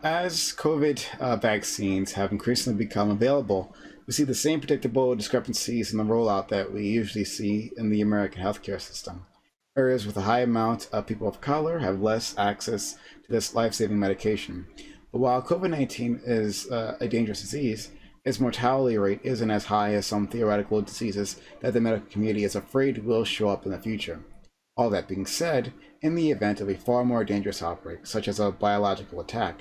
As COVID vaccines have increasingly become available, we see the same predictable discrepancies in the rollout that we usually see in the American healthcare system. Areas with a high amount of people of color have less access to this life saving medication. But while COVID 19 is a dangerous disease, its mortality rate isn't as high as some theoretical diseases that the medical community is afraid will show up in the future. All that being said, in the event of a far more dangerous outbreak, such as a biological attack,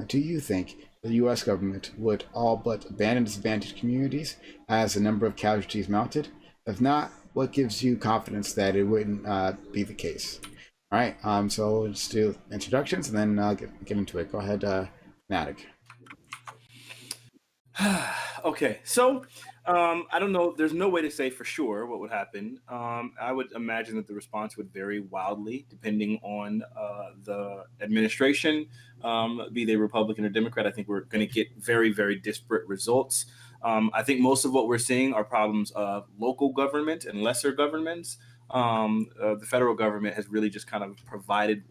do you think the US government would all but abandon disadvantaged communities as the number of casualties mounted? If not, what gives you confidence that it wouldn't be the case? All right, so let's do introductions and then get into it. Go ahead, Fnatic. Okay, so I don't know. There's no way to say for sure what would happen. I would imagine that the response would vary wildly depending on the administration, be they Republican or Democrat. I think we're going to get very, very disparate results. I think most of what we're seeing are problems of local government and lesser governments. The federal government has really just kind of provided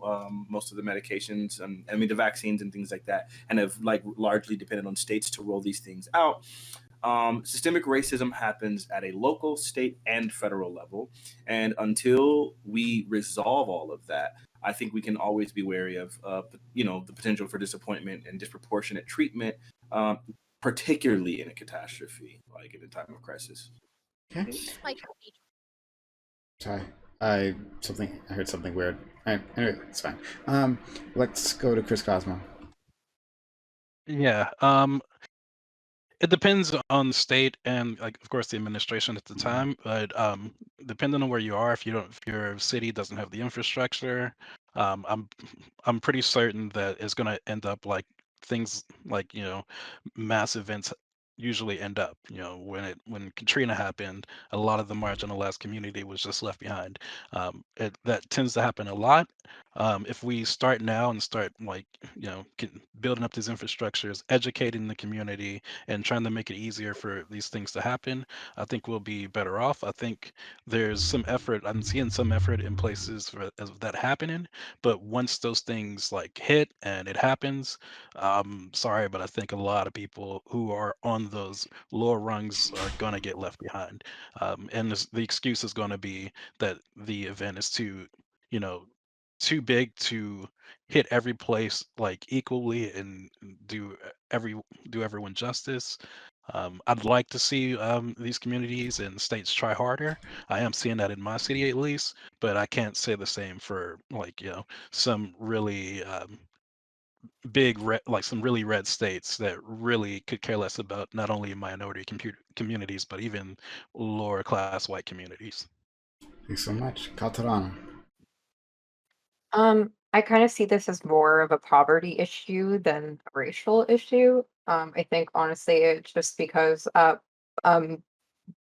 most of the medications and I mean the vaccines and things like that, and have like largely depended on states to roll these things out. Systemic racism happens at a local, state, and federal level, and until we resolve all of that, I think we can always be wary of, the potential for disappointment and disproportionate treatment, um, particularly in a catastrophe, like in a time of crisis. Okay. This might be Sorry, I heard something weird. All right, anyway, it's fine. Let's go to Chris Cosmo. Yeah. It depends on the state and, like, of course, the administration at the time. But depending on where you are, if your city doesn't have the infrastructure, um, I'm I'm pretty certain that it's going to end up like things like mass events usually end up. When Katrina happened, a lot of the marginalized community was just left behind. That tends to happen a lot. If we start now and start like building up these infrastructures, educating the community and trying to make it easier for these things to happen, I think we'll be better off. I think there's some effort. I'm seeing some effort in places of that happening, but once those things like hit and it happens, sorry, but I think a lot of people who are on those lower rungs are gonna get left behind. And the excuse is going to be that the event is you know, too big to hit every place like equally and every do everyone justice. I'd like to see these communities and states try harder. I am seeing that in my city at least, but I can't say the same for like some really like some really red states that really could care less about not only minority communities but even lower class white communities. Thanks so much, Calterano. I kind of see this as more of a poverty issue than a racial issue. I think honestly, it's just because um,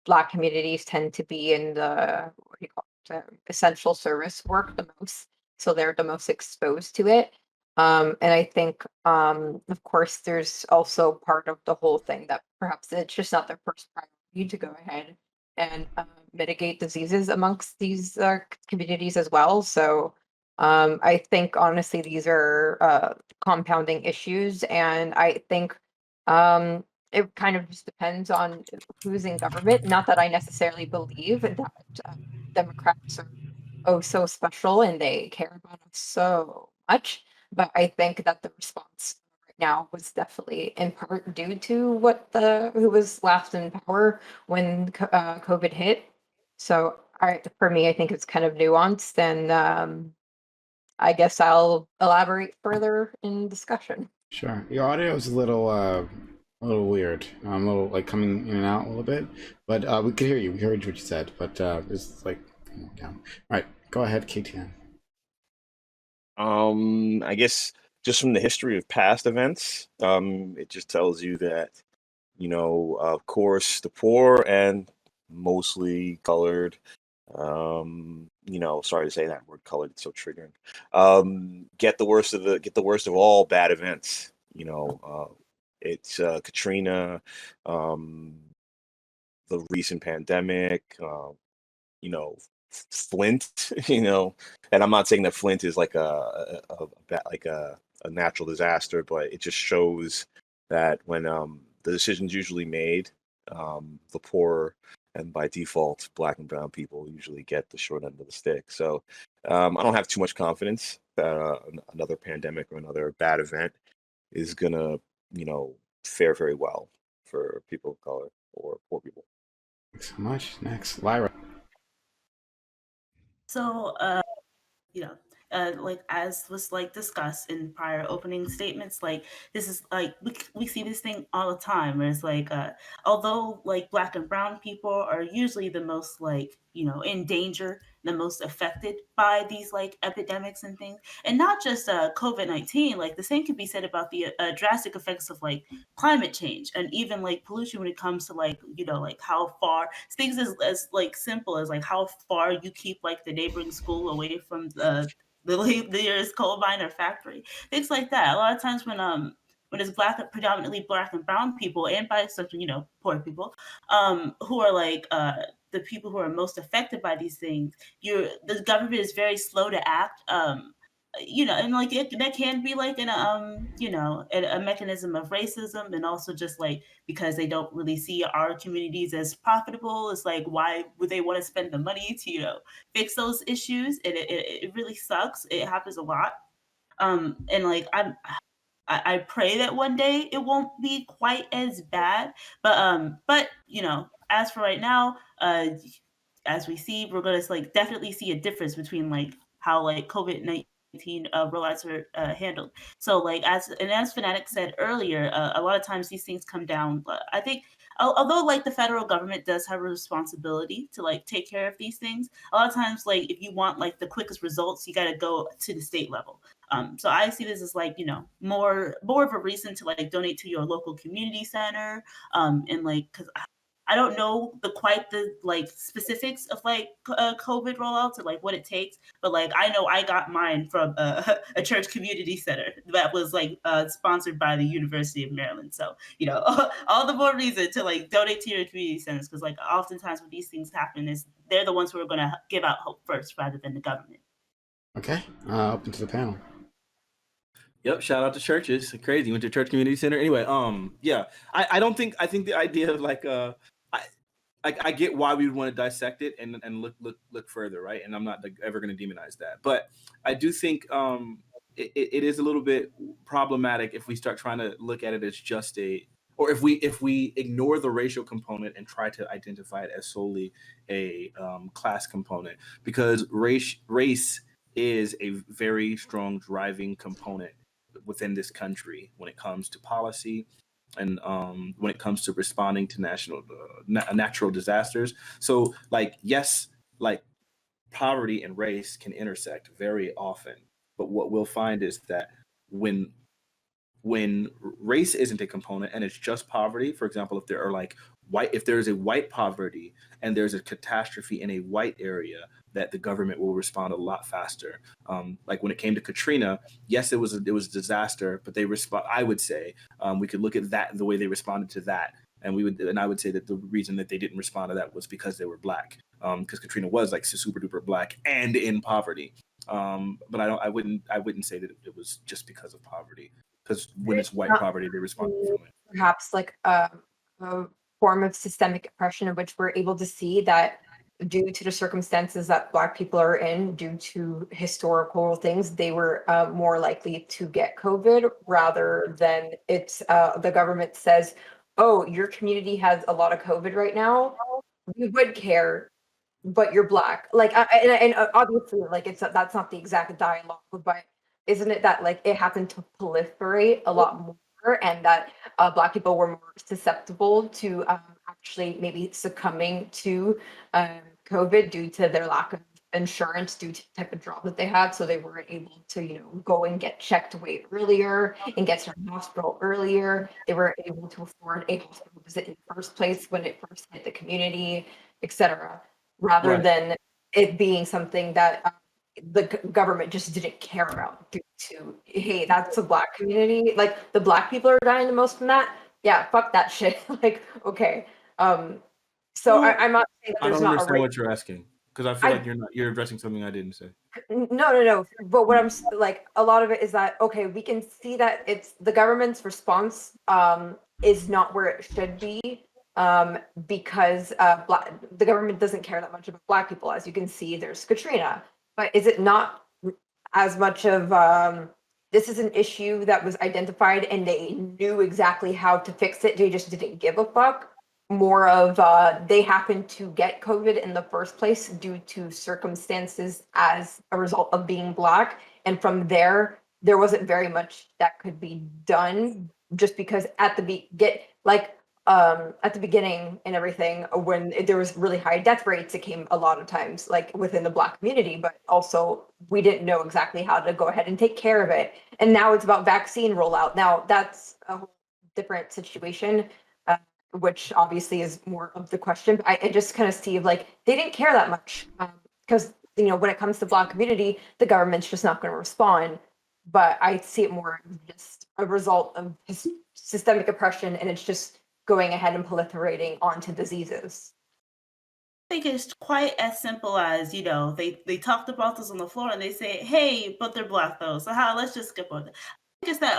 Black communities tend to be in the what do you call it, essential service work the most, so they're the most exposed to it. And I think, of course, there's also part of the whole thing that perhaps it's just not their first priority to go ahead and mitigate diseases amongst these communities as well. So I think honestly these are compounding issues, and I think it kind of just depends on who's in government. Not that I necessarily believe that uh, Democrats are oh so special and they care about us so much, but I think that the response right now was definitely in part due to what the who was last in power when COVID hit. So for me, I think it's kind of nuanced, and I guess I'll elaborate further in discussion. Sure. Your audio is a little weird. A little like coming in and out a little bit, but we could hear you. We heard what you said, but it's like down. All right, go ahead, KTN. I guess just from the history of past events, it just tells you that, of course, the poor and mostly colored, sorry to say that word colored, it's so triggering. Get the worst of all bad events. It's Katrina, um, the recent pandemic, you know, Flint, and I'm not saying that Flint is like a a natural disaster, but it just shows that when the decision's usually made, the poor and by default, Black and brown people usually get the short end of the stick. So I don't have too much confidence that another pandemic or another bad event is gonna, fare very well for people of color or poor people. Thanks so much. Next, Lyra. So, like as was like discussed in prior opening statements, like this is like we see this thing all the time. Where it's like, although like Black and brown people are usually the most like in danger, the most affected by these like epidemics and things, and not just COVID-19. Like the same could be said about the drastic effects of like climate change and even like pollution when it comes to like like how far things as like simple as like how far you keep like the neighboring school away from the nearest coal mine or factory, things like that. A lot of times when it's predominantly Black and brown people, and by extension, poor people, who are like the people who are most affected by these things, the government is very slow to act. And like that can be like a mechanism of racism, and also just like because they don't really see our communities as profitable. It's like, why would they want to spend the money to fix those issues? And it really sucks. It happens a lot. And like I pray that one day it won't be quite as bad. But as for right now, as we see, we're gonna like definitely see a difference between like how like COVID-19 rollouts are handled. So like as Fanatic said earlier, a lot of times these things come down. I think although like the federal government does have a responsibility to like take care of these things, a lot of times like if you want like the quickest results, you got to go to the state level. So I see this as like more of a reason to like donate to your local community center, and like because I don't know quite the like specifics of like COVID rollouts or like what it takes, but like I know I got mine from a church community center that was like sponsored by the University of Maryland. So all the more reason to like donate to your community centers, because like oftentimes when these things happen, is they're the ones who are going to give out hope first rather than the government. Okay, open to the panel. Yep, shout out to churches. Crazy. Went to church community center. Anyway, yeah. I think the idea of like I get why we would want to dissect it and look further, right? And I'm not like, ever going to demonize that, but I do think it is a little bit problematic if we start trying to look at it as just or if we ignore the racial component and try to identify it as solely a class component, because race is a very strong driving component within this country when it comes to policy and when it comes to responding to natural disasters. So like, yes, like poverty and race can intersect very often, but what we'll find is that when race isn't a component and it's just poverty, for example, if there's a white poverty and there's a catastrophe in a white area, that the government will respond a lot faster. Like when it came to Katrina, yes, it was a disaster, but I would say we could look at that, the way they responded to that, and I would say that the reason that they didn't respond to that was because they were Black, because Katrina was like super duper Black and in poverty. But I wouldn't say that it was just because of poverty, because when it's white poverty, they respond differently. Perhaps like a form of systemic oppression in which we're able to see that due to the circumstances that Black people are in, due to historical things, they were more likely to get COVID, rather than it's the government says, oh, your community has a lot of COVID right now. We would care, but you're Black. Like, and obviously, like that's not the exact dialogue, but isn't it that like it happened to proliferate a lot more, and that Black people were more susceptible to actually maybe succumbing to COVID due to their lack of insurance, due to the type of job that they had, so they weren't able to go and get checked way earlier and get to the hospital earlier. They were able to afford a hospital visit in the first place when it first hit the community, etc., rather Right. than it being something that the government just didn't care about due to, hey, that's a Black community, like the Black people are dying the most from that. Yeah, fuck that shit. Like, okay. So Well, I'm not saying that I there's don't not a understand what you're asking. Because I feel like you're addressing something I didn't say. No. But what like, a lot of it is that, okay, we can see that it's the government's response is not where it should be, because the government doesn't care that much about Black people. As you can see, there's Katrina. But is it not as much of this is an issue that was identified and they knew exactly how to fix it, they just didn't give a fuck? More of they happened to get COVID in the first place due to circumstances as a result of being Black, and from there wasn't very much that could be done, just because at the beginning and everything, when there was really high death rates, it came a lot of times like within the Black community, but also we didn't know exactly how to go ahead and take care of it. And now it's about vaccine rollout. Now that's a whole different situation, which obviously is more of the question. But I just kind of see like they didn't care that much, because when it comes to Black community, the government's just not going to respond. But I see it more as just a result of systemic oppression, and it's just going ahead and proliferating onto diseases. I think it's quite as simple as, they talked about this on the floor and they say, hey, but they're Black though, so let's just skip over that. I think it's that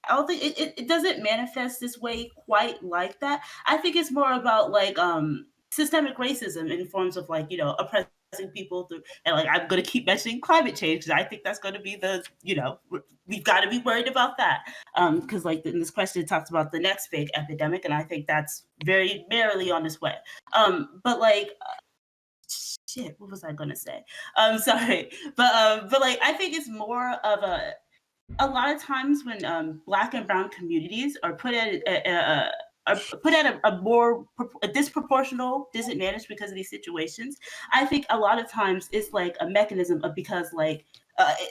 I don't think it doesn't manifest this way quite like that. I think it's more about like systemic racism in forms of like, oppressing people through, and like I'm going to keep mentioning climate change because I think that's going to be we've got to be worried about that, because like in this question it talks about the next big epidemic, and I think that's very merrily on its way. But like shit, what was I going to say? Sorry, but like I think it's more of a lot of times when Black and brown communities are put at a more disproportional disadvantage because of these situations. I think a lot of times it's like a mechanism of, because like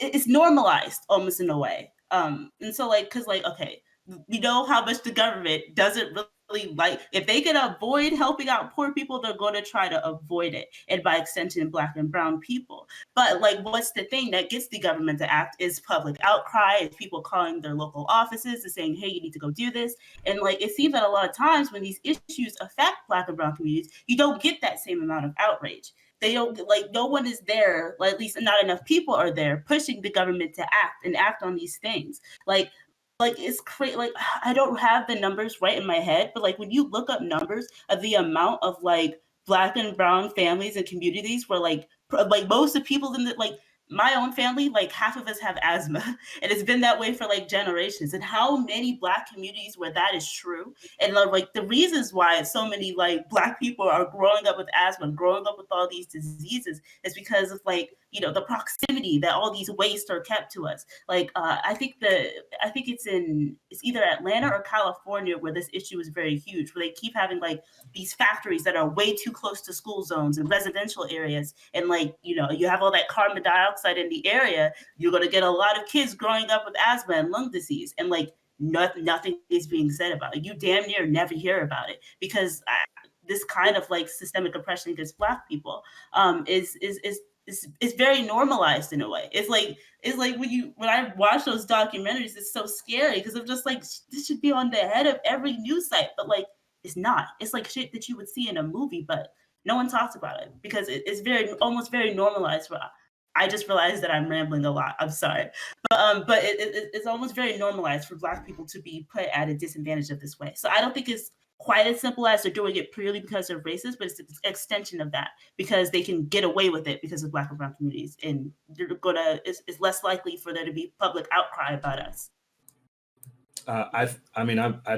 it's normalized almost in a way. And so like, because like, okay, we know how much the government doesn't really like, if they can avoid helping out poor people, they're going to try to avoid it, and by extension Black and brown people. But like, what's the thing that gets the government to act is public outcry, is people calling their local offices and saying, hey, you need to go do this. And like, it seems that a lot of times when these issues affect Black and brown communities, you don't get that same amount of outrage. They don't, like, no one is there, like, at least not enough people are there pushing the government to act on these things. Like it's crazy. Like, I don't have the numbers right in my head, but like when you look up numbers of the amount of like Black and brown families and communities where like most of the people in the, like my own family, like half of us have asthma, and it's been that way for like generations. And how many Black communities where that is true, and like the reasons why so many like Black people are growing up with asthma, growing up with all these diseases, is because of like the proximity that all these wastes are kept to us. Like I think it's either Atlanta or California where this issue is very huge, where they keep having like these factories that are way too close to school zones and residential areas, and like you have all that carbon dioxide in the area, you're going to get a lot of kids growing up with asthma and lung disease, and like nothing is being said about it. You damn near never hear about it, because this kind of like systemic oppression against Black people is very normalized in a way. It's like when I watch those documentaries, it's so scary because I'm just like, this should be on the head of every news site, but like it's not. It's like shit that you would see in a movie, but no one talks about it because it's almost very normalized. I just realized that I'm rambling a lot. I'm sorry, but it's almost very normalized for Black people to be put at a disadvantage of this way. So I don't think it's quite as simple as they're doing it purely because they're racist, but it's an extension of that because they can get away with it because of Black and brown communities, and it's less likely for there to be public outcry about us. I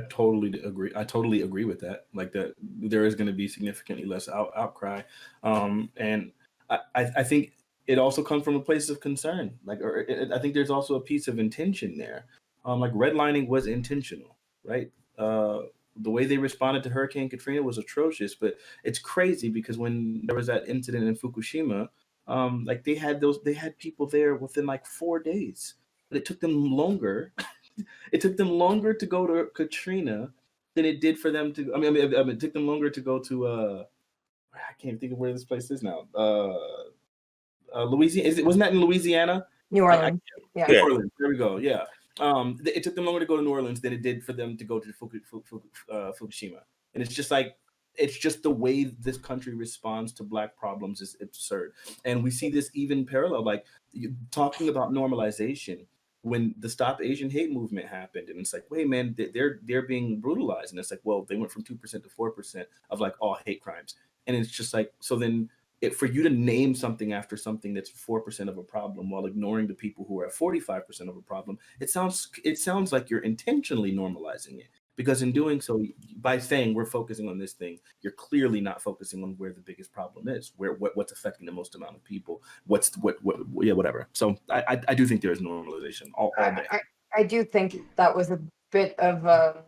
totally agree. I totally agree with that. Like that, there is going to be significantly less outcry, and I think it also comes from a place of concern. Like, I think there's also a piece of intention there. Like redlining was intentional, right? The way they responded to Hurricane Katrina was atrocious, but it's crazy because when there was that incident in Fukushima, like they had people there within like 4 days, but it took them longer. It took them longer to go to Katrina than it did for them to. I mean, it took them longer to go to. I can't think of where this place is now. Louisiana. Wasn't that in Louisiana? New Orleans. Yeah. New Orleans. There we go. Yeah. It took them longer to go to New Orleans than it did for them to go to Fukushima, and it's just like it's just the way this country responds to Black problems is absurd. And we see this even parallel, like talking about normalization. When the Stop Asian Hate movement happened, and it's like, wait, man, they're being brutalized, and it's like, well, they went from 2% to 4% of like all hate crimes, and it's just like, so then for you to name something after something that's 4% of a problem while ignoring the people who are at 45% of a problem, it sounds like you're intentionally normalizing it. Because in doing so, by saying we're focusing on this thing, you're clearly not focusing on where the biggest problem is, what's affecting the most amount of people, whatever. So I do think there is normalization all day. I do think that was a bit of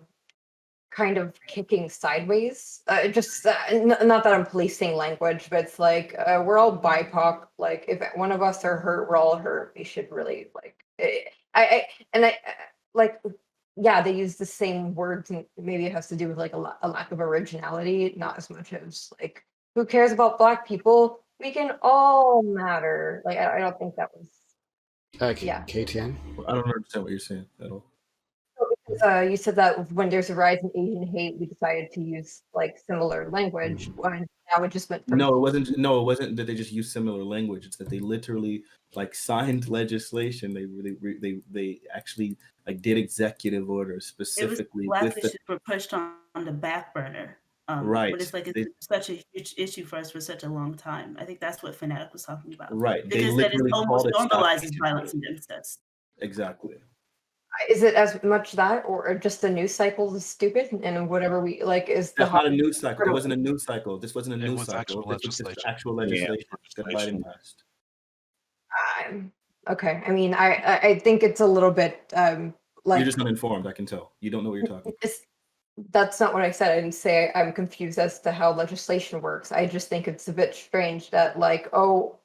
kind of kicking sideways. Just not that I'm policing language, but it's like we're all BIPOC. Like if one of us are hurt, we're all hurt. We should really like. Like yeah, they use the same words, and maybe it has to do with like a lack of originality, not as much as like who cares about Black people? We can all matter. Like I don't think that was. Yeah. KTN. I don't understand what you're saying at all. You said that when there's a rise in Asian hate, we decided to use like similar language. When now it just went from No, it wasn't. No, it wasn't that they just used similar language. It's that they literally like signed legislation. They actually like did executive orders specifically Black with issues were pushed on the back burner. Right. But it's like it's such a huge issue for us for such a long time. I think that's what Fanatic was talking about. Right. They Because that it literally almost called it Stop normalizes Asian violence Hate. and incest. Exactly. is it as much that or just the news cycle is stupid and whatever we like is the That's not a news cycle. It wasn't a news cycle. This wasn't a It news was cycle. actual This was just legislation. actual legislation that Biden passed. Okay. I mean, I think it's a little bit like You're just uninformed. I can tell. You don't know what you're talking about. that's not what I said. I didn't say I'm confused as to how legislation works. I just think it's a bit strange that like, oh,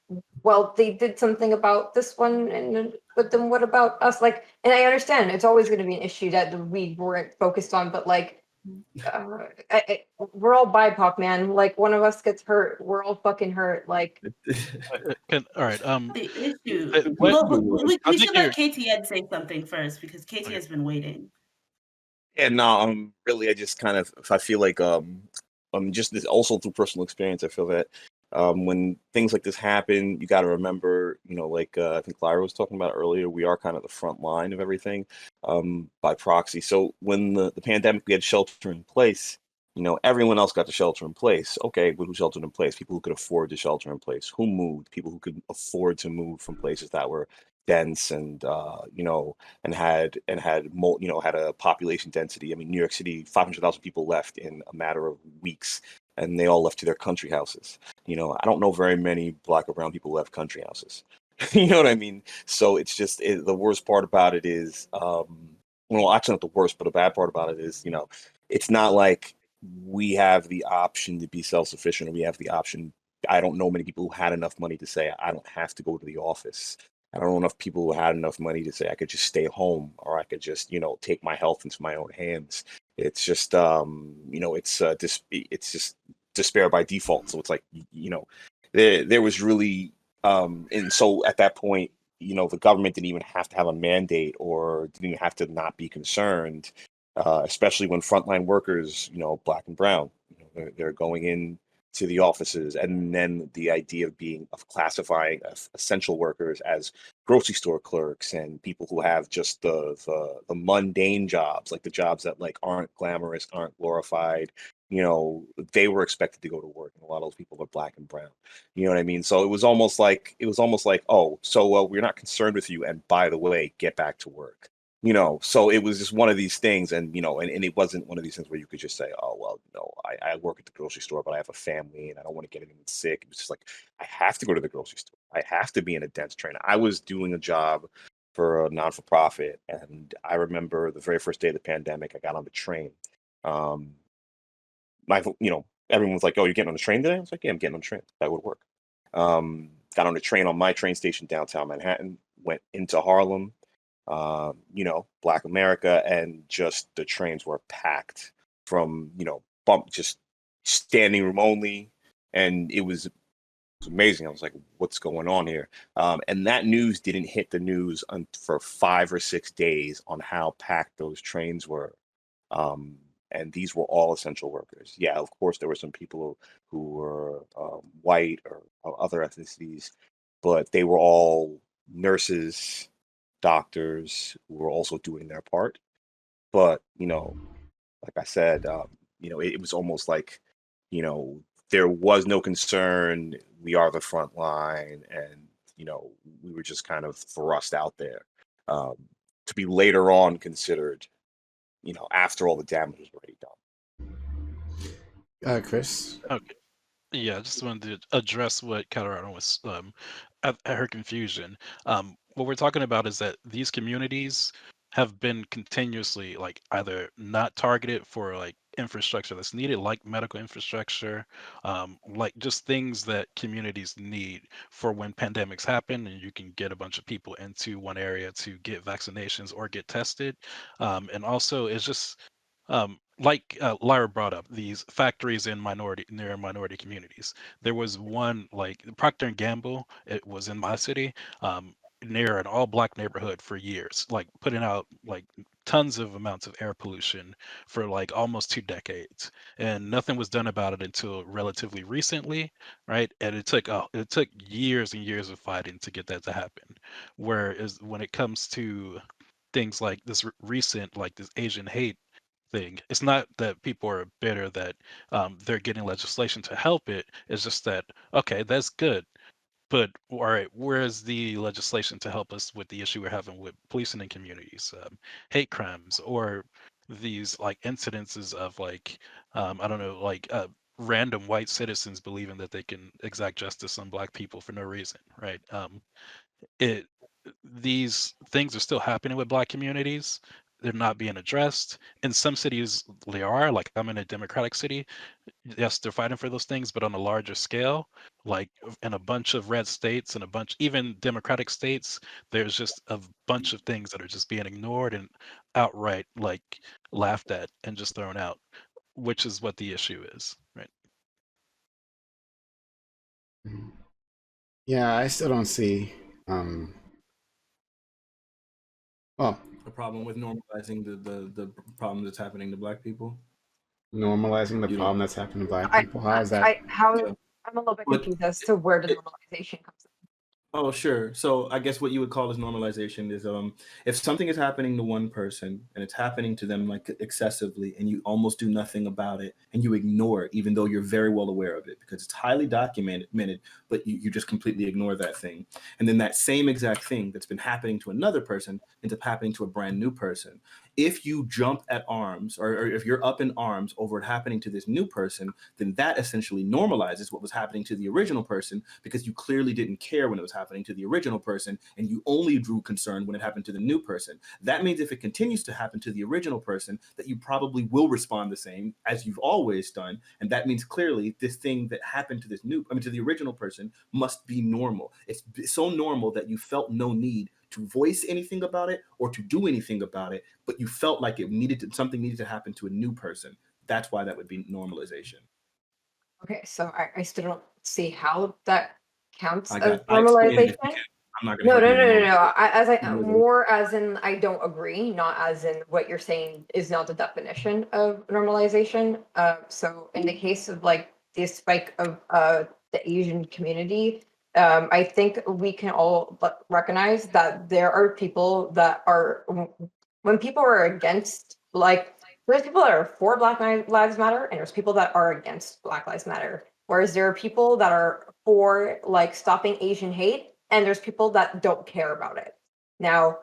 well, they did something about this one, but then what about us? Like, and I understand it's always going to be an issue that we weren't focused on, but like, we're all BIPOC, man. Like, one of us gets hurt, we're all fucking hurt. Like, All right. The issue. I We think should let KTN say something first because KTN Okay. has been waiting. Yeah, no, really, I just kind of, I feel like, just this also through personal experience, I feel that when things like this happen, you got to remember, like I think Lyra was talking about earlier, we are kind of the front line of everything by proxy. So when the pandemic, we had shelter in place, everyone else got the shelter in place. Okay, but who sheltered in place? People who could afford to shelter in place. Who moved? People who could afford to move from places that were dense and and had had a population density. I mean, New York City, 500,000 people left in a matter of weeks, and they all left to their country houses. I don't know very many Black or brown people who have country houses. You know what I mean? So it's just the worst part about it is, well, actually not the worst, but the bad part about it is, it's not like we have the option to be self-sufficient, or we have the option. I don't know many people who had enough money to say I don't have to go to the office. I don't know enough people who had enough money to say I could just stay home, or I could just, take my health into my own hands. It's just, it's just despair by default. So it's like, there was really, and so at that point, the government didn't even have to have a mandate, or didn't even have to not be concerned, especially when frontline workers, Black and brown, they're going in to the offices, and then the idea of classifying essential workers as grocery store clerks and people who have just the mundane jobs, like the jobs that like aren't glamorous, aren't glorified. They were expected to go to work, and a lot of those people are Black and brown. You know what I mean? So it was almost like, oh, so we're not concerned with you, and by the way, get back to work. So it was just one of these things, and and it wasn't one of these things where you could just say, oh well, I work at the grocery store, but I have a family and I don't want to get anyone sick. It was just like, I have to go to the grocery store. I have to be in a dense train. I was doing a job for a non-for-profit, and I remember the very first day of the pandemic, I got on the train. Everyone was like, oh, you're getting on the train today? I was like, yeah, I'm getting on the train. That would work. Got on the train on my train station downtown Manhattan, went into Harlem, Black America, and just the trains were packed from, just standing room only. And it was amazing. I was like, what's going on here? And that news didn't hit the news for 5 or 6 days on how packed those trains were. and these were all essential workers. Yeah, of course, there were some people who were white or other ethnicities, but they were all nurses, doctors who were also doing their part. But, like I said, it was almost like, there was no concern. We are the front line, and we were just kind of thrust out there, um, to be later on considered, after all the damage was already done. Chris. Okay. Yeah, I just wanted to address what Colorado was at her confusion. What we're talking about is that these communities have been continuously like either not targeted for like infrastructure that's needed, like medical infrastructure, like just things that communities need for when pandemics happen and you can get a bunch of people into one area to get vaccinations or get tested. And also, it's just like Lyra brought up, these factories in near minority communities. There was one like Procter and Gamble. It was in my city, near an all-black neighborhood for years, like putting out like tons of amounts of air pollution for like almost 2 decades, and nothing was done about it until relatively recently, right? And it took years and years of fighting to get that to happen. Whereas when it comes to things like this recent, like this Asian hate thing. It's not that people are bitter that they're getting legislation to help it. It's just that, okay, that's good. But all right, where's the legislation to help us with the issue we're having with policing in communities, hate crimes, or these like incidences of like, I don't know, like random white citizens believing that they can exact justice on black people for no reason, right? It These things are still happening with black communities. They're not being addressed. In some cities they are, like I'm in a democratic city. Yes, they're fighting for those things, but on a larger scale, like in a bunch of red states and a bunch even democratic states, there's just a bunch of things that are just being ignored and outright like laughed at and just thrown out, which is what the issue is, right? Yeah, I still don't see. Well, A problem with normalizing the problem that's happening to Black people. normalizing the You problem don't. that's happening to Black I, people. How is that? Yeah. I'm a little bit But confused as to where the it, normalization comes in. Oh, sure. So I guess what you would call as normalization is if something is happening to one person and it's happening to them like excessively and you almost do nothing about it and you ignore it, even though you're very well aware of it because it's highly documented, but you just completely ignore that thing. And then that same exact thing that's been happening to another person ends up happening to a brand new person. If you jump at arms or if you're up in arms over it happening to this new person, then that essentially normalizes what was happening to the original person because you clearly didn't care when it was happening to the original person and you only drew concern when it happened to the new person. That means if it continues to happen to the original person, that you probably will respond the same as you've always done. And that means clearly this thing that happened to to the original person must be normal. It's so normal that you felt no need to voice anything about it or to do anything about it, but you felt like something needed to happen to a new person. That's why that would be normalization. Okay, so I still don't see how that counts as I explained it if normalization. you can. I'm not going to No, help no, you no, no, anymore. no. As I Normalization. more as in I don't agree, not as in what you're saying is not the definition of normalization. So in the case of like the spike of the Asian community, I think we can all recognize that there are people that are when people are against like there's people that are for Black Lives Matter and there's people that are against Black Lives Matter. Whereas there are people that are for like stopping Asian hate and there's people that don't care about it. Now,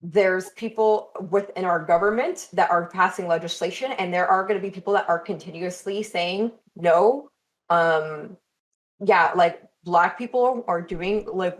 there's people within our government that are passing legislation, and there are going to be people that are continuously saying no. Yeah, like Black people are doing like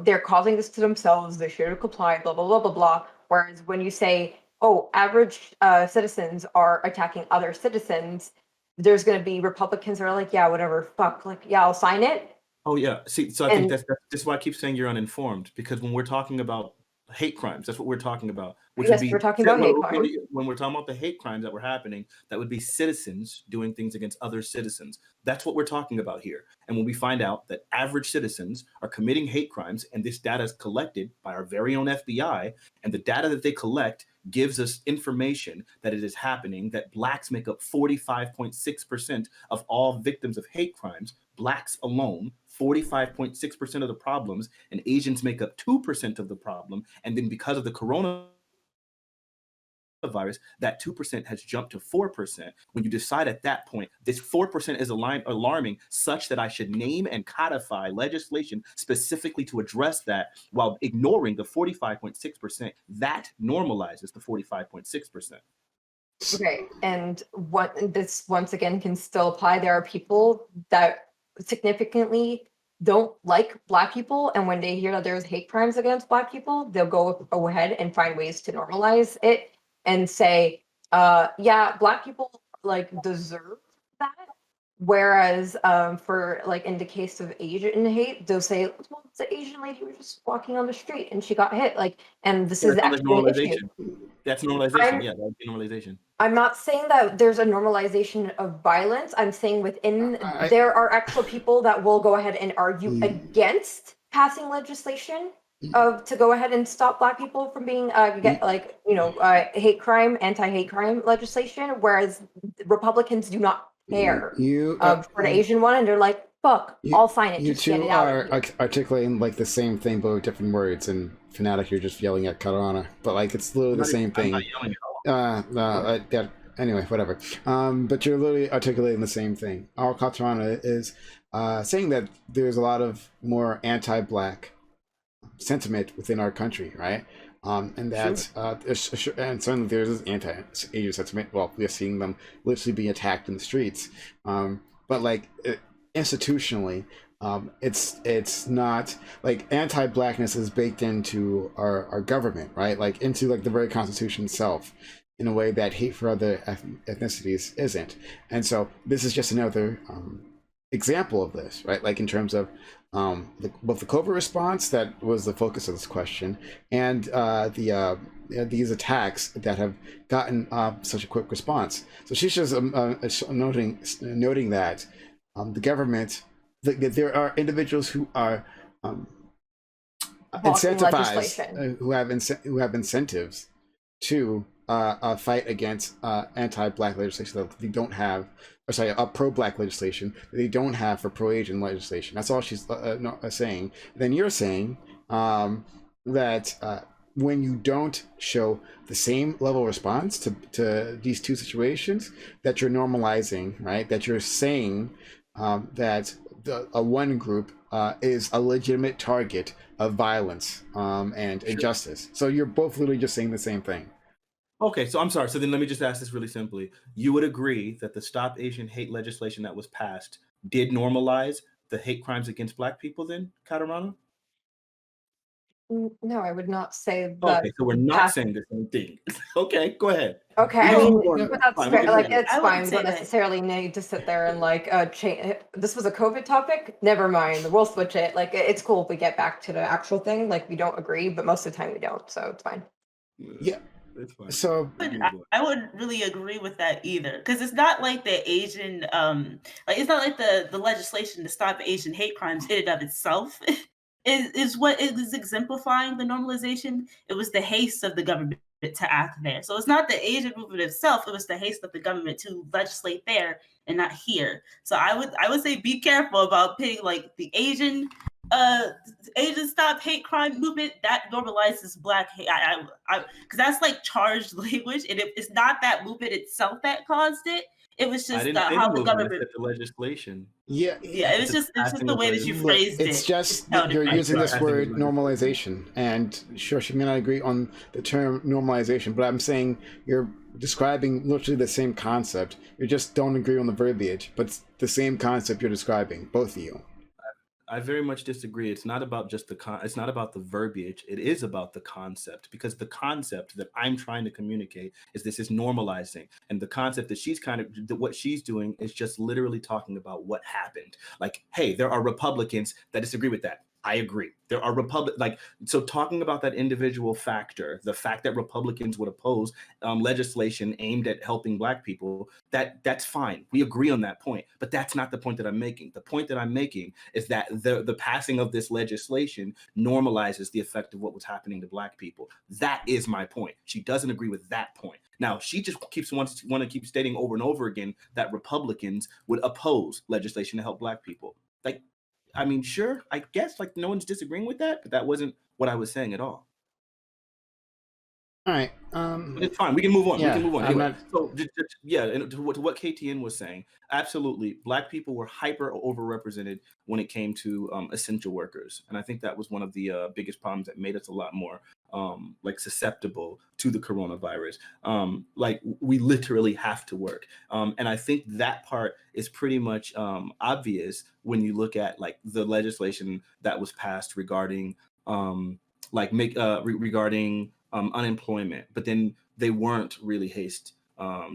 they're causing this to themselves. They should have complied. Blah blah blah blah blah. Whereas when you say, oh, average citizens are attacking other citizens, there's going to be Republicans that are like, yeah, whatever, fuck, like, yeah, I'll sign it. Oh yeah. See, so I think that's why I keep saying you're uninformed because when we're talking about hate crimes. That's what we're talking about. Which Yes, would be we're talking about hate crimes. when we're talking about the hate crimes that were happening, that would be citizens doing things against other citizens. That's what we're talking about here. And when we find out that average citizens are committing hate crimes, and this data is collected by our very own FBI, and the data that they collect gives us information that it is happening, that Blacks make up 45.6% of all victims of hate crimes, Blacks alone, 45.6% of the problems, and Asians make up 2% of the problem. And then because of the coronavirus, that 2% has jumped to 4%. When you decide at that point, this 4% is alarming, such that I should name and codify legislation specifically to address that, while ignoring the 45.6%, that normalizes the 45.6%. Okay, and what this once again can still apply. There are people that significantly don't like Black people, and when they hear that there's hate crimes against Black people, they'll go ahead and find ways to normalize it and say, yeah, Black people like deserve that. Whereas for like in the case of Asian hate, they'll say, well, the Asian lady was just walking on the street and she got hit, like, and this is That's actually an issue. That's normalization. Yeah, that's normalization. I'm not saying that there's a normalization of violence. I'm saying within there are actual people that will go ahead and argue against passing legislation to go ahead and stop Black people from being hate crime, anti-hate crime legislation, whereas Republicans do not care for the Asian one, and they're like, fuck, I'll sign it. You just get two it out are articulating like the same thing but with different words, and Fanatic, you're just yelling at Karana, but like it's literally the same thing. Anyway, whatever. But you're literally articulating the same thing. Our Katarana is saying that there's a lot of more anti-Black sentiment within our country, right? And that and certainly there's anti-Asian sentiment. Well, we're seeing them literally being attacked in the streets. But like institutionally, it's not like anti-Blackness is baked into our government, right? Like into like the very Constitution itself, in a way that hate for other ethnicities isn't. And so this is just another example of this, right? Like in terms of both the covert response that was the focus of this question, and these attacks that have gotten such a quick response. So she's just noting that the government, there are individuals who are incentivized, who have incentives to fight against anti-Black legislation that they don't have, or sorry, pro-Black legislation that they don't have for pro-Asian legislation. That's all she's saying. Then you're saying that when you don't show the same level of response to these two situations, that you're normalizing, right? That you're saying that a one group is a legitimate target of violence and injustice. So you're both literally just saying the same thing. Okay, so I'm sorry. So then let me just ask this really simply. You would agree that the Stop Asian Hate legislation that was passed did normalize the hate crimes against Black people then, Katarana? No, I would not say that. Okay, so we're not saying the same thing. Okay, go ahead. Okay, I mean, but that's Fine, fair. Like, it's I fine. wouldn't We say don't that. necessarily need to sit there and like change. This was a COVID topic. Never mind. We'll switch it. Like, it's cool if we get back to the actual thing. Like, we don't agree, but most of the time we don't. So it's fine. Yeah. It's fine. So I wouldn't really agree with that either, because it's not like the Asian, like it's not like the legislation to stop Asian hate crimes in and of itself is what is exemplifying the normalization. It was the haste of the government to act there. So it's not the Asian movement itself; it was the haste of the government to legislate there and not here. So I would say be careful about pitting like the Asian stop hate crime movement that normalizes Black hate. Because that's like charged language, and it's not that movement itself that caused it. It was just how the government, the legislation. Yeah, it's just the way that you phrased it. It's just that you're using this word normalization, and sure, she may not agree on the term normalization, but I'm saying you're describing literally the same concept. You just don't agree on the verbiage, but it's the same concept you're describing, both of you. I very much disagree. It's not about just it's not about the verbiage. It is about the concept, because the concept that I'm trying to communicate is this is normalizing. And the concept that she's what she's doing is just literally talking about what happened. Like, hey, there are Republicans that disagree with that. I agree. There are so talking about that individual factor, the fact that Republicans would oppose legislation aimed at helping Black people, that's fine. We agree on that point, but that's not the point that I'm making. The point that I'm making is that the passing of this legislation normalizes the effect of what was happening to Black people. That is my point. She doesn't agree with that point. Now, she just want to keep stating over and over again that Republicans would oppose legislation to help Black people. Like, I mean, sure, I guess, like, no one's disagreeing with that, but that wasn't what I was saying at all. All right. But it's fine. We can move on. Yeah, We can move on. I'm Anyway, not- so yeah, and to what KTN was saying, absolutely, Black people were hyper overrepresented when it came to essential workers, and I think that was one of the biggest problems that made us a lot more like susceptible to the coronavirus. Like, we literally have to work, and I think that part is pretty much obvious when you look at like the legislation that was passed regarding regarding unemployment, but then they weren't really hasty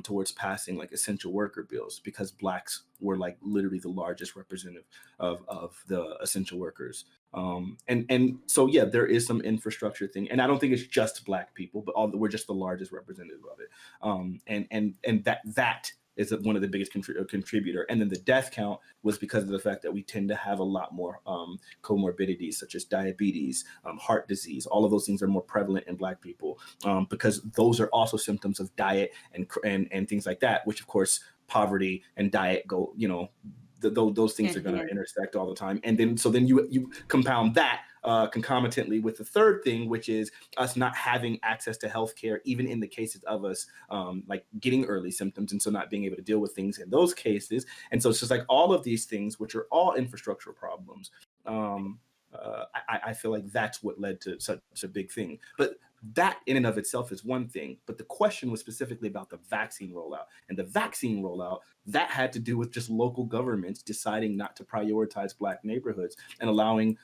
towards passing like essential worker bills because Blacks were like literally the largest representative of the essential workers. And so yeah, there is some infrastructure thing, and I don't think it's just Black people, but we're just the largest representative of it. And that is one of the biggest contributor. And then the death count was because of the fact that we tend to have a lot more comorbidities such as diabetes, heart disease. All of those things are more prevalent in Black people because those are also symptoms of diet and things like that, which of course poverty and diet go, those things are going to intersect all the time. And then so then you compound that concomitantly with the third thing, which is us not having access to healthcare, even in the cases of us like getting early symptoms, and so not being able to deal with things in those cases. And so it's just like all of these things, which are all infrastructural problems. I feel like that's what led to such a big thing. But that in and of itself is one thing. But the question was specifically about the vaccine rollout. And the vaccine rollout, that had to do with just local governments deciding not to prioritize Black neighborhoods and allowing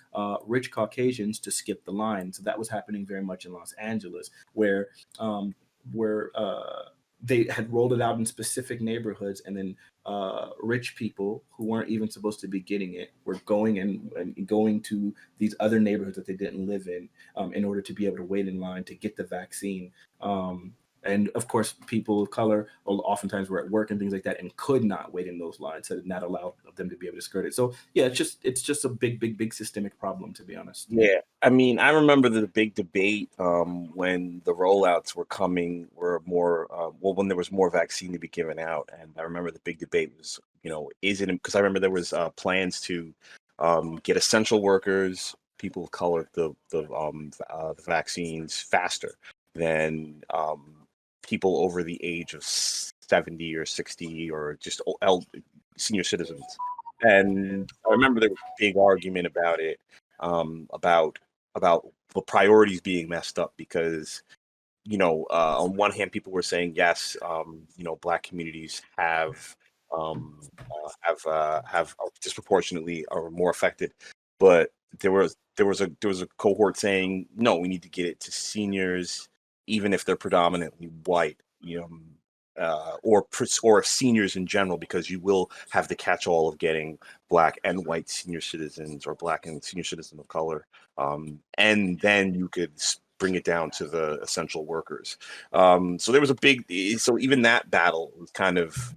rich Caucasians to skip the line. So that was happening very much in Los Angeles, where they had rolled it out in specific neighborhoods, and then rich people who weren't even supposed to be getting it were going and going to these other neighborhoods that they didn't live in order to be able to wait in line to get the vaccine. And of course, people of color oftentimes were at work and things like that and could not wait in those lines, so that not allowed them to be able to skirt it. So yeah, it's just a big systemic problem, to be honest. Yeah, I mean, I remember the big debate when the rollouts were more when there was more vaccine to be given out, and I remember the big debate was, is it, because I remember there was plans to get essential workers, people of color, the vaccines faster than people over the age of 70 or 60 or just senior citizens. And I remember there was a big argument about it, about the priorities being messed up because, on one hand, people were saying yes, Black communities have disproportionately are more affected, but there was a cohort saying no, we need to get it to seniors, even if they're predominantly white, or seniors in general, because you will have the catch-all of getting Black and white senior citizens or Black and senior citizens of color, and then you could bring it down to the essential workers. So there was so even that battle was kind of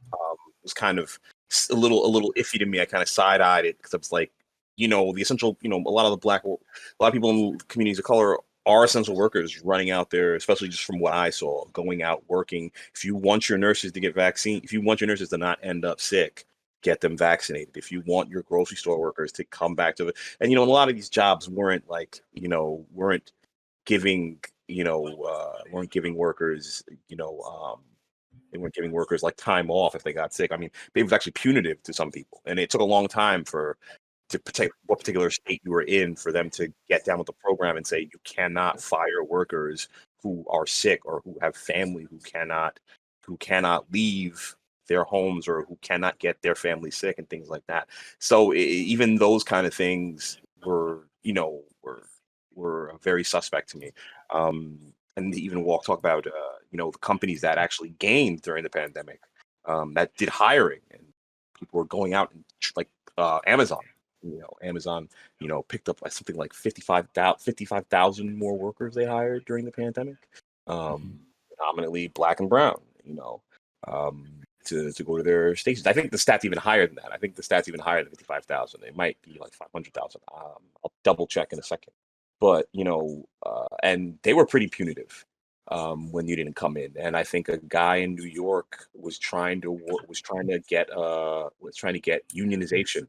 a little iffy to me. I kind of side-eyed it because I was like, the essential, a lot of people in communities of color are essential workers running out there, especially just from what I saw, going out working. If you want your nurses to get vaccine, if you want your nurses to not end up sick, get them vaccinated. If you want your grocery store workers to come back to and a lot of these jobs weren't like, weren't giving workers, they weren't giving workers like time off if they got sick. I mean, it was actually punitive to some people, and it took a long time to protect what particular state you were in for them to get down with the program and say you cannot fire workers who are sick or who have family who cannot leave their homes or who cannot get their family sick and things like that. So even those kind of things were very suspect to me. And even talk about the companies that actually gained during the pandemic, that did hiring, and people were going out and like Amazon Amazon, picked up something like 55,000 more workers they hired during the pandemic, predominantly Black and brown, um, to go to their stations. I think the stat's even higher than that. I think the stat's even higher than 55,000. It might be like 500,000. I'll double check in a second. But and they were pretty punitive when you didn't come in. And I think a guy in New York was trying to get unionization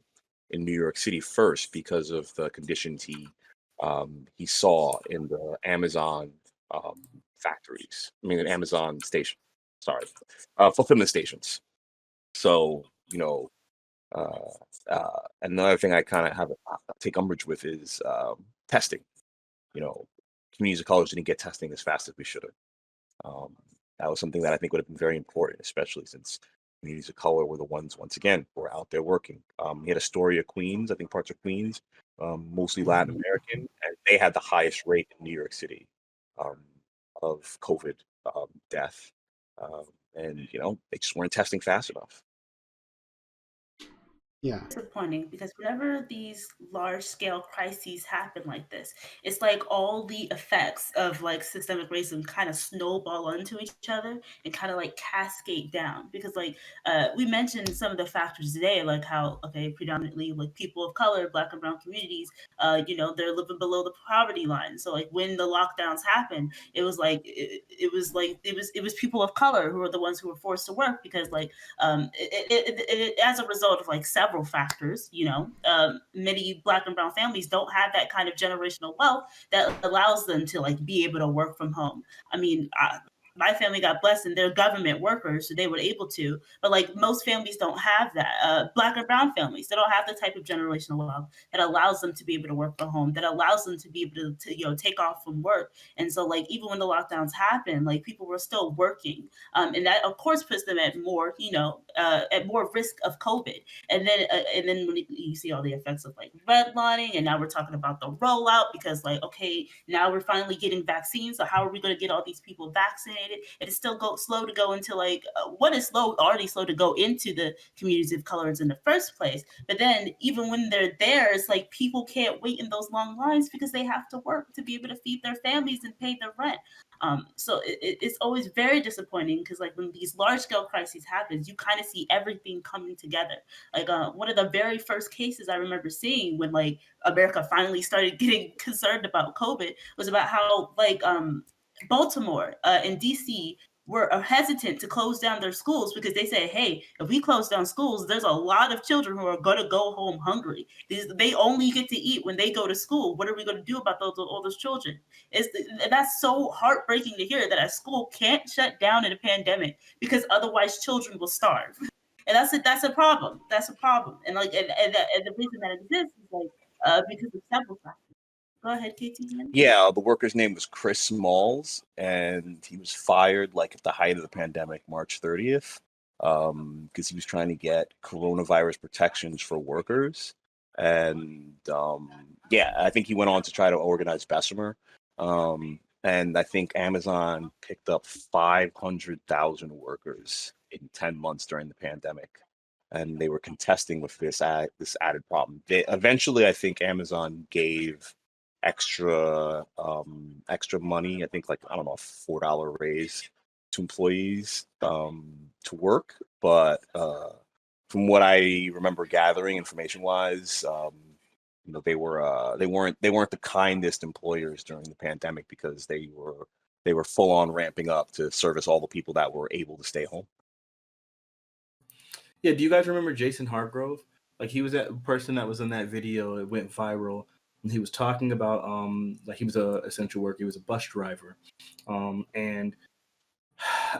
in New York City first because of the conditions he saw in the Amazon factories. I mean, an Amazon station. Sorry, fulfillment stations. So another thing I kind of have take umbrage with is testing. Communities of color didn't get testing as fast as we should have. That was something that I think would have been very important, especially since communities of color were the ones, once again, who were out there working. He had Astoria, Queens, I think parts of Queens, mostly Latin American, and they had the highest rate in New York City of COVID death. And they just weren't testing fast enough. Yeah. Disappointing because whenever these large scale crises happen like this, it's like all the effects of like systemic racism kind of snowball onto each other and kind of like cascade down. Because like we mentioned some of the factors today, like how predominantly like people of color, Black and brown communities, they're living below the poverty line. So like when the lockdowns happened, it was people of color who were the ones who were forced to work because like as a result of like several factors, many Black and brown families don't have that kind of generational wealth that allows them to like be able to work from home. I mean, my family got blessed and they're government workers, so they were able to. But like most families don't have that. Black and brown families, they don't have the type of generational wealth that allows them to be able to work from home, that allows them to be able to take off from work. And so like even when the lockdowns happened, like people were still working, and that of course puts them at more risk of COVID. And then when you see all the effects of like redlining, and now we're talking about the rollout because like now we're finally getting vaccines. So how are we going to get all these people vaccinated? It's still slow to go into like already slow to go into the communities of colors in the first place. But then even when they're there, it's like people can't wait in those long lines because they have to work to be able to feed their families and pay their rent. So it's always very disappointing because like when these large scale crises happens, you kind of see everything coming together. Like one of the very first cases I remember seeing when like America finally started getting concerned about COVID was about how like Baltimore and DC were hesitant to close down their schools because they said, hey, if we close down schools, there's a lot of children who are going to go home hungry. They only get to eat when they go to school. What are we going to do about all those children? That's so heartbreaking to hear that a school can't shut down in a pandemic because otherwise children will starve. And that's a problem. That's a problem. And like and the reason that exists is like because of several factors. Go ahead, KTN. Yeah, the worker's name was Chris Smalls, and he was fired like at the height of the pandemic, March 30th, because he was trying to get coronavirus protections for workers. And I think he went on to try to organize Bessemer. And I think Amazon picked up 500,000 workers in 10 months during the pandemic. And they were contesting with this added problem. Eventually, I think Amazon gave extra money. I think like I don't know, $4 raise to employees to work. But from what I remember gathering information wise, they weren't the kindest employers during the pandemic because they were full on ramping up to service all the people that were able to stay home. Yeah, do you guys remember Jason Hargrove? Like he was that person that was in that video. It went viral, and he was talking about like he was a essential worker. He was a bus driver, and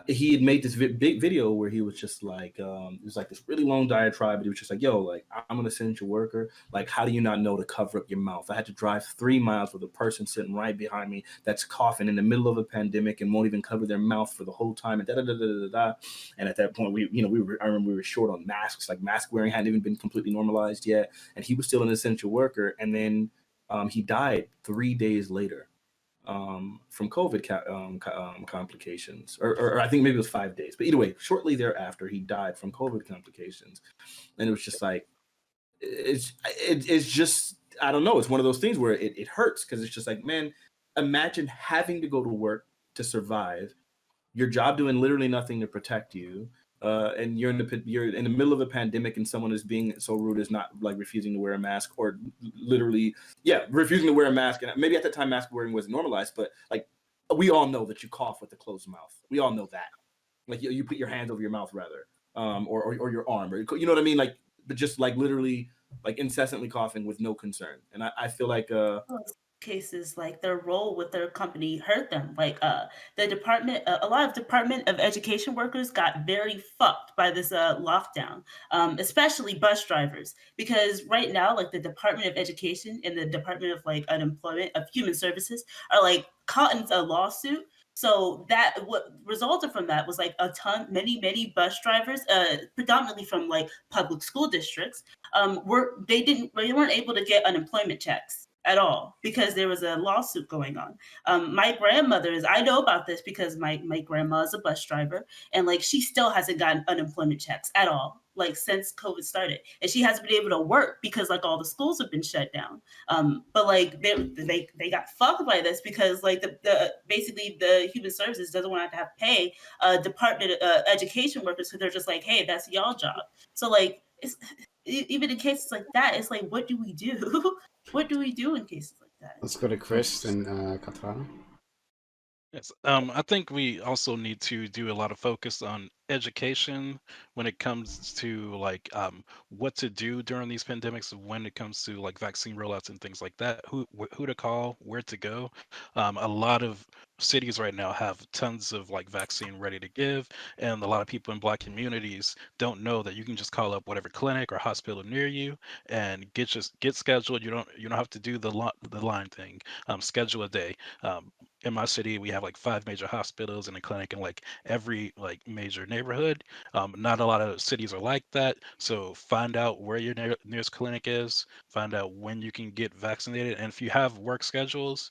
he had made this big video where he was just like, it was like this really long diatribe, but he was just like, yo, like, I'm an essential worker. Like, how do you not know to cover up your mouth? I had to drive 3 miles with a person sitting right behind me that's coughing in the middle of a pandemic and won't even cover their mouth for the whole time. And And at that point, I remember we were short on masks. Like mask wearing hadn't even been completely normalized yet. And he was still an essential worker. And then he died 3 days later. From COVID complications, or I think maybe it was 5 days. But either way, shortly thereafter, he died from COVID complications. And it was just like, it's just, I don't know. It's one of those things where it hurts because it's just like, man, imagine having to go to work to survive, your job doing literally nothing to protect you, and you're in the middle of a pandemic, and someone is being so rude as not like refusing to wear a mask, or literally, yeah, refusing to wear a mask. And maybe at that time, mask wearing was normalized, but like we all know that you cough with a closed mouth. We all know that. Like you put your hands over your mouth rather, or your arm, or you know what I mean, like, but just like literally like incessantly coughing with no concern. And I feel like Most cases, like their role with their company hurt them. Like the department, a lot of Department of Education workers got very fucked by this lockdown, especially bus drivers, because right now, like the Department of Education and the Department of like Unemployment of Human Services are like caught in a lawsuit. So that what resulted from that was like many bus drivers, predominantly from like public school districts, they weren't able to get unemployment checks at all because there was a lawsuit going on. My grandmother is, I know about this because my grandma is a bus driver, and like she still hasn't gotten unemployment checks at all, like since COVID started, and she hasn't been able to work because like all the schools have been shut down. But like they got fucked by this because like the basically the Human Services doesn't want to have to pay Department of Education workers because they're just like, hey, that's y'all job. So like it's even in cases like that, it's like, what do we do? What do we do in cases like that? Let's go to Chris and Katrana. Yes, I think we also need to do a lot of focus on education when it comes to like what to do during these pandemics. When it comes to like vaccine rollouts and things like that, who to call, where to go. A lot of cities right now have tons of like vaccine ready to give, and a lot of people in Black communities don't know that you can just call up whatever clinic or hospital near you and get scheduled. You don't have to do the line thing. Schedule a day. In my city, we have like 5 major hospitals and a clinic in like every like major neighborhood. Not a lot of cities are like that. So find out where your nearest clinic is. Find out when you can get vaccinated, and if you have work schedules,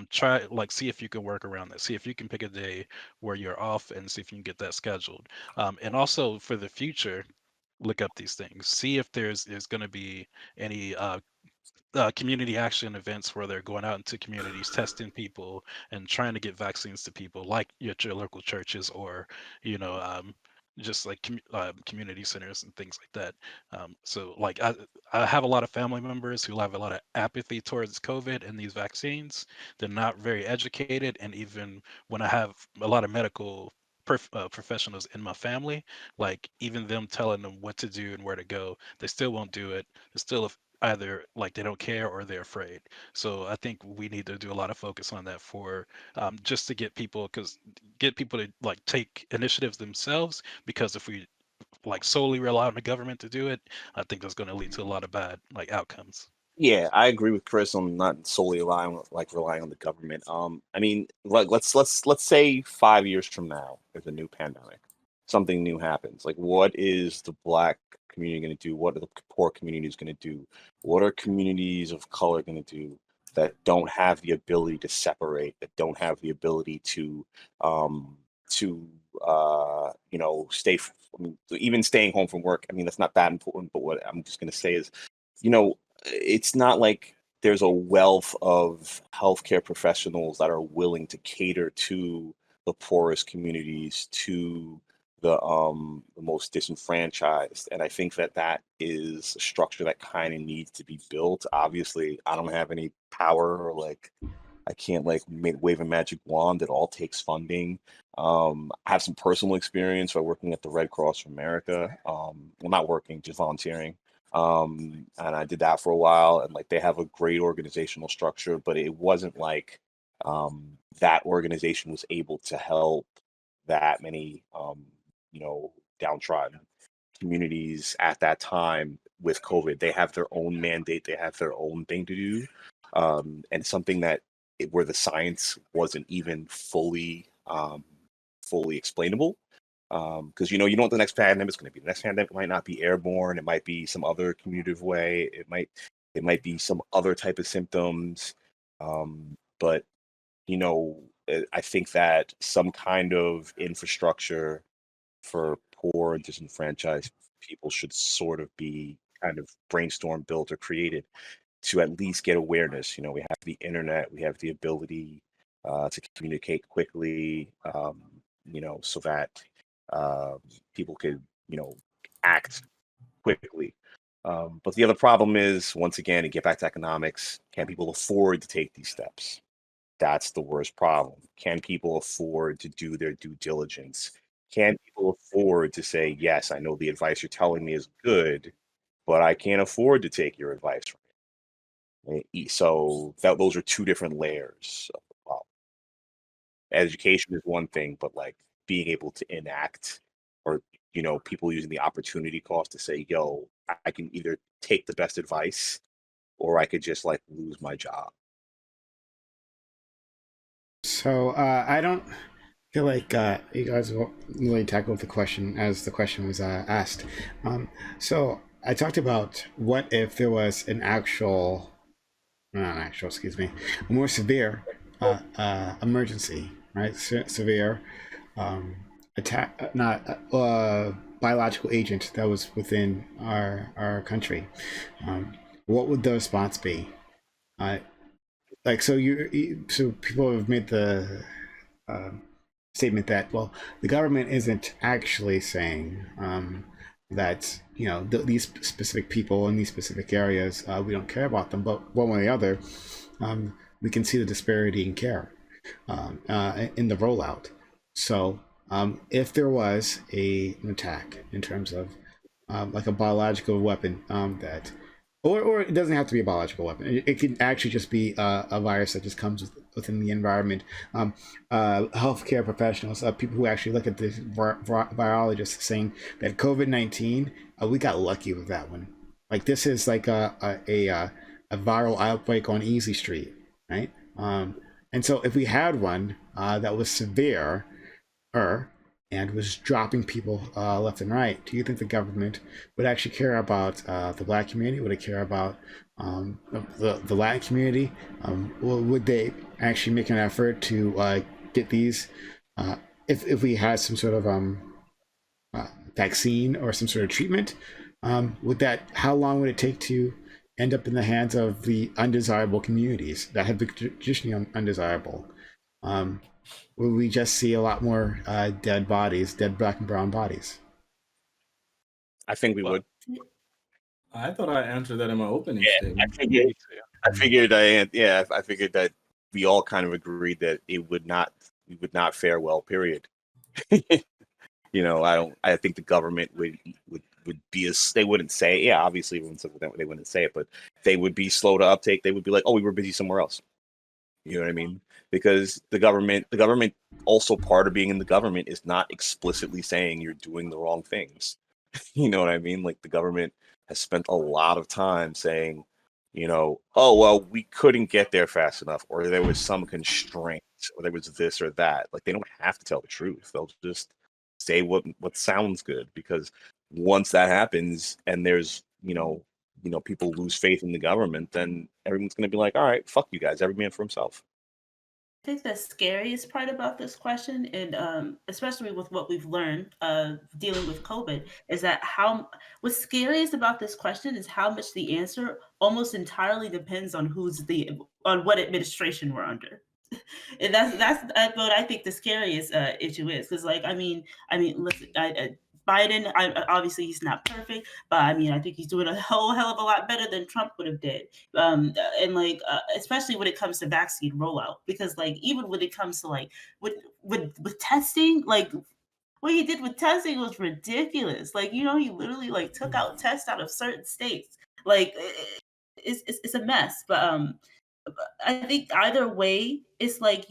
try like see if you can work around that. See if you can pick a day where you're off and see if you can get that scheduled. And also for the future, look up these things. See if there's going to be any community action events where they're going out into communities, testing people, and trying to get vaccines to people, like at your local churches or, you know, just like community centers and things like that. So, like, I have a lot of family members who have a lot of apathy towards COVID and these vaccines. They're not very educated, and even when I have a lot of medical professionals in my family, like even them telling them what to do and where to go, they still won't do it. They still either like they don't care or they're afraid. So I think we need to do a lot of focus on that for just to get people to like take initiatives themselves. Because if we like solely rely on the government to do it, I think that's going to lead to a lot of bad like outcomes. Yeah, I agree with Chris on not solely relying on the government. I mean, like let's say 5 years from now, there's a new pandemic, something new happens. Like, what is the Black community going to do? What are the poor communities going to do? What are communities of color going to do that don't have the ability to separate, that don't have the ability um, to I mean, even staying home from work. I mean, that's not that important. But what I'm just going to say is, you know, it's not like there's a wealth of healthcare professionals that are willing to cater to the poorest communities, to the most disenfranchised. And I think that is a structure that kind of needs to be built. Obviously, I don't have any power, or like I can't like wave a magic wand. It all takes funding. I have some personal experience by working at the Red Cross of America. Well, not working, just volunteering. And I did that for a while, and like they have a great organizational structure, but it wasn't like that organization was able to help that many downtrodden communities at that time with COVID. They have their own mandate, they have their own thing to do, and something where the science wasn't even fully explainable. Because you don't know what the next pandemic is going to be. The next pandemic might not be airborne. It might be some other commutative way. It might be some other type of symptoms. But I think that some kind of infrastructure for poor and disenfranchised people should sort of be kind of brainstormed, built, or created to at least get awareness. You know, we have the internet, we have the ability to communicate quickly, you know, so that people could, you know, act quickly. But the other problem is, once again, to get back to economics, can people afford to take these steps? That's the worst problem. Can people afford to do their due diligence? Can people afford to say, yes, I know the advice you're telling me is good, but I can't afford to take your advice? So those are two different layers of the problem. Education is one thing, but like being able to enact, or you know, people using the opportunity cost to say, yo, I can either take the best advice or I could just like lose my job. So I don't feel like you guys really tackled the question as the question was asked. So I talked about what if there was an actual, not an actual, excuse me, a more severe emergency, right? Severe attack, not biological agent that was within our country. What would the response be? Like so people have made the statement that, well, the government isn't actually saying that, you know, these specific people in these specific areas, we don't care about them, but one way or the other, we can see the disparity in care in the rollout. So if there was an attack in terms of like a biological weapon that, or it doesn't have to be a biological weapon. It can actually just be a virus that just comes within the environment. Healthcare professionals, people who actually look at the virologists, saying that COVID-19, we got lucky with that one. Like this is like a viral outbreak on Easy Street, right? And so if we had one that was severe, and was dropping people left and right, do you think the government would actually care about the Black community? Would it care about the Latin community? Would they actually make an effort to get these, if we had some sort of vaccine or some sort of treatment? How long would it take to end up in the hands of the undesirable communities that have been traditionally undesirable? Will we just see a lot more dead bodies, dead Black and brown bodies? I think we would. I thought I answered that in my opening statement. I figured that we all kind of agreed that we would not fare well, period. You know, I think the government would be they wouldn't say, yeah, obviously everyone said that they wouldn't say it, but they would be slow to uptake. They would be like, oh, we were busy somewhere else. You know what I mean? Because the government also, part of being in the government is not explicitly saying you're doing the wrong things. You know what I mean? Like the government has spent a lot of time saying, you know, oh, well, we couldn't get there fast enough, or there was some constraint, or there was this or that. Like they don't have to tell the truth. They'll just say what sounds good, because once that happens and there's, you know, people lose faith in the government, then everyone's going to be like, all right, fuck you guys, every man for himself. I think the scariest part about this question, and especially with what we've learned dealing with COVID, is that what's scariest about this question is how much the answer almost entirely depends on on what administration we're under. And that's what I think the scariest issue is, because like I mean listen, Biden, obviously he's not perfect, but I mean I think he's doing a whole hell of a lot better than Trump would have did, and like especially when it comes to vaccine rollout, because like even when it comes to like with testing, like what he did with testing was ridiculous. Like, you know, he literally like took out tests out of certain states. Like it's a mess, but I think either way, it's like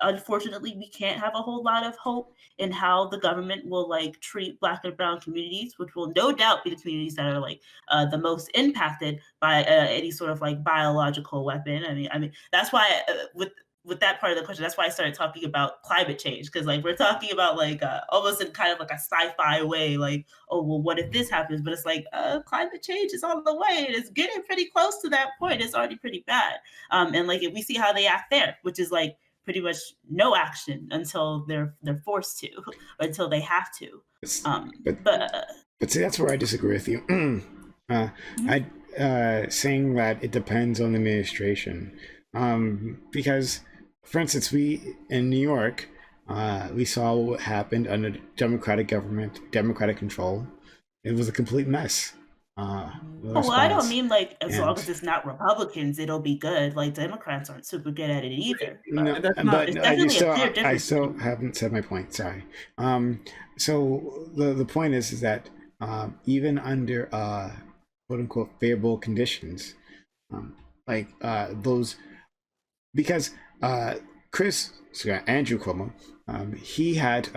unfortunately, we can't have a whole lot of hope in how the government will like treat Black and brown communities, which will no doubt be the communities that are like the most impacted by any sort of like biological weapon. I mean, that's why with that part of the question, that's why I started talking about climate change, because like we're talking about like almost in kind of like a sci-fi way, like, oh well, what if this happens? But it's like climate change is on the way, and it's getting pretty close to that point. It's already pretty bad, and like we see how they act there, which is like pretty much no action until they're forced to, or until they have to. But see, that's where I disagree with you. I saying that it depends on the administration, because, for instance, we in New York, we saw what happened under Democratic government, Democratic control. It was a complete mess. The Oh, well, I don't response, mean like as long and as it's not Republicans, it'll be good. Like Democrats aren't super good at it either. That's not. but There's definitely a clear I difference still between. haven't said my point. Sorry. So the point is that even under quote unquote favorable conditions, um, those, because Andrew Cuomo, he had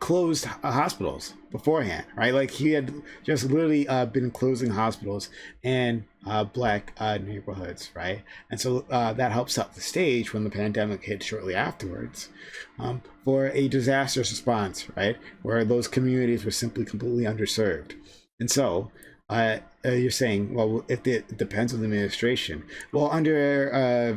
closed hospitals beforehand, right? Like he had just literally been closing hospitals in black neighborhoods, right? And so that helps set the stage when the pandemic hit shortly afterwards, for a disastrous response, right? Where those communities were simply completely underserved. And so you're saying, well, if it depends on the administration. Well, under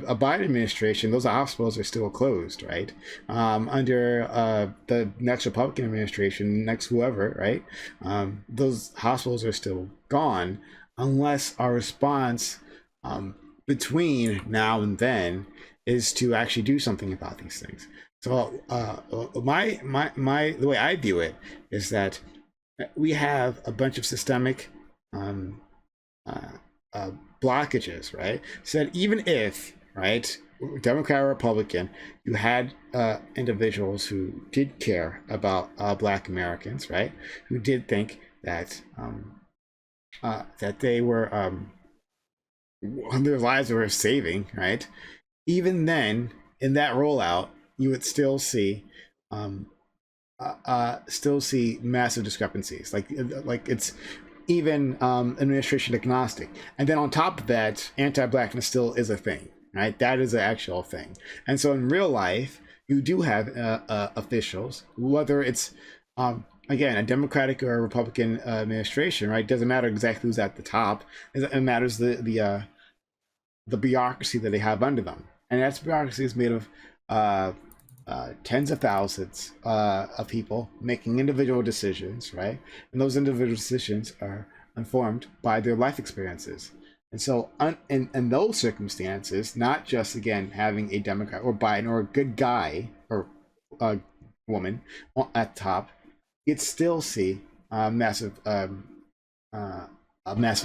a Biden administration, those hospitals are still closed, right? Under the next Republican administration, next whoever, right? Those hospitals are still gone, unless our response between now and then is to actually do something about these things. So the way I view it is that we have a bunch of systemic um, uh, blockages, right? So that even if, right, Democrat or Republican, you had individuals who did care about Black Americans, right, who did think that that they were their lives were saving, right? Even then, in that rollout, you would um, still see massive discrepancies. Like it's even administration agnostic. And then on top of that, anti-blackness still is a thing, right? That is an actual thing. And so in real life, you do have officials, whether it's again a Democratic or a Republican administration, right? Doesn't matter exactly who's at the top. It matters the bureaucracy that they have under them, and that bureaucracy is made of tens of thousands of people making individual decisions, right? And those individual decisions are informed by their life experiences. And so, in those circumstances, not just again having a Democrat or Biden or a good guy or a woman at the top, you'd still see uh, a massive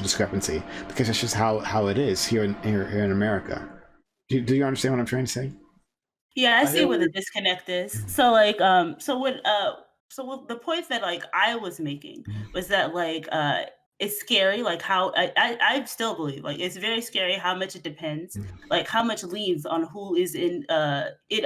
discrepancy, because it's just how it is here in America. Do you understand what I'm trying to say? Yeah, I I see hear where what the you're. disconnect is. So like so what the point that like I was making was that like it's scary like how I still believe like it's very scary how much it depends, like how much leans on who is in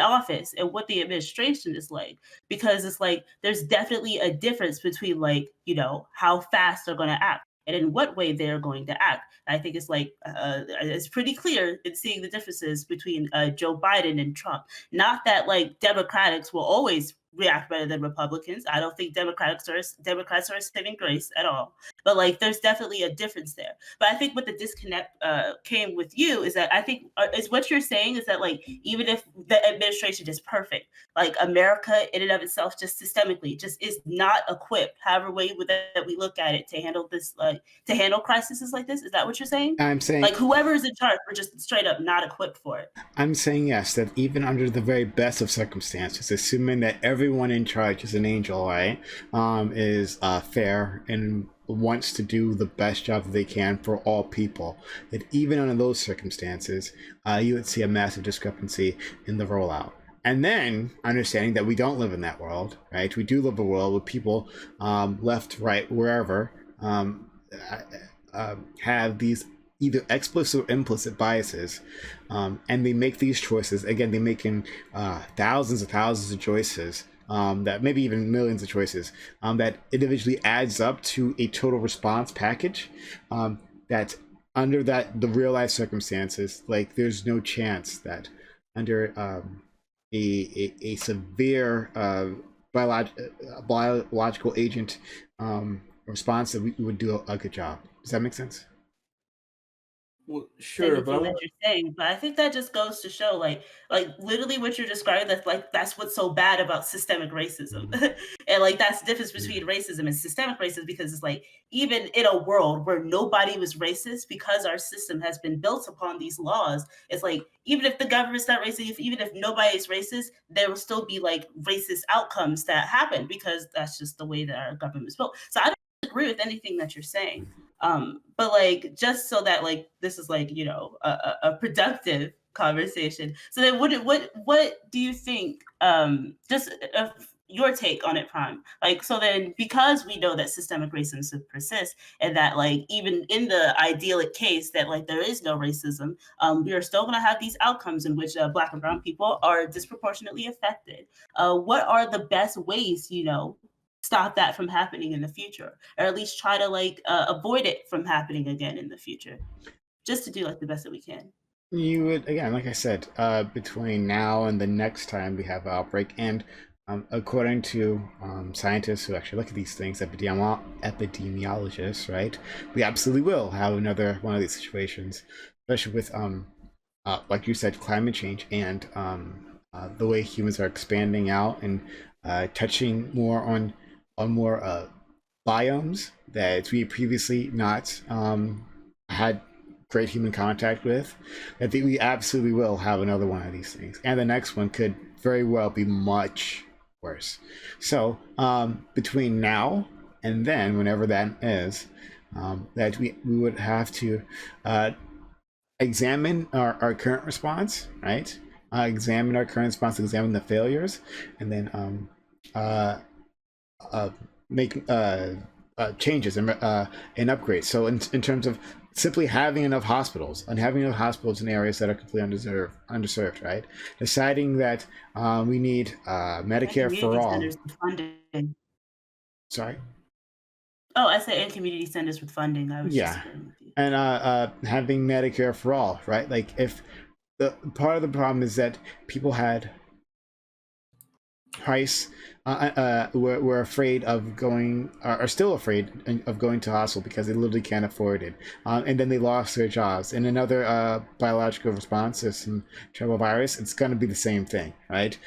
office and what the administration is like, because it's like there's definitely a difference between like, you know, how fast they're going to act and in what way they're going to act. I think it's like it's pretty clear in seeing the differences between Joe Biden and Trump. Not that like Democrats will always react better than Republicans. I don't think Democrats are a saving grace at all. But like, there's definitely a difference there. But I think what the disconnect came with you is that I think is what you're saying is that like even if the administration is perfect, like America in and of itself, just systemically, just is not equipped, however way that we look at it, to handle this like to handle crises like this. Is that what you're saying? I'm saying Like whoever is in charge, we're just straight up not equipped for it. I'm saying yes, that even under the very best of circumstances, assuming that everyone in charge is an angel, right, is fair and wants to do the best job that they can for all people, that even under those circumstances, you would see a massive discrepancy in the rollout. And then understanding that we don't live in that world, right? We do live a world with people left, right, wherever, have these either explicit or implicit biases, and they make these choices. Again, they're making thousands of choices, that maybe even millions of choices, that individually adds up to a total response package, that under the real life circumstances, like there's no chance that under a severe biological agent response that we would do a good job. Does that make sense? Well, sure, but I anything that want. you're saying, but I think that just goes to show, like literally what you're describing. That's what's so bad about systemic racism, and like that's the difference between racism and systemic racism, because it's like even in a world where nobody was racist, because our system has been built upon these laws, it's like even if the government's not racist, even if nobody's racist, there will still be like racist outcomes that happen because that's just the way that our government is built. So I don't agree with anything that you're saying. But like just so that like this is like a productive conversation. So then what do you think? Just your take on it, Prime. Like so then because we know that systemic racism persists and that like even in the idyllic case that like there is no racism, we are still going to have these outcomes in which Black and Brown people are disproportionately affected. What are the best ways stop that from happening in the future, or at least try to like avoid it from happening again in the future, just to do like the best that we can. You would, again, like I said, between now and the next time we have an outbreak, and according to scientists who actually look at these things, epidemiologists, right, we absolutely will have another one of these situations, especially with, like you said, climate change and the way humans are expanding out and touching more on more biomes that we previously not had great human contact with. I think we absolutely will have another one of these things, and the next one could very well be much worse. So between now and then, whenever that is, that we would have to examine our current response, right? Examine our current response, examine the failures, and then make changes and upgrades. So in terms of simply having enough hospitals and having enough hospitals in areas that are completely underserved, right? Deciding that we need Medicare for Community all. centers with funding. Sorry. Oh, I said in community centers with funding. I was just Yeah, agreeing with you. and having Medicare for all, right? Like if the part of the problem is that people had price were afraid of going, are still afraid of going to hospital because they literally can't afford it, and then they lost their jobs. And another biological response is some travel virus. It's going to be the same thing, right?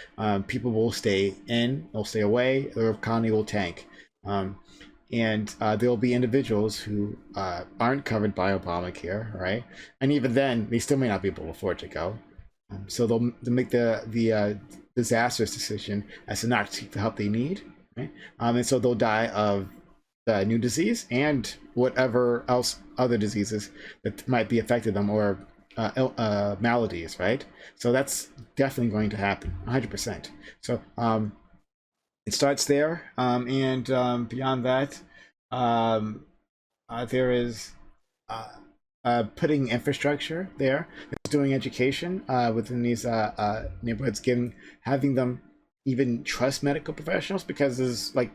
People will stay in, they'll stay away, their economy will tank. And there will be individuals who aren't covered by Obamacare, right? And even then, they still may not be able to afford to go. So they'll make the disastrous decision as to not seek the help they need, right? And so they'll die of the new disease and whatever else other diseases that might be affecting them, or maladies, right? So that's definitely going to happen, 100%. So it starts there, and beyond that, there is putting infrastructure there. It's doing education within these neighborhoods, having them even trust medical professionals, because there's like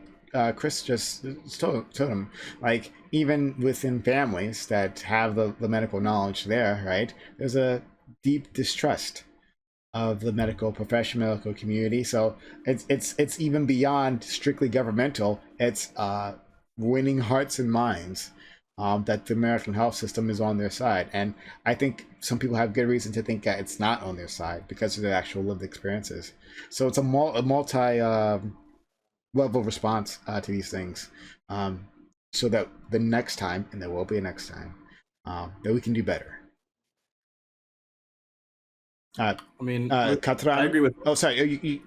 Chris just told him, like even within families that have the medical knowledge there, right? There's a deep distrust of the medical profession, medical community. So it's even beyond strictly governmental. It's winning hearts and minds, that the American health system is on their side. And I think some people have good reason to think that it's not on their side because of their actual lived experiences. So it's a multi level response to these things, so that the next time, and there will be a next time, that we can do better. I mean, Katrana. I agree with. Oh, sorry.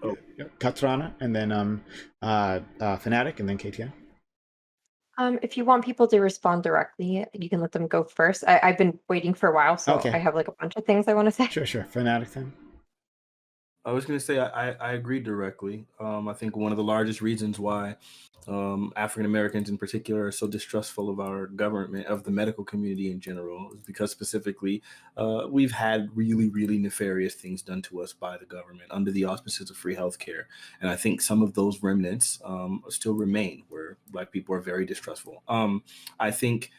Katrana, and then Fanatic, and then KTN. If you want people to respond directly, you can let them go first. I've been waiting for a while, so Okay. I have like a bunch of things I want to say. Sure. Fanatic then. I was going to say I agree directly. I think one of the largest reasons why African Americans in particular are so distrustful of our government, of the medical community in general, is because specifically we've had really, really nefarious things done to us by the government under the auspices of free healthcare. And I think some of those remnants still remain, where Black people are very distrustful. I think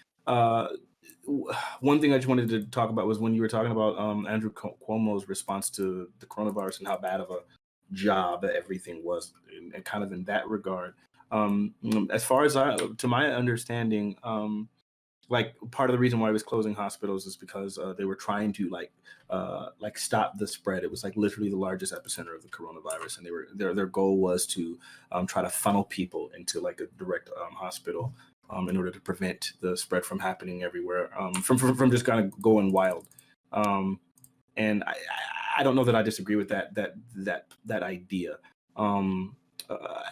one thing I just wanted to talk about was when you were talking about Andrew Cuomo's response to the coronavirus and how bad of a job everything was, and kind of in that regard. As far as to my understanding, like part of the reason why it was closing hospitals is because they were trying to stop the spread. It was like literally the largest epicenter of the coronavirus, and their goal was to try to funnel people into like a direct hospital in order to prevent the spread from happening everywhere, from just kind of going wild. And I don't know that I disagree with that idea.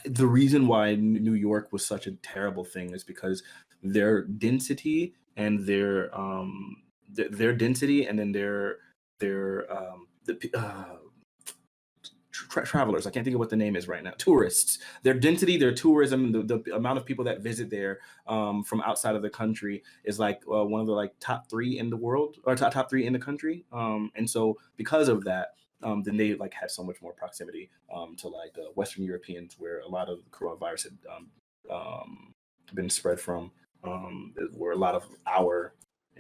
The reason why New York was such a terrible thing is because their density and their density, and then travelers. I can't think of what the name is right now. Tourists. Their density, their tourism, the amount of people that visit there from outside of the country is like one of the like top 3 in the world, or top 3 in the country. And so because of that, then they like had so much more proximity to like Western Europeans, where a lot of the coronavirus had been spread from, where a lot of our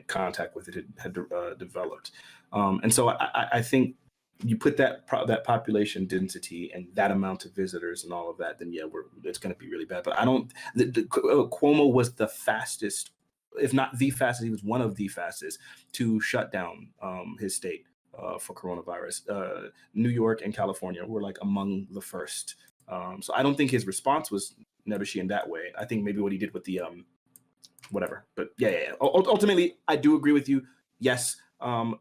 contact with it had developed. And so I think you put that population density and that amount of visitors and all of that, then yeah, it's going to be really bad. But I don't. Cuomo was the fastest, if not the fastest, he was one of the fastest to shut down his state for coronavirus. New York and California were like among the first. So I don't think his response was nebbishy in that way. I think maybe what he did with the whatever. But yeah. Ultimately, I do agree with you. Yes.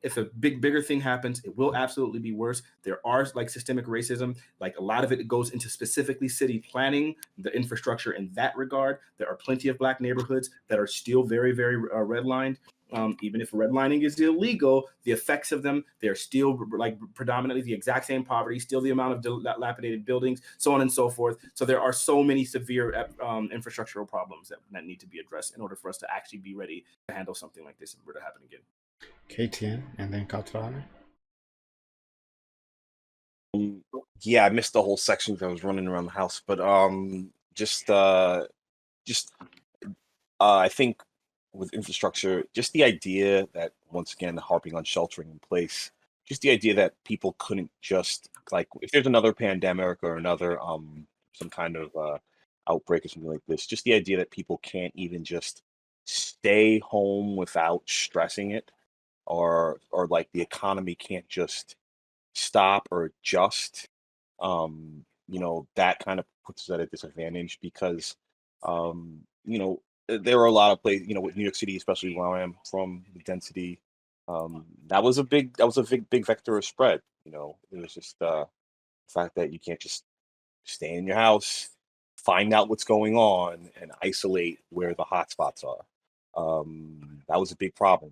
If a bigger thing happens, it will absolutely be worse. There are like systemic racism, like a lot of it goes into specifically city planning, the infrastructure in that regard. There are plenty of Black neighborhoods that are still very, very redlined. Even if redlining is illegal, the effects of them, they're still like predominantly the exact same poverty, still the amount of dilapidated buildings, so on and so forth. So there are so many severe infrastructural problems that need to be addressed in order for us to actually be ready to handle something like this if it were to happen again. KTN and then Katrana. Yeah, I missed the whole section because I was running around the house, but I think with infrastructure, just the idea that, once again, harping on sheltering in place, just the idea that people couldn't just, like, if there's another pandemic or another some kind of outbreak or something like this, just the idea that people can't even just stay home without stressing it, or like the economy can't just stop or adjust. That kind of puts us at a disadvantage because there are a lot of places, with New York City, especially where I am from, the density. That was a big vector of spread. It was just the fact that you can't just stay in your house, find out what's going on, and isolate where the hotspots are. That was a big problem.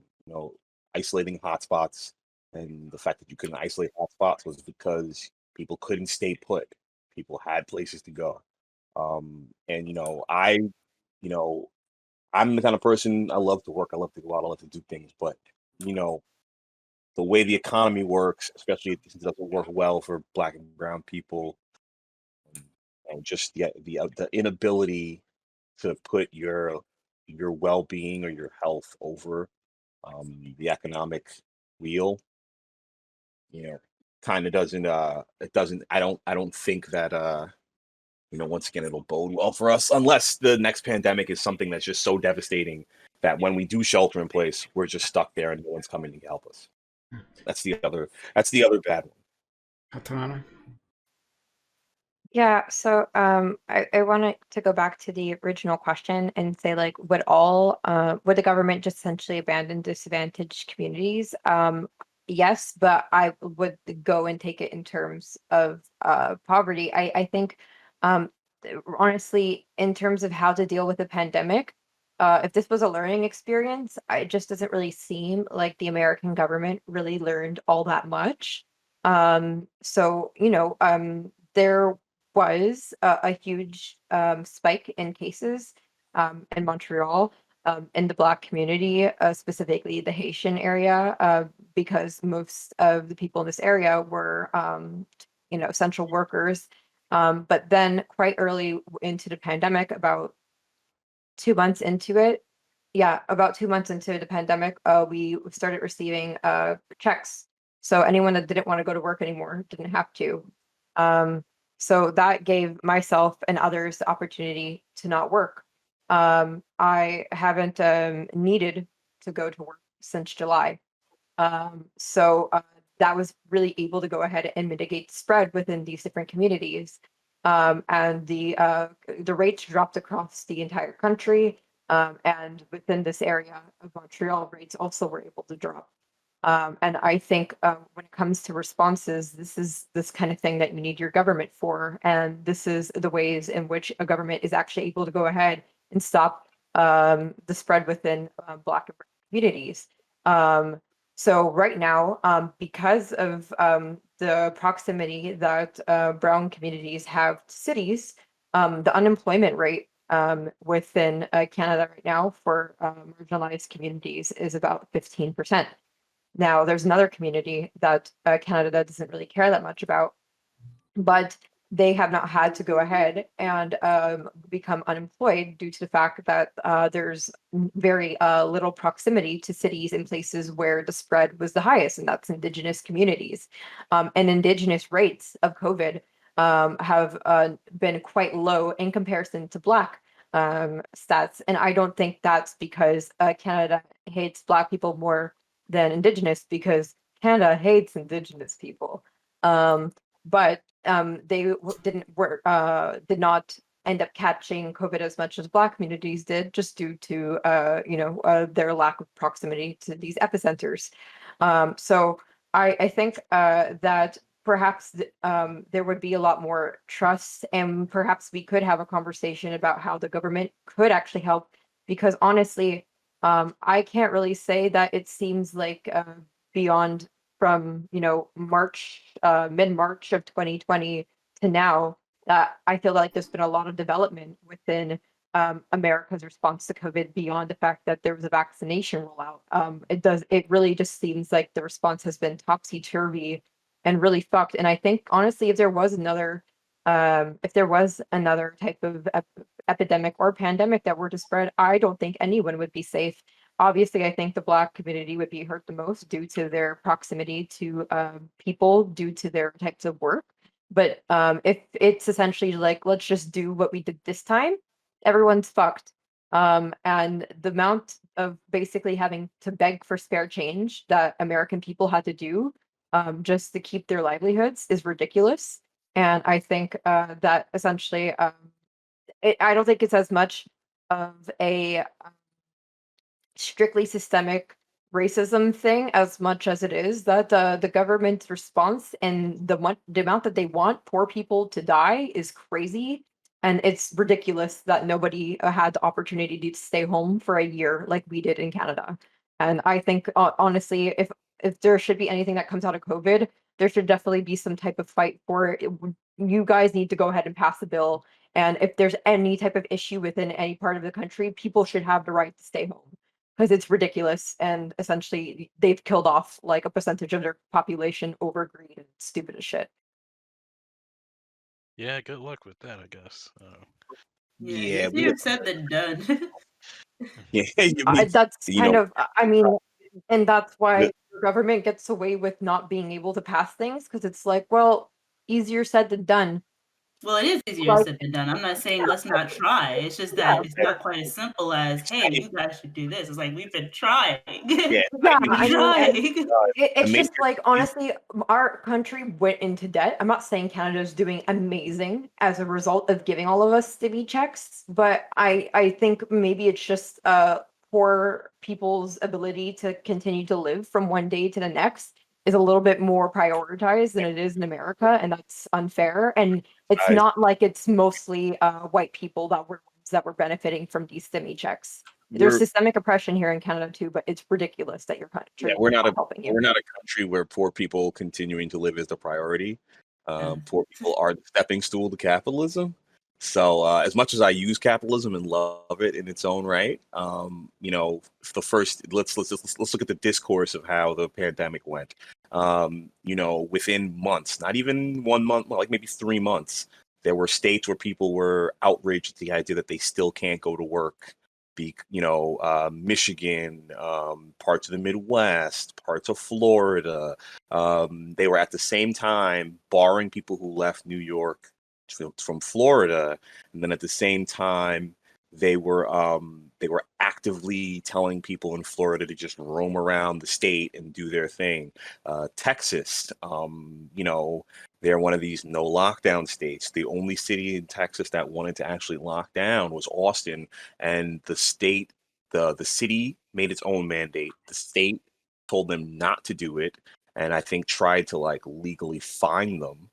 Isolating hotspots, and the fact that you couldn't isolate hotspots was because people couldn't stay put. People had places to go. I'm the kind of person, I love to work, I love to go out, I love to do things, but the way the economy works, especially if it doesn't work well for Black and brown people, and just the inability to put your well-being or your health over the economic wheel, kind of doesn't I don't think that once again, it'll bode well for us, unless the next pandemic is something that's just so devastating that when we do shelter in place, we're just stuck there and no one's coming to help us. That's the other bad one. Katrana. Yeah, so I wanted to go back to the original question and say, like, would the government just essentially abandon disadvantaged communities? Yes, but I would go and take it in terms of poverty. I think honestly, in terms of how to deal with a pandemic, if this was a learning experience, it just doesn't really seem like the American government really learned all that much. So there was a huge spike in cases in Montreal, in the Black community, specifically the Haitian area, because most of the people in this area were, essential workers. But then quite early into the pandemic, about 2 months into it, about 2 months into the pandemic, we started receiving checks. So anyone that didn't want to go to work anymore didn't have to. So that gave myself and others the opportunity to not work. I haven't needed to go to work since July. So that was really able to go ahead and mitigate the spread within these different communities. And the rates dropped across the entire country. And within this area of Montreal, rates also were able to drop. And I think when it comes to responses, this is this kind of thing that you need your government for. And this is the ways in which a government is actually able to go ahead and stop the spread within Black and brown communities. Um, so right now, because of the proximity that brown communities have to cities, the unemployment rate within Canada right now for marginalized communities is about 15%. Now, there's another community that Canada doesn't really care that much about, but they have not had to go ahead and become unemployed due to the fact that there's very little proximity to cities and places where the spread was the highest, and that's Indigenous communities. And Indigenous rates of COVID have been quite low in comparison to Black stats. And I don't think that's because Canada hates Black people more than Indigenous, because Canada hates Indigenous people. But they did not end up catching COVID as much as Black communities did, just due to their lack of proximity to these epicenters. So I think that perhaps there would be a lot more trust, and perhaps we could have a conversation about how the government could actually help. Because honestly, I can't really say that it seems like beyond from March, mid-March of 2020 to now, that I feel like there's been a lot of development within America's response to COVID beyond the fact that there was a vaccination rollout. It really just seems like the response has been topsy-turvy and really fucked. And I think honestly, if there was another type of epidemic or pandemic that were to spread, I don't think anyone would be safe. Obviously, I think the Black community would be hurt the most due to their proximity to people, due to their types of work. But if it's essentially like, let's just do what we did this time, everyone's fucked. And the amount of basically having to beg for spare change that American people had to do just to keep their livelihoods is ridiculous. And I think that essentially, I don't think it's as much of a strictly systemic racism thing as much as it is that the government's response and the amount that they want poor people to die is crazy. And it's ridiculous that nobody had the opportunity to stay home for a year like we did in Canada. And I think honestly, if there should be anything that comes out of COVID, there should definitely be some type of fight for it. You guys need to go ahead and pass a bill. And if there's any type of issue within any part of the country, people should have the right to stay home, because it's ridiculous. And essentially, they've killed off like a percentage of their population over greed and stupid as shit. Yeah, good luck with that, I guess. Yeah, easier said than done. Yeah, you mean, That's you kind know, of, I mean, and that's why the government gets away with not being able to pass things, because it's like, well, easier said than done. Well, it is easier Like, said than done. I'm not saying let's not try. It's just that it's not quite as simple as, hey, you guys should do this. It's like, we've been trying. yeah, yeah, We've I been mean, trying. it's just like, honestly, our country went into debt. I'm not saying Canada's doing amazing as a result of giving all of us stimmy checks, but I think maybe it's just poor people's ability to continue to live from one day to the next is a little bit more prioritized than it is in America, and that's unfair. And it's I- not like it's mostly white people that were benefiting from these stimmy checks. There's we're systemic oppression here in Canada too, but it's ridiculous that your country we're is not not helping you. we're not a country where poor people continuing to live is the priority. Poor people are the stepping stool to capitalism. So as much as I use capitalism and love it in its own right, the first let's look at the discourse of how the pandemic went. Within months, not even 1 month, like maybe 3 months, there were states where people were outraged at the idea that they still can't go to work. Michigan, parts of the Midwest, parts of Florida. They were at the same time barring people who left New York from Florida, and then at the same time they were actively telling people in Florida to just roam around the state and do their thing. Texas, they're one of these no lockdown states. The only city in Texas that wanted to actually lock down was Austin, and the city made its own mandate. The state told them not to do it, and I think tried to like legally fine them.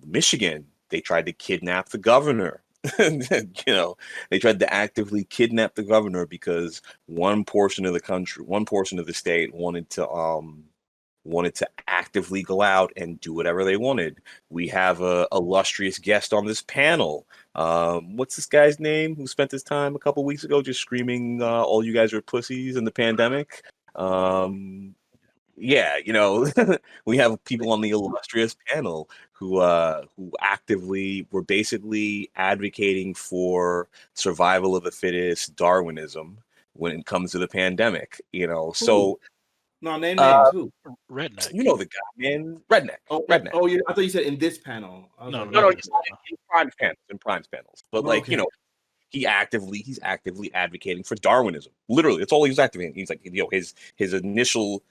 Michigan, they tried to kidnap the governor. They tried to actively kidnap the governor because one portion of the state wanted to actively go out and do whatever they wanted. We have a illustrious guest on this panel. What's this guy's name who spent his time a couple weeks ago just screaming, all you guys are pussies in the pandemic? Yeah, we have people on the illustrious panel who actively were basically advocating for survival of the fittest Darwinism when it comes to the pandemic. So no, name names. Who? Redneck. you know the guy, man, redneck. Redneck. Oh, I thought you said in this panel. I was No, like, No, okay. he's not in Prime's panels. But Okay. he's actively advocating for Darwinism. Literally, that's all he's advocating. He's like, his initial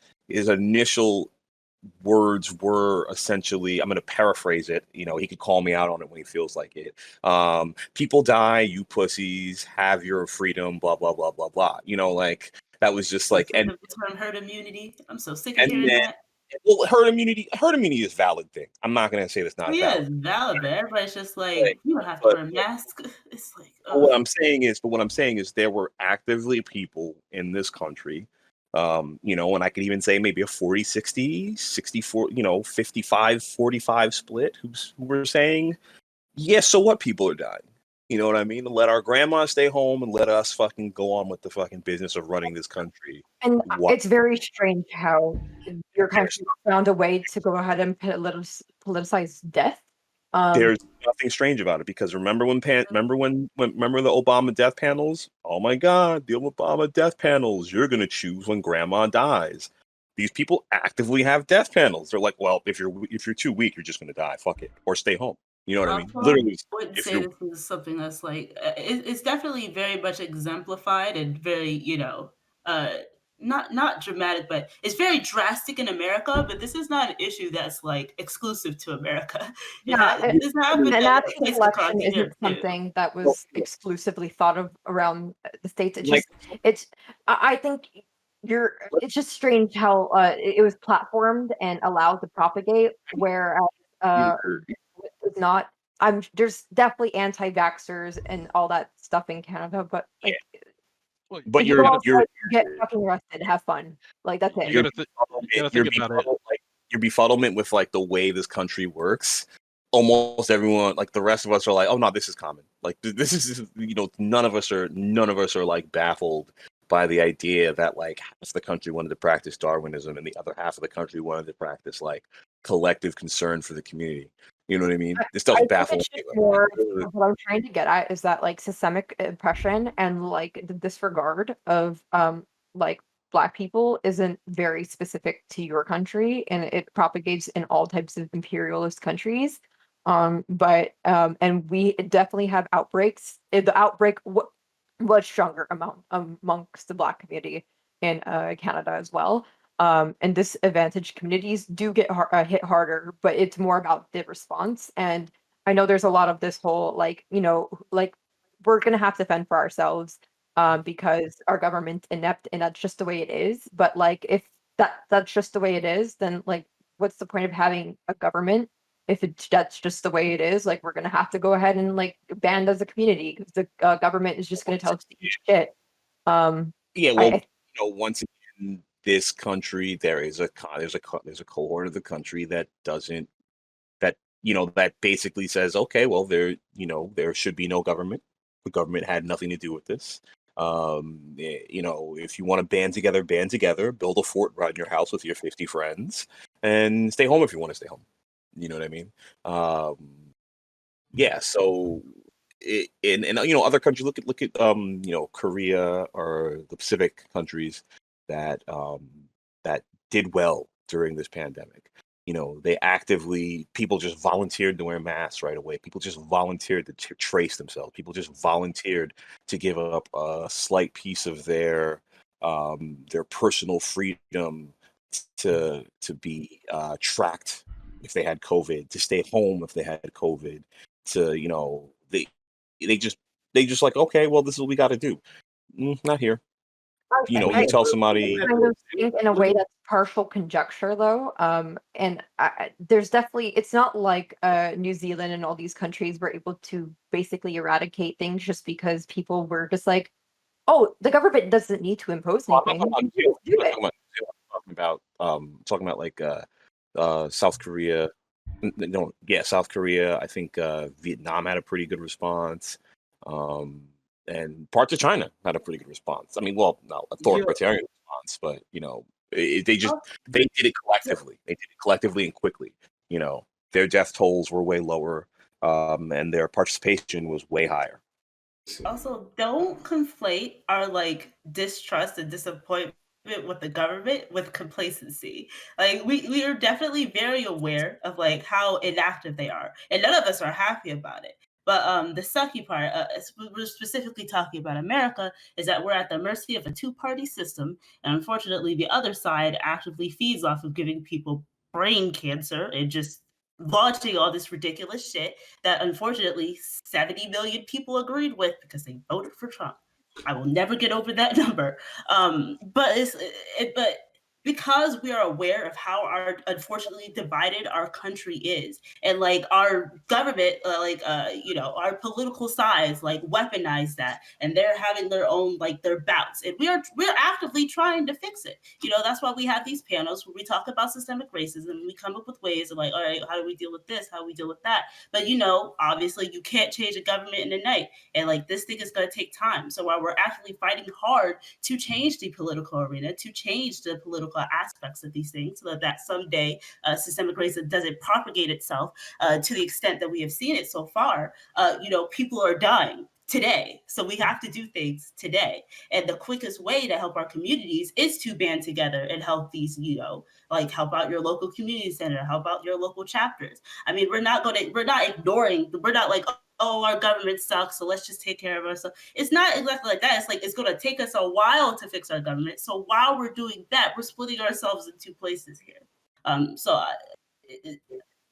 words were essentially, I'm going to paraphrase it. He could call me out on it when he feels like it. People die, you pussies, have your freedom, blah blah blah blah blah. That was just like, the term herd immunity. I'm so sick of and hearing then, that. well, herd immunity is a valid thing. I'm not going to say that's not Yeah, valid. it's valid, but everybody's just like, Right. you don't have to wear a mask. It's like, But what I'm saying is there were actively people in this country, and I could even say maybe a 40-60, 64, 55-45 split who were saying, yeah, so what, people are dying. You know what I mean? Let our grandma stay home and let us fucking go on with the fucking business of running this country. And What? it's very strange how your country found a way to go ahead and politicize death. There's nothing strange about it because remember the Obama death panels? Oh my God, the Obama death panels. You're gonna choose when grandma dies. These people actively have death panels. They're like, well, if you're too weak, you're just gonna die. Fuck it, or stay home. You know what I mean? Literally, I wouldn't if say you're this is something that's like it's definitely very much exemplified and very not dramatic, but it's very drastic in America. But this is not an issue that's like exclusive to America. Yeah, This happened an at Nazi places across collection isn't Europe too. something that well, was exclusively thought of around the States. It's like just, I think it's just strange how it was platformed and allowed to propagate, whereas you're, it's not. There's definitely anti-vaxxers and all that stuff in Canada, but like, Well, but if you you're go outside, you're get fucking arrested, have fun. Like, that's it. you your gotta your think about it. befuddlement, like your befuddlement with like the way this country works. Almost everyone, like the rest of us, are like, "Oh no, this is common." Like this is, none of us are like baffled by the idea that like half the country wanted to practice Darwinism and the other half of the country wanted to practice like collective concern for the community. You know what I mean? This I doesn't think baffle it's just anyone. more of what I'm trying to get at is that like systemic oppression and like the disregard of like Black people isn't very specific to your country, and it propagates in all types of imperialist countries. And we definitely have outbreaks. The outbreak was stronger amongst the Black community in Canada as well. And disadvantaged communities do get hit harder, but it's more about the response. And I know there's a lot of this whole like, like we're gonna have to fend for ourselves because our government's inept and that's just the way it is. But like if that's just the way it is, then like what's the point of having a government if that's just the way it is? Like we're gonna have to go ahead and like band as a community because the government is just gonna tell us to eat shit. Yeah, I, well, I once again, this country there's a cohort of the country that doesn't that basically says, okay, well, there should be no government. The government had nothing to do with this. If you want to band together, build a fort right in your house with your 50 friends, and stay home if you want to stay home. You know what I mean? Yeah. So, in other countries, look at Korea or the Pacific countries that that did well during this pandemic. they actively, people just volunteered to wear masks right away. People just volunteered to trace themselves. People just volunteered to give up a slight piece of their personal freedom to be tracked if they had COVID, to stay home if they had COVID, to they just they just like, okay, well, this is what we got to do. Not here. I You tell somebody, kind of think in a way that's partial conjecture though. And there's definitely, it's not like New Zealand and all these countries were able to basically eradicate things just because people were just like, oh, the government doesn't need to impose oh, I'm not anything. talking about You New just do Zealand. it. Talking about like South Korea. No, yeah, South Korea. I think Vietnam had a pretty good response, and parts of China had a pretty good response. I mean, well, not authoritarian response, but they did it collectively. They did it collectively and quickly. Their death tolls were way lower, and their participation was way higher. Also, don't conflate our like distrust and disappointment with the government with complacency. Like we are definitely very aware of like how inactive they are, and none of us are happy about it. But the sucky part, we're specifically talking about America, is that we're at the mercy of a two-party system, and unfortunately, the other side actively feeds off of giving people brain cancer and just launching all this ridiculous shit that unfortunately 70 million people agreed with because they voted for Trump. I will never get over that number. But because we are aware of how our unfortunately divided our country is, and like our government, our political sides, like weaponize that, and they're having their own like their bouts, and we're actively trying to fix it. That's why we have these panels where we talk about systemic racism, and we come up with ways of like, all right, how do we deal with this? How do we deal with that? But obviously, you can't change a government in a night, and like this thing is going to take time. So while we're actually fighting hard to change the political arena, to change the political aspects of these things, so that someday systemic racism doesn't propagate itself to the extent that we have seen it so far, people are dying today. So we have to do things today. And the quickest way to help our communities is to band together and help these, help out your local community center, help out your local chapters. I mean, we're not ignoring, we're not like, oh, our government sucks, so let's just take care of ourselves. It's not exactly like that. It's like it's going to take us a while to fix our government. So while we're doing that, we're splitting ourselves in two places here.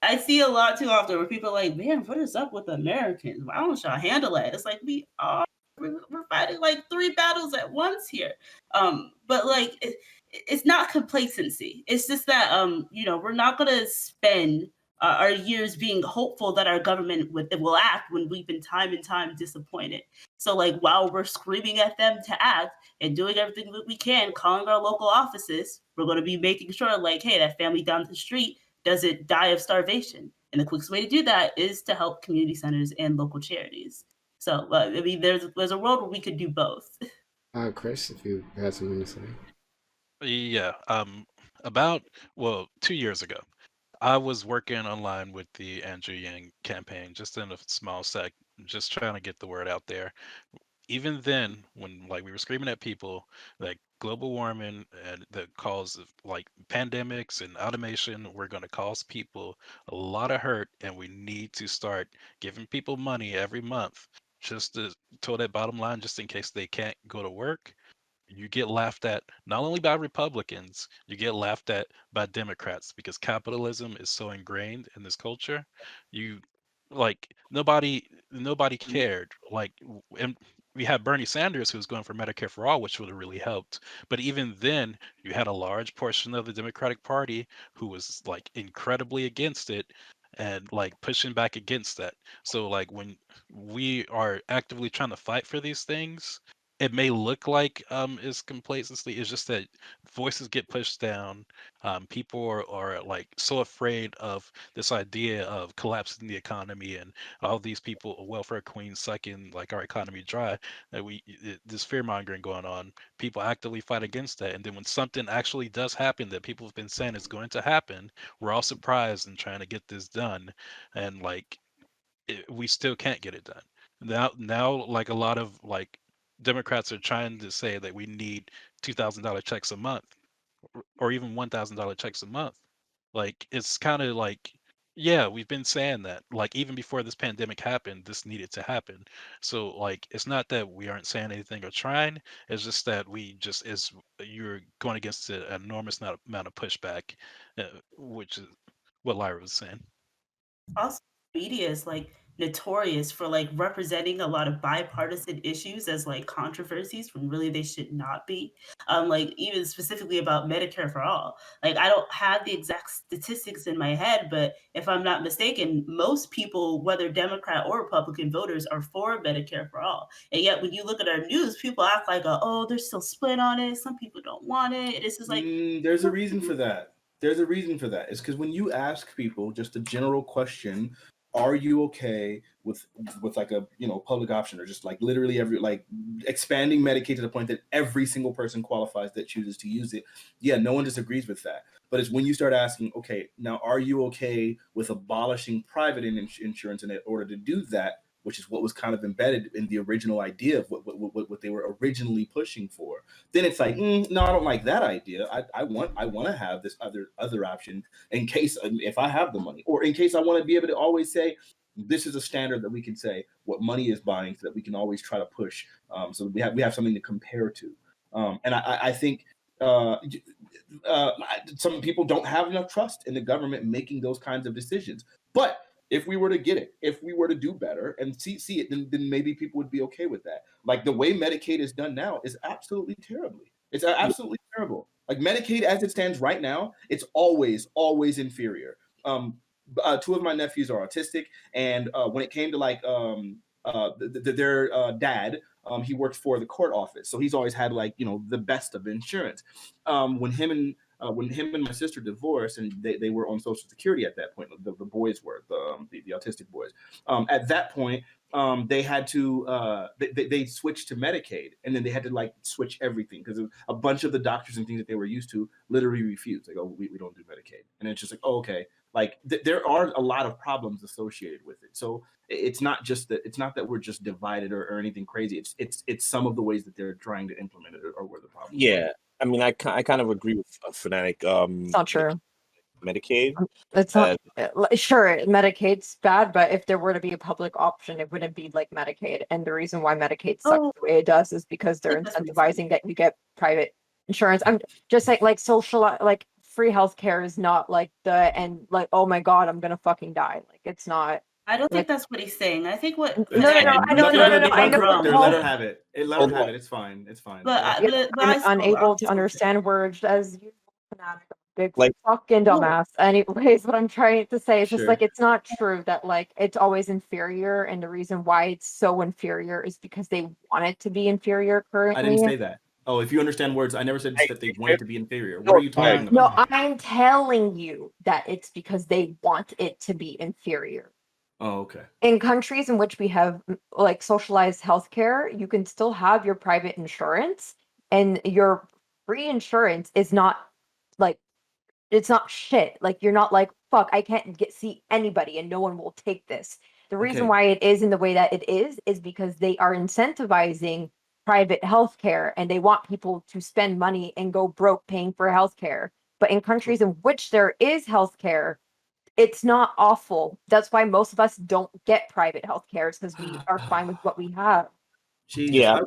I see a lot too often where people are like, man, what is up with Americans? Why don't y'all handle it? It's like we're fighting like three battles at once here. But like it's not complacency. It's just that we're not gonna spend our years being hopeful that our government will act when we've been time and time disappointed. So like while we're screaming at them to act and doing everything that we can, calling our local offices, we're going to be making sure like, hey, that family down the street doesn't die of starvation. And the quickest way to do that is to help community centers and local charities. So I mean, there's a world where we could do both. Chris, if you had something to say. Yeah. About 2 years ago, I was working online with the Andrew Yang campaign, just in a small sec, just trying to get the word out there. Even then, when like we were screaming at people like global warming and the cause of like pandemics and automation were going to cause people a lot of hurt, and we need to start giving people money every month just to toe that bottom line, just in case they can't go to work. You get laughed at not only by Republicans, you get laughed at by Democrats because capitalism is so ingrained in this culture. You like nobody cared. And we had Bernie Sanders who was going for Medicare for all, which would have really helped. But even then, you had a large portion of the Democratic Party who was like incredibly against it and like pushing back against that. So like when we are actively trying to fight for these things, it may look like it's complacency. It's just that voices get pushed down. People are like so afraid of this idea of collapsing the economy and all these people, welfare queens, sucking like our economy dry. That this fear mongering going on. People actively fight against that, and then when something actually does happen that people have been saying is going to happen, we're all surprised and trying to get this done, and like we still can't get it done. Now, like a lot of like Democrats are trying to say that we need $2,000 checks a month, or even $1,000 checks a month. Like, it's kind of like, yeah, we've been saying that. Like, even before this pandemic happened, this needed to happen. So, like, it's not that we aren't saying anything or trying. It's just that we just is you're going against an enormous amount of pushback, which is what Lyra was saying. Also, media is like notorious for like representing a lot of bipartisan issues as like controversies when really they should not be. Like even specifically about Medicare for all. Like I don't have the exact statistics in my head, but if I'm not mistaken, most people, whether Democrat or Republican voters, are for Medicare for all. And yet when you look at our news, people act like, oh, they're still split on it. Some people don't want it. It's just like There's a reason for that. There's a reason for that. It's because when you ask people just a general question, are you okay with like a public option, or just like literally every like expanding Medicaid to the point that every single person qualifies that chooses to use it? Yeah, no one disagrees with that. But it's when you start asking, okay, now are you okay with abolishing private insurance in order to do that, which is what was kind of embedded in the original idea of what they were originally pushing for. Then it's like, no, I don't like that idea. I want to have this other option in case if I have the money, or in case I want to be able to always say this is a standard that we can say what money is buying, so that we can always try to push, so that we have something to compare to. And I think some people don't have enough trust in the government making those kinds of decisions. But if we were to get it, if we were to do better and see it, then maybe people would be okay with that. Like the way Medicaid is done now is absolutely terribly. It's absolutely terrible. Like Medicaid as it stands right now, it's always inferior. Two of my nephews are autistic, and when it came to like their dad, he worked for the court office, so he's always had like the best of insurance. When him and my sister divorced, and they were on Social Security at that point, the boys were the autistic boys. At that point, they had to they switched to Medicaid, and then they had to like switch everything because a bunch of the doctors and things that they were used to literally refused. Like, oh, we don't do Medicaid, and it's just like, oh, okay. Like there are a lot of problems associated with it. So it's not that we're just divided or anything crazy. It's some of the ways that they're trying to implement it or where the problem. Yeah, I mean, I kind of agree with Fanatic. It's not true. Medicaid. It's not sure Medicaid's bad, but if there were to be a public option, it wouldn't be like Medicaid. And the reason why Medicaid sucks the way it does is because they're incentivizing that you get private insurance. I'm just saying, like social, like free healthcare is not like the and like, oh my god, I'm gonna fucking die. Like it's not. I don't think that's what he's saying. I think what No, I know. Let her have it. Let her have it. It's fine. It's fine. But I'm unable to understand words as usual. Fanatic, big Like fucking dumbass. Anyways, what I'm trying to say is just like it's not true that like it's always inferior, and the reason why it's so inferior is because they want it to be inferior currently. I didn't say that. Oh, if you understand words, I never said that they want it to be inferior. What are you talking about? No, I'm telling you that it's because they want it to be inferior. Oh, okay. In countries in which we have like socialized healthcare, you can still have your private insurance, and your free insurance is not like it's not shit. Like you're not like fuck, I can't see anybody and no one will take this. The reason why it is in the way that it is because they are incentivizing private healthcare, and they want people to spend money and go broke paying for healthcare. But in countries in which there is healthcare, it's not awful. That's why most of us don't get private healthcare, because we are fine with what we have. Jesus. Yeah.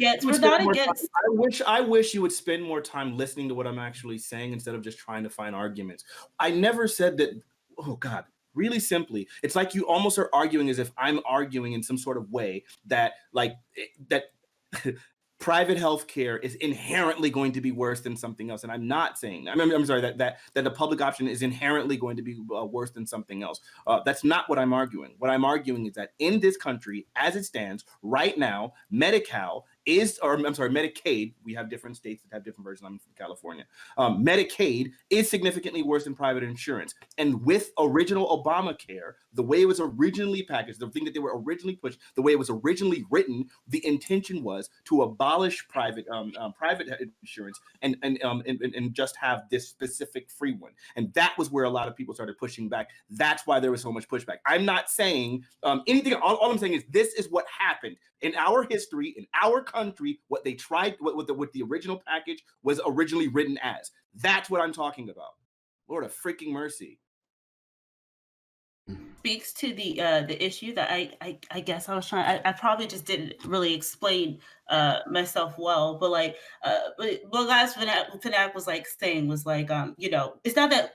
I wish you would spend more time listening to what I'm actually saying instead of just trying to find arguments. I never said that. Oh God. Really simply, it's like you almost are arguing as if I'm arguing in some sort of way that private healthcare is inherently going to be worse than something else, and I'm not saying that. I'm sorry that the public option is inherently going to be worse than something else. That's not what I'm arguing. What I'm arguing is that in this country, as it stands right now, Medicaid. We have different states that have different versions. I'm from California. Medicaid is significantly worse than private insurance. And with original Obamacare, the way it was originally packaged, the thing that they were originally pushed, the way it was originally written, the intention was to abolish private insurance and just have this specific free one. And that was where a lot of people started pushing back. That's why there was so much pushback. I'm not saying anything. All I'm saying is this is what happened in our history, in our country. What they tried, what the original package was originally written as. That's what I'm talking about. Lord of freaking mercy. speaks to the issue that I guess I was trying. I probably just didn't really explain myself well, but like but what guys Fanatic was like saying was like you know, it's not that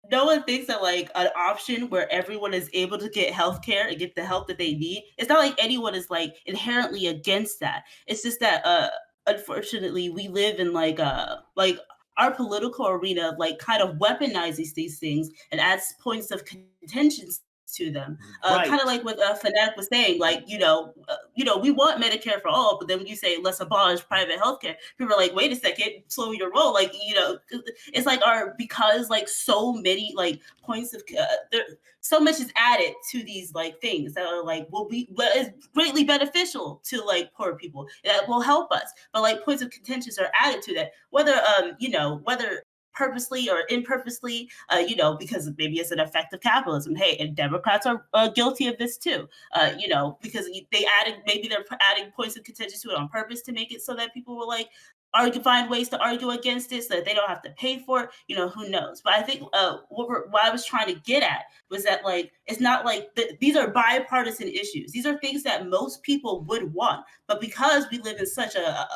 no one thinks that like an option where everyone is able to get healthcare and get the help that they need. It's not like anyone is like inherently against that. It's just that unfortunately we live in like our political arena like kind of weaponizes these things and adds points of contention to them. Right. Kind of like what Fanatic was saying, like you know, we want Medicare for all, but then when you say let's abolish private healthcare, people are like, wait a second, slow your roll. Like you know, it's like our because like so many like points of there so much is added to these like things that are like well is greatly beneficial to like poor people that will help us, but like points of contentions are added to that, whether you know, whether purposely or imperfectly, you know, because maybe it's an effect of capitalism. Hey, and Democrats are guilty of this too, you know, because they added, maybe they're adding points of contention to it on purpose to make it so that people will like find ways to argue against it so that they don't have to pay for it. You know, who knows? But I think what I was trying to get at was that like it's not like these are bipartisan issues. These are things that most people would want, but because we live in such a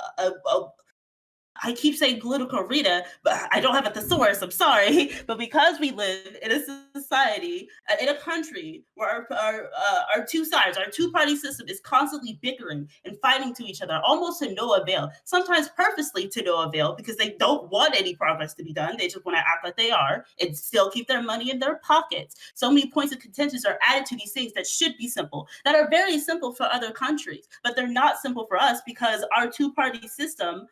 I keep saying political arena, but I don't have a thesaurus. I'm sorry, but because we live in a society, in a country where our two sides, our two-party system is constantly bickering and fighting to each other, almost to no avail. Sometimes purposely to no avail because they don't want any progress to be done. They just want to act like they are and still keep their money in their pockets. So many points of contention are added to these things that should be simple, that are very simple for other countries, but they're not simple for us because our two-party system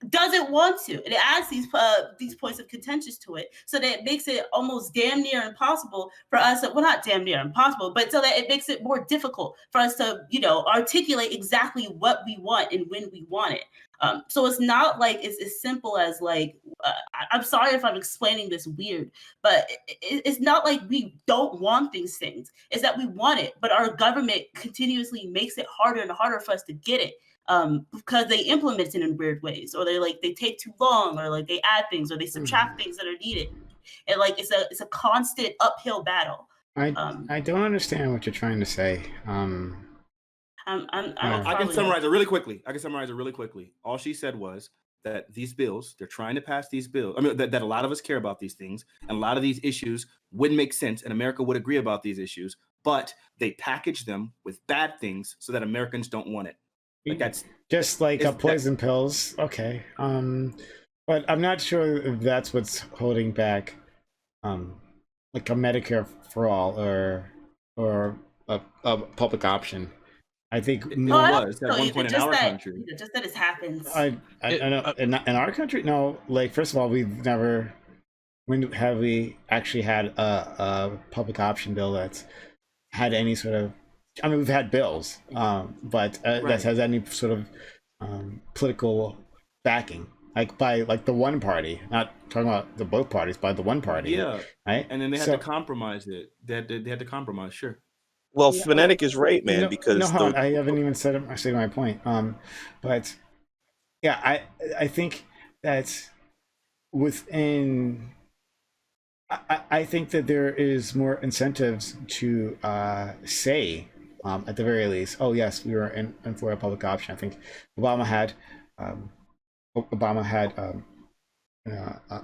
doesn't want to. And it adds these points of contention to it, so that it makes it almost damn near impossible for us. Well, not damn near impossible, but so that it makes it more difficult for us to, you know, articulate exactly what we want and when we want it. So it's not like it's as simple as like I'm sorry if I'm explaining this weird, but it's not like we don't want these things. It's that we want it, but our government continuously makes it harder and harder for us to get it. Because they implement it in weird ways, or they take too long, or like they add things, or they subtract things that are needed, and like it's a constant uphill battle. I don't understand what you're trying to say. I can summarize it really quickly. All she said was that these bills, they're trying to pass these bills. I mean, that a lot of us care about these things, and a lot of these issues wouldn't make sense, and America would agree about these issues, but they package them with bad things so that Americans don't want it. Like that's just like poison pills. Okay. But I'm not sure if that's what's holding back like a Medicare for all or a public option. I think it was at one point in our country. Just that it happens. I know in our country, no. Like, first of all, when have we actually had a public option bill that's had any sort of, I mean, we've had bills, but right. That has any sort of political backing, like by like the one party, not talking about the both parties, by the one party. Yeah. Right. And then they had to compromise it. They had to compromise. Sure. Well, yeah. Phonetic is right, man. Because I haven't even said my point. But yeah, I think that within. I think that there is more incentives to say, at the very least, oh yes, we were in for a public option. I think Obama had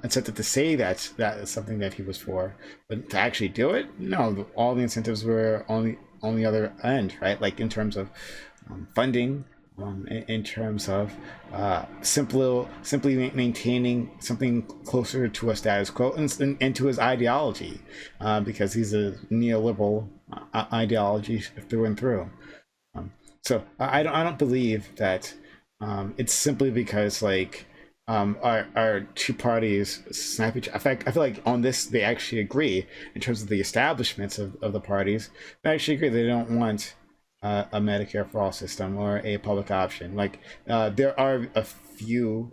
incentive to say that is something that he was for, but to actually do it, no. All the incentives were on the other end, right? Like in terms of funding. In terms of simply maintaining something closer to a status quo and to his ideology, because he's a neoliberal ideology through and through. So I don't believe that it's simply because like our two parties snap each. In fact, I feel like on this they actually agree in terms of the establishments of the parties. They actually agree they don't want a Medicare for all system or a public option. Like there are a few,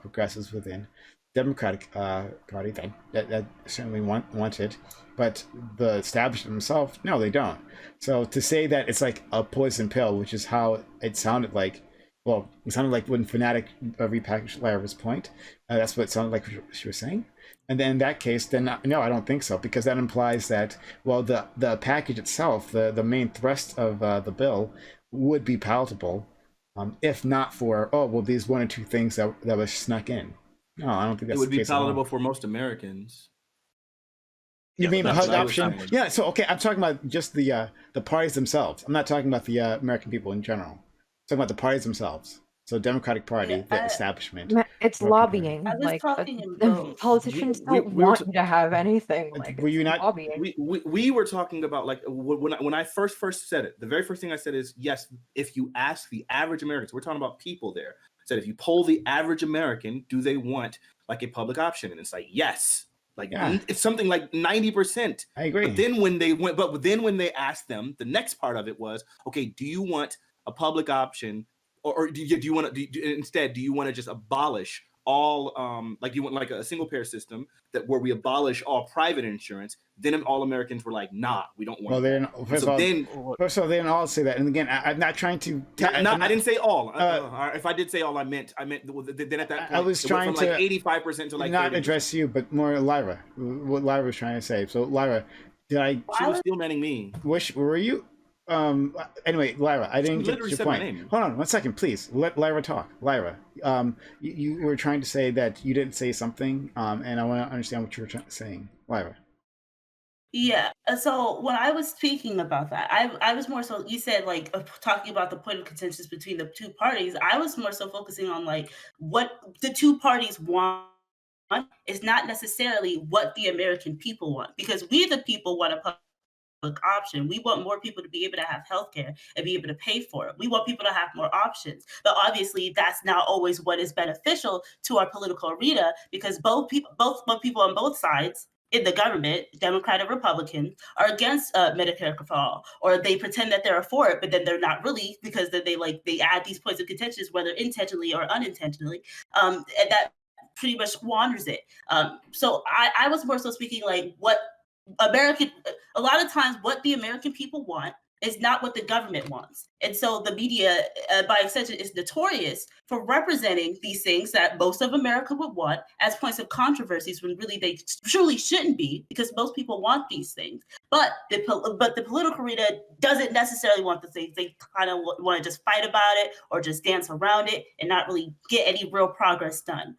progressives within Democratic Party that certainly want it, but the establishment themselves, no, they don't. So to say that it's like a poison pill, which is how it sounded like Well, it sounded like when Fnatic repackaged Lyra's point. That's what it sounded like she was saying. And then in that case, then no, I don't think so, because that implies that, well, the package itself, the main thrust of the bill, would be palatable, if not for, oh, well, these one or two things that was snuck in. No, I don't think It that's would the be case at all. palatable for most Americans. You mean the that's HUD what I was option? saying. Yeah. So okay, I'm talking about just the parties themselves. I'm not talking about the American people in general. I'm talking about the parties themselves. So Democratic Party, Yeah, the establishment, It's Republican Party. lobbying. I was Like talking in both. politicians We don't were want you to have anything. Like Were it's you not? lobbying. we were talking about, like, when I first said it, the very first thing I said is, yes, if you ask the average Americans, we're talking about people there. I said, if you poll the average American, do they want like a public option? And it's like, yes. Like, Yeah. it's something like 90%. I agree. But then when they asked them, the next part of it was, okay, do you want a public option, or do you want to instead, do you want to just abolish all, like, you want like a single payer system where we abolish all private insurance? Then all Americans were like, nah, we don't want Well, that. first of all, they didn't all say that. And again, I'm not trying to. I didn't say all. If I did say all, I meant then at that point, I was trying it went from to like 85% to like not 30%. address you, but more Lyra. What Lyra was trying to say. So Lyra, did I? She was still manning me. Were you? Anyway, Lyra, I didn't get your said my point. name. Hold on 1 second, please. Let Lyra talk. Lyra, you were trying to say that you didn't say something, and I want to understand what you were saying. Lyra. Yeah. So when I was speaking about that, I was more so, you said like talking about the point of consensus between the two parties. I was more so focusing on like what the two parties want is not necessarily what the American people want, because we the people want a public option. We want more people to be able to have healthcare and be able to pay for it. We want people to have more options. But obviously, that's not always what is beneficial to our political arena, because both people on both sides in the government, Democrat and Republican, are against Medicare for all, or they pretend that they're for it, but then they're not really, because then they add these points of contention, whether intentionally or unintentionally, and that pretty much squanders it. So I was more so speaking like what American, a lot of times what the American people want is not what the government wants. And so the media, by extension, is notorious for representing these things that most of America would want as points of controversies, when really they truly shouldn't be, because most people want these things. But the political arena doesn't necessarily want the things. They kind of want to just fight about it or just dance around it and not really get any real progress done.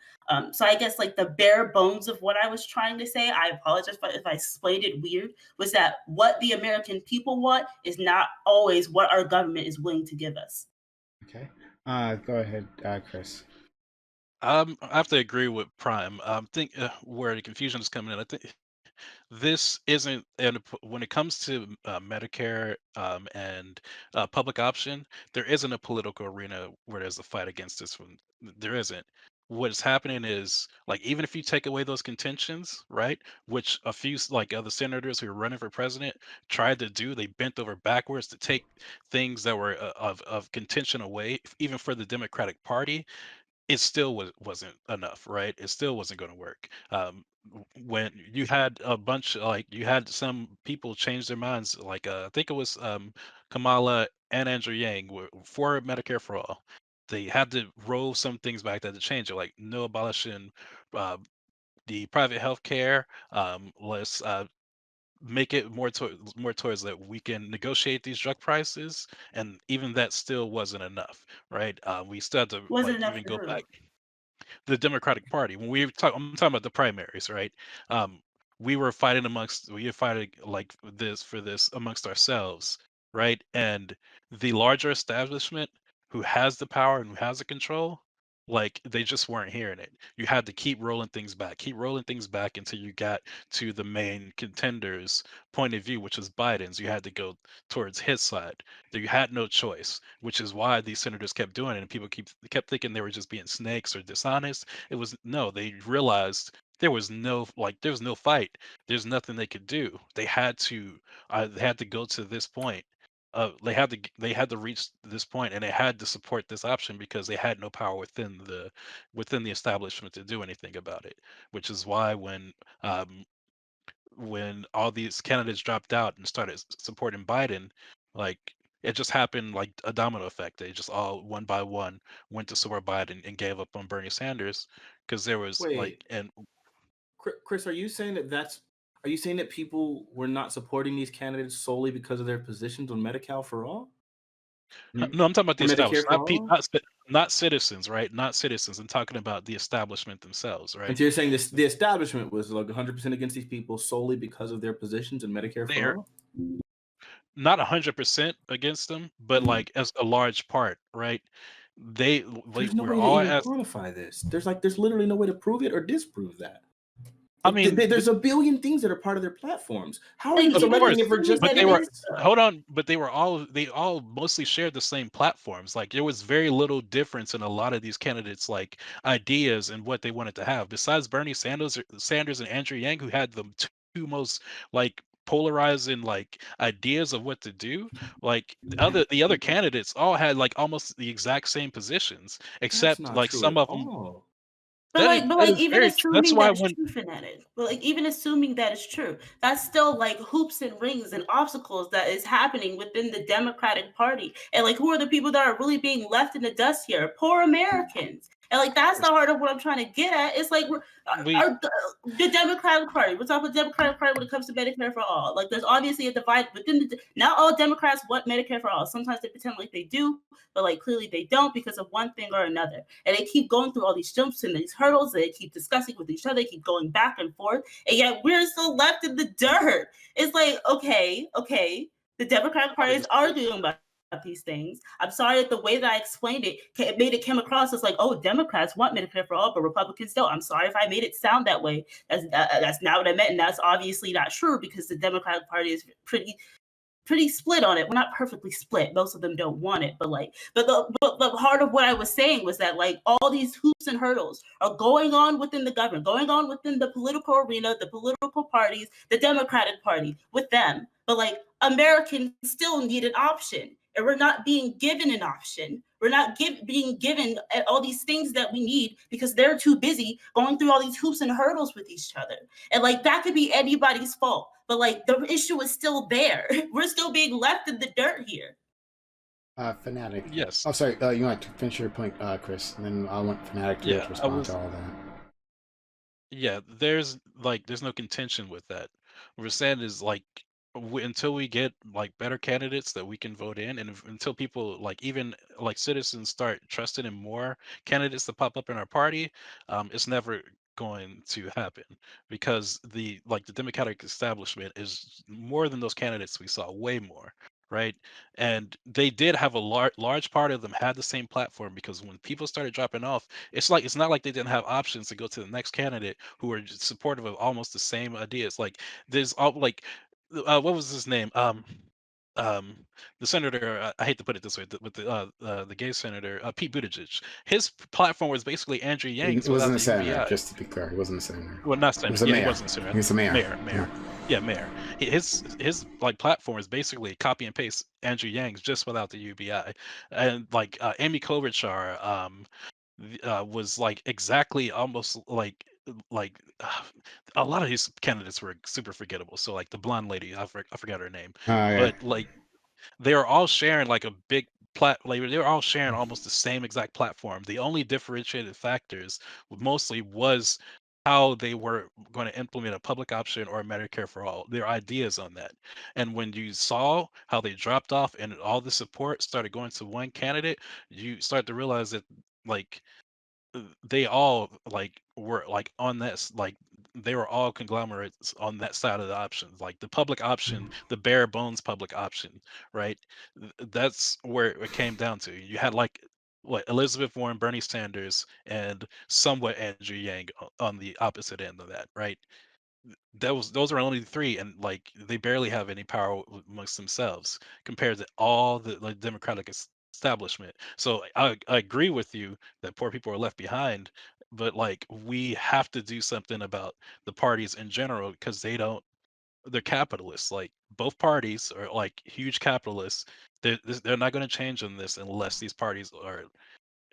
So I guess like the bare bones of what I was trying to say, I apologize if I explained it weird, was that what the American people want is not always what our government is willing to give us. Okay. Go ahead, Chris. I have to agree with Prime. I think where the confusion is coming in, I think this isn't, and when it comes to Medicare and public option, there isn't a political arena where there's a fight against this one. There isn't. What's happening is, like, even if you take away those contentions, right, which a few like other senators who are running for president tried to do, they bent over backwards to take things that were of contention away, even for the Democratic Party. It still wasn't enough, right? It still wasn't going to work. When you had a bunch, like you had some people change their minds, like I think it was Kamala and Andrew Yang were for Medicare for all. They had to roll some things back, that to change it, like no abolition, uh, the private health care. Let's make it more towards that we can negotiate these drug prices, and even that still wasn't enough, right? We still had to Wasn't like enough even for go who? back the Democratic Party. When I'm talking about the primaries, right? Um, we were fighting like this for this amongst ourselves, right? And the larger establishment who has the power and who has the control, like they just weren't hearing it. You had to keep rolling things back until you got to the main contender's point of view, which is Biden's. You had to go towards his side. You had no choice, which is why these senators kept doing it, and people kept thinking they were just being snakes or dishonest. It was no, they realized there was no fight. There's nothing they could do. They had to go to this point. They had to reach this point, and they had to support this option because they had no power within the establishment to do anything about it. Which is why when all these candidates dropped out and started supporting Biden, like It just happened like a domino effect. They just all one by one went to support Biden and gave up on Bernie Sanders because there was like, Wait, and Chris, are you saying are you saying that people were not supporting these candidates solely because of their positions on Medi-Cal for all no, I'm talking about the or Medicare established, for all? not citizens, right? Not citizens. I'm talking about the establishment themselves, And right? so you're saying the establishment was like 100% against these people solely because of their positions in Medicare for They're all? not 100% against them, but like as a large part, right? They like There's no we're way to all even as quantify this. There's literally no way to prove it or disprove that. I Like mean, there's a billion things that are part of their platforms. How are Like you of even selecting course, it for assuming just but that they it were is so. hold on, but they all mostly shared the same platforms. Like there was very little difference in a lot of these candidates' like ideas and what they wanted to have. Besides Bernie Sanders and Andrew Yang, who had the two most like polarizing like ideas of what to do, like the other candidates all had like almost the exact same positions, that's except not like true at some of them. all. That is Even very true. That's assuming why that it's when true, fanatic. But like even assuming that it's true, that's still like hoops and rings and obstacles that is happening within the Democratic Party. And like who are the people that are really being left in the dust here? Poor Americans. And like that's the heart of what I'm trying to get at. It's like we the Democratic Party. We're talking about the Democratic Party when it comes to Medicare for all. Like there's obviously a divide within not all Democrats want Medicare for all. Sometimes they pretend like they do, but like clearly they don't because of one thing or another. And they keep going through all these jumps and these hurdles. They keep discussing with each other. They keep going back and forth. And yet we're still left in the dirt. It's like, okay, the Democratic Party is arguing about these things. I'm sorry that the way that I explained it made it come across as like, oh, Democrats want Medicare for all, but Republicans don't. I'm sorry if I made it sound that way. That's not what I meant, and that's obviously not true because the Democratic Party is pretty split on it. We're not perfectly split. Most of them don't want it, but the heart of what I was saying was that like all these hoops and hurdles are going on within the government, going on within the political arena, the political parties, the Democratic Party with them. But like Americans still need an option, and we're not being given an option. We're not being given all these things that we need because they're too busy going through all these hoops and hurdles with each other. And like that could be anybody's fault, but like the issue is still there. We're still being left in the dirt here. Fanatic. yes, Oh, sorry. You want to finish your point, Chris, and then I want Fanatic to be able yeah, to I respond to was all that. yeah. There's no contention with that. What we're saying is like until we get like better candidates that we can vote in, and until people like even like citizens start trusting in more candidates that pop up in our party, it's never going to happen because the Democratic establishment is more than those candidates we saw, way more. Right, and they did have a large part of them had the same platform because when people started dropping off, it's not like they didn't have options to go to the next candidate who were just supportive of almost the same ideas. Like there's all like what was his name? Um, the senator. I hate to put it this way, with the gay senator, Pete Buttigieg. His platform was basically Andrew Yang's It without wasn't a the senator, UBI. just to be clear. He wasn't a senator. Well, not He senator. was a Yeah, he mayor. wasn't a senator. He was a mayor. Mayor. Yeah, mayor. His like platform is basically copy and paste Andrew Yang's just without the UBI, and like Amy Klobuchar was like exactly almost like a lot of these candidates were super forgettable. So like the blonde lady, I forgot her name, Yeah. but like they are all sharing like a big like they're all sharing almost the same exact platform. The only differentiated factors mostly was how they were going to implement a public option or a Medicare for all, their ideas on that. And when you saw how they dropped off and all the support started going to one candidate, you start to realize that like they all like were like on like they were all conglomerates on that side of the options, like the public option, the bare bones public option, right? That's where it came down to. You had like what Elizabeth Warren, Bernie Sanders, and somewhat Andrew Yang on the opposite end of that, right? Those are only three, and like they barely have any power amongst themselves compared to all the like Democratic establishment. So I agree with you that poor people are left behind, but like we have to do something about the parties in general because they're capitalists. Like both parties are like huge capitalists. They're not going to change on this unless these parties are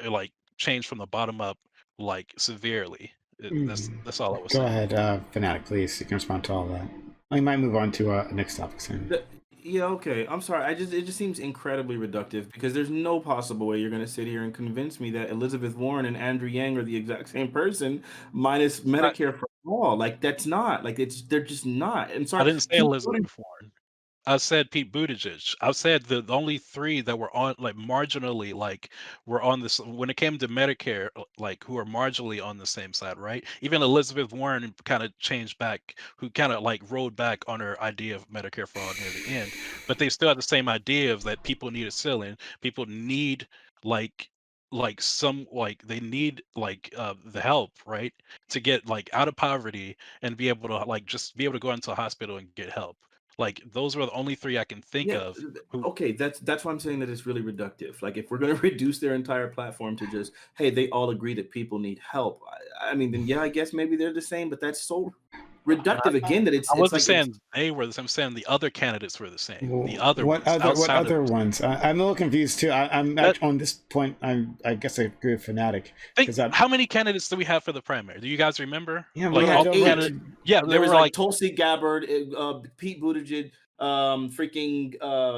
like change from the bottom up like severely. That's all I was Go saying. ahead, Fanatic, please. You can respond to all that. I might move on to next topic soon. Yeah, okay. I'm sorry. It just seems incredibly reductive because there's no possible way you're going to sit here and convince me that Elizabeth Warren and Andrew Yang are the exact same person, minus Right. Medicare for all. Like that's not. Like they're just not. And I sorry, didn't say Pete Buttigieg. Elizabeth Warren. I said Pete Buttigieg. I said the only three that were on like marginally like were on this when it came to Medicare, like who are marginally on the same side, right? Even Elizabeth Warren kind of changed back, who kind of like rolled back on her idea of Medicare for all near the end, but they still had the same idea of that people need a ceiling, people need like some like they need like the help, right, to get like out of poverty and be able to like just be able to go into a hospital and get help. Like those were the only three I can think Yeah, of who okay, that's why I'm saying that it's really reductive. Like if we're going to reduce their entire platform to just, hey, they all agree that people need help. I mean, then yeah, I guess maybe they're the same, but that's so reductive again that I it's wasn't like it's saying they were the same. I'm saying the other candidates were the same. The Well, other what ones other outside of ones? I'm a little confused too. I'm that. actually on this point. I guess I agree with Fanatic Think because I how many candidates do we have for the primary? Do you guys remember? yeah we we Like had had all the over eight. candidates? Yeah, there There was were like like Tulsi Gabbard, Pete Buttigieg, freaking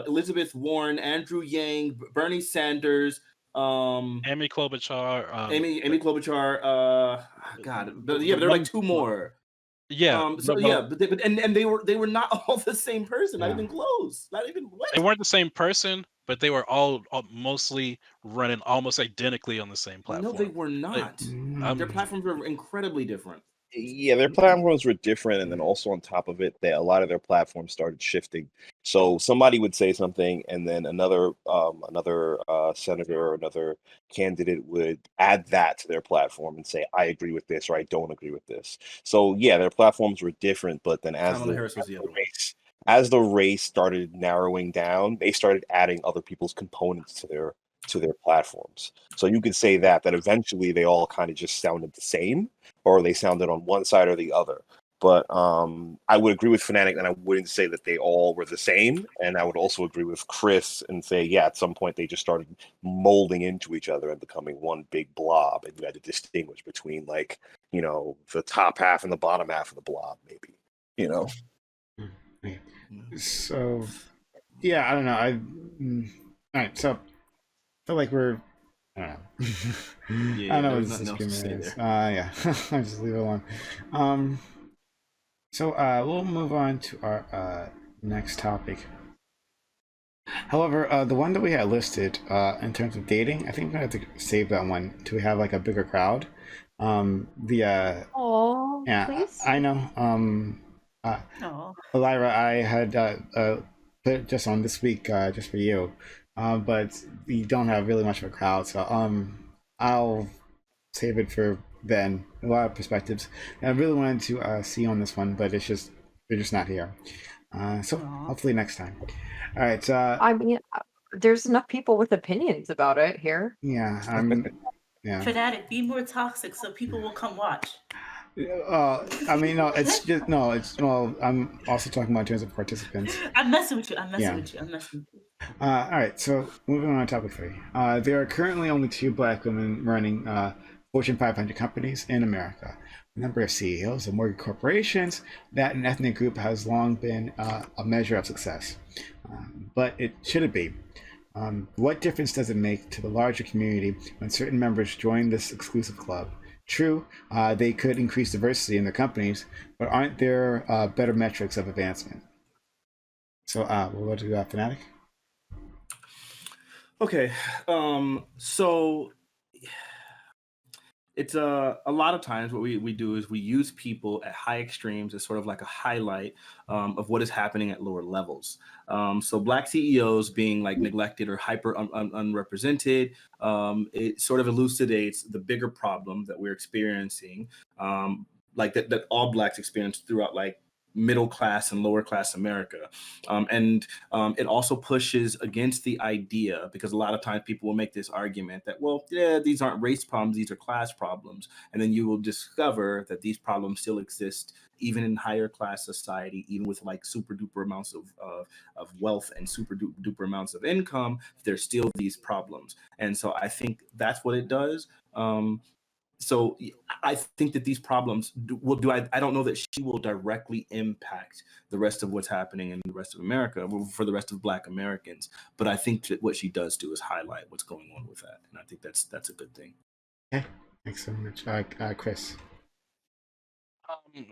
Elizabeth Warren, Andrew Yang, Bernie Sanders, um, Amy Klobuchar. Amy Klobuchar. God, but yeah, but there were like One, two more. yeah, So yeah, but and they were not all the same person, not yeah. even close, not even they what? weren't the same person, but they were all mostly running almost identically on the same No, they platform. were Like, not. Their Mm. platforms were incredibly different. Yeah, their platforms were different, and then also on top of it, a lot of their platforms started shifting. So somebody would say something, and then another senator or another candidate would add that to their platform and say, "I agree with this," or "I don't agree with this." So yeah, their platforms were different, but then Kamala Harris was the other one. as the race started narrowing down, they started adding other people's components to their platforms. So you could say that eventually they all kind of just sounded the same, or they sounded on one side or the other. But I would agree with Fanatic, and I wouldn't say that they all were the same. And I would also agree with Chris and say, yeah, at some point they just started molding into each other and becoming one big blob, and you had to distinguish between like the top half and the bottom half of the blob, maybe. Yeah. So yeah, I don't know. All right. So I feel like we're. I don't know. Yeah, I don't know there what was this nothing else to say disagreement is. there. Yeah, I'll just leave it alone. So we'll move on to our next topic. However, the one that we had listed in terms of dating, I think we're gonna have to save that one till we have like a bigger crowd. The Oh, yeah, please. I know. Oh, Elira, I had put it just on this week just for you, but we don't have really much of a crowd, so I'll save it for then. A lot of perspectives. And I really wanted to see on this one, but they're just not here. So aw. hopefully next time. All right. I mean, there's enough people with opinions about it here. Yeah. Yeah. Fanatic, be more toxic so people will come watch. I mean, no. It's just no. It's well. I'm also talking about in terms of participants. I'm messing with you. I'm messing Yeah. with you. I'm messing with you. All right, so moving on to topic 3. There are currently only 2 Black women running Fortune 500 companies in America. The number of CEOs of mortgage corporations, that an ethnic group has long been a measure of success. But it shouldn't be. What difference does it make to the larger community when certain members join this exclusive club? True, they could increase diversity in their companies, but aren't there better metrics of advancement? So we'll go to Fanatic. Okay, so it's a lot of times what we do is we use people at high extremes as sort of like a highlight of what is happening at lower levels. So Black CEOs being like neglected or hyper unrepresented, it sort of elucidates the bigger problem that we're experiencing, like that all Blacks experience throughout like middle class and lower class America. And it also pushes against the idea, because a lot of times people will make this argument that, well, yeah, these aren't race problems, these are class problems. And then you will discover that these problems still exist even in higher class society, even with like super duper amounts of wealth and super duper amounts of income, there's still these problems. And so I think that's what it does. So I think that these problems I don't know that she will directly impact the rest of what's happening in the rest of America for the rest of Black Americans. But I think that what she does do is highlight what's going on with that. And I think that's a good thing. Okay, thanks so much. Chris.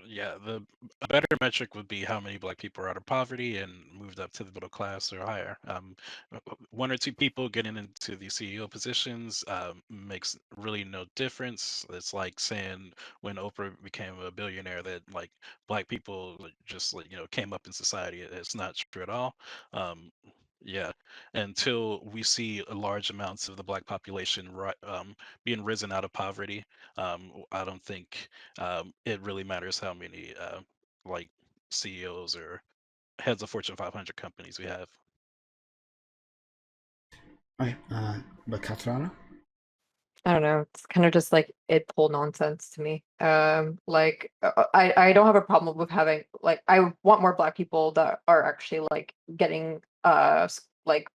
Yeah, a better metric would be how many Black people are out of poverty and moved up to the middle class or higher. One or two people getting into the CEO positions makes really no difference. It's like saying when Oprah became a billionaire that like Black people just came up in society. It's not true at all. Yeah, until we see large amounts of the Black population being risen out of poverty, I don't think it really matters how many like CEOs or heads of Fortune 500 companies we have. All right, but Katrana? I don't know. It's kind of just like it pull nonsense to me. I don't have a problem with having like I want more Black people that are actually like getting like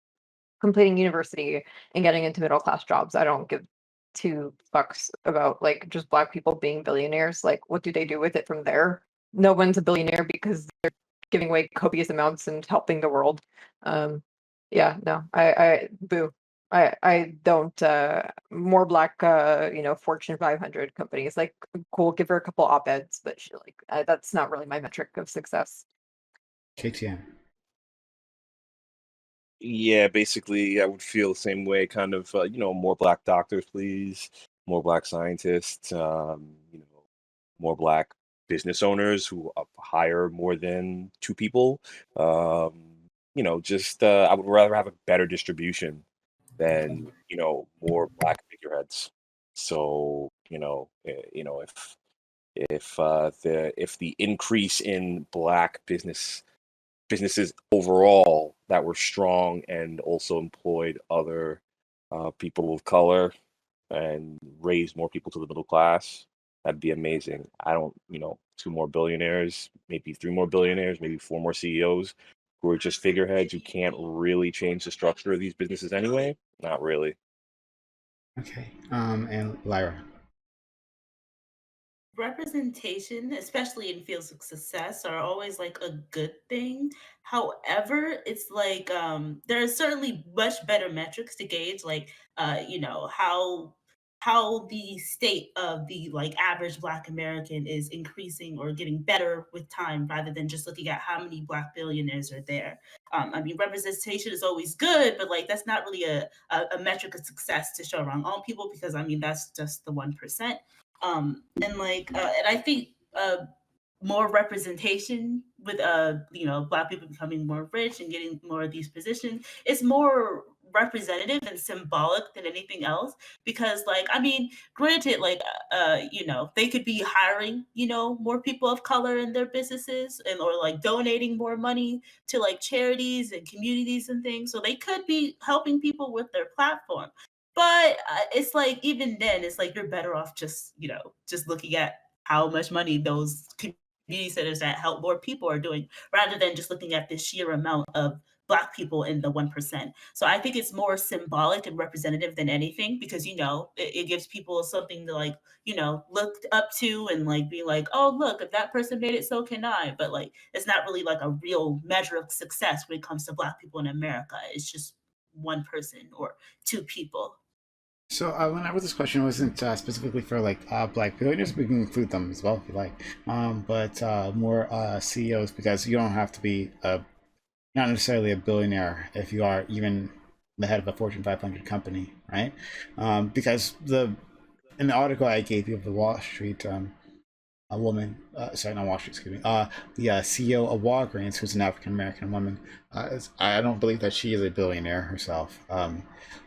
completing university and getting into middle class jobs. I don't give two fucks about like just Black people being billionaires. Like, what do they do with it from there? No one's a billionaire because they're giving away copious amounts and helping the world. Yeah, no, I boo. I don't more Black Fortune 500 companies, like, cool, give her a couple op-eds, but she like that's not really my metric of success. KTM. Yeah, basically, I would feel the same way. Kind of, more Black doctors, please. More Black scientists. More Black business owners who hire more than two people. I would rather have a better distribution than more Black figureheads. So if the increase in Black businesses overall that were strong and also employed other people of color and raised more people to the middle class, that'd be amazing. I don't, two more billionaires, maybe three more billionaires, maybe four more CEOs who are just figureheads who can't really change the structure of these businesses anyway. Not really. Okay, and Lyra. Representation, especially in fields of success, are always like a good thing. However, it's like there are certainly much better metrics to gauge, like how the state of the like average Black American is increasing or getting better with time, rather than just looking at how many Black billionaires are there. I mean, representation is always good, but like that's not really a metric of success to show around all people, because I mean that's just the 1%. And I think more representation with Black people becoming more rich and getting more of these positions, it's more representative and symbolic than anything else. Because like, I mean, granted, like they could be hiring more people of color in their businesses, and or like donating more money to like charities and communities and things, so they could be helping people with their platform. But it's like, even then, it's like you're better off just just looking at how much money those community centers that help more people are doing, rather than just looking at the sheer amount of Black people in the 1%. So I think it's more symbolic and representative than anything, because it gives people something to like look up to, and like be like, oh look, if that person made it, so can I. But like, it's not really like a real measure of success when it comes to Black people in America. It's just one person or two people. So when I wrote this question, it wasn't specifically for like Black billionaires. We can include them as well if you like, but more CEOs, because you don't have to be not necessarily a billionaire if you are even the head of a Fortune 500 company, right? Because in the article I gave you of the Wall Street, a woman, sorry, not Wall Street, excuse me, the CEO of Walgreens, who's an African American woman. I don't believe that she is a billionaire herself,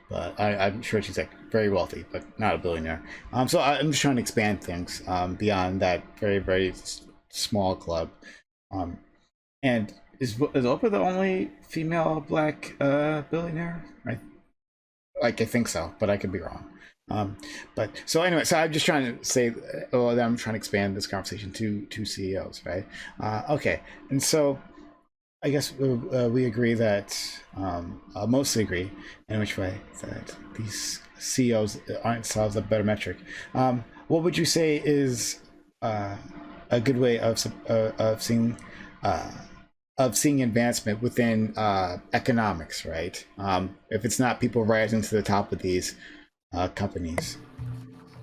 but I'm sure she's like very wealthy, but not a billionaire. So I'm just trying to expand things beyond that very, very small club. And is Oprah the only female Black billionaire? Right? Like, I think so, but I could be wrong. But so anyway, so I'm just trying to say, that I'm trying to expand this conversation to CEOs, right? Okay, and so I guess we agree that mostly agree in which way that these CEOs aren't themselves a better metric. what would you say is a good way of seeing uh, advancement within economics, right? If it's not people rising to the top of these companies.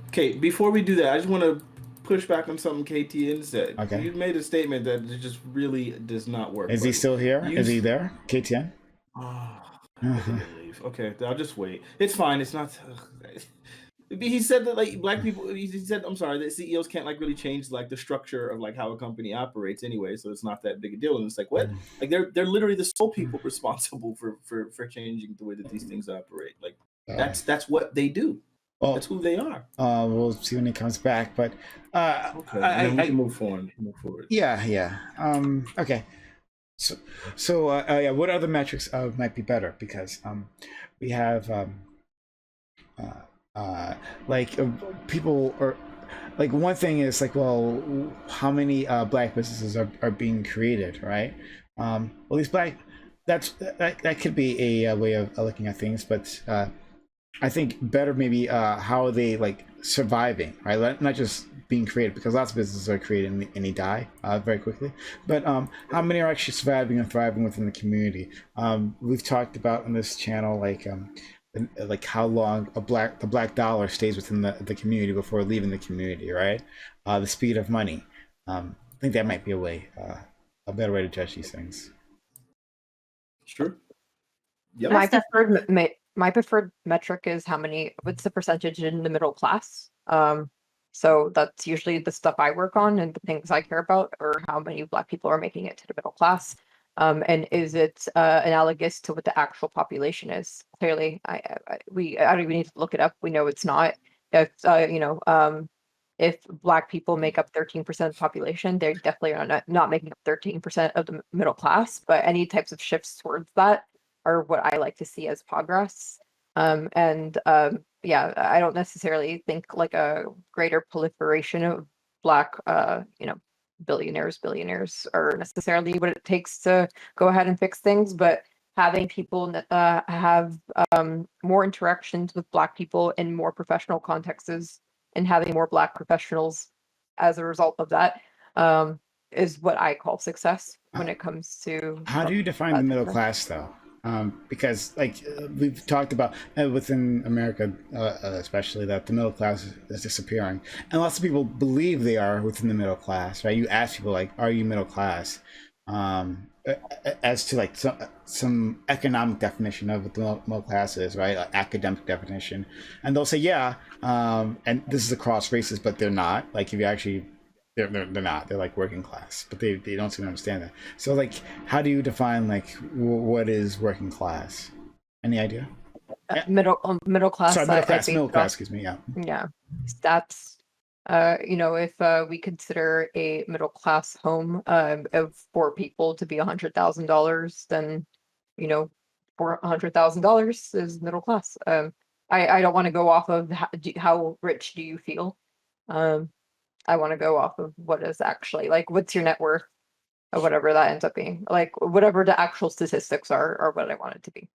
Okay, before we do that, I just want to push back on something KTN said. Okay. You made a statement that it just really does not work. Is he still here? Is he there, KTN? Oh, I think he'll leave. Okay, I'll just wait. It's fine. It's not. He said that like black people. He said, I'm sorry, that CEOs can't like really change like the structure of like how a company operates anyway, so it's not that big a deal. And it's like what? Like they're literally the sole people responsible for changing the way that these things operate. Like that's what they do. Well, that's who they are. We'll see when he comes back, but okay, we can move forward. Yeah. Okay. So yeah, what other metrics might be better? Because we have people are like, one thing is like, well, how many black businesses are being created, right? Well, these black, that could be a way of looking at things, but I think better maybe how are they like surviving, right? Not just being created, because lots of businesses are created and they die very quickly. But how many are actually surviving and thriving within the community? We've talked about on this channel like how long the black dollar stays within the community before leaving the community, right? The speed of money. I think that might be a better way to judge these things. Sure. Yep. My preferred metric is what's the percentage in the middle class. So that's usually the stuff I work on and the things I care about, or how many black people are making it to the middle class. And is it analogous to what the actual population is? Clearly, I don't even need to look it up. We know it's not. If if black people make up 13% of the population, they definitely are not making up 13% of the middle class. But any types of shifts towards that are what I like to see as progress. Yeah, I don't necessarily think like a greater proliferation of black, billionaires are necessarily what it takes to go ahead and fix things, but having people have more interactions with black people in more professional contexts and having more black professionals as a result of that is what I call success when it comes to. How do you define the middle class, though? Because like we've talked about within America, especially, that the middle class is disappearing, and lots of people believe they are within the middle class, right? You ask people like, "Are you middle class?" As to like some economic definition of what the middle class is, right? Like academic definition, and they'll say, "Yeah," and this is across races, but they're not. Like if you actually. They're not. They're like working class, but they don't seem to understand that. So like, how do you define like what is working class? Any idea? Middle class. Sorry, middle class. Excuse me. Yeah, stats. If we consider a middle class home of 4 people to be $100,000, then $400,000 is middle class. I don't want to go off of how rich do you feel. I want to go off of what is actually like, what's your net worth, or whatever that ends up being. Like whatever the actual statistics are what I want it to be.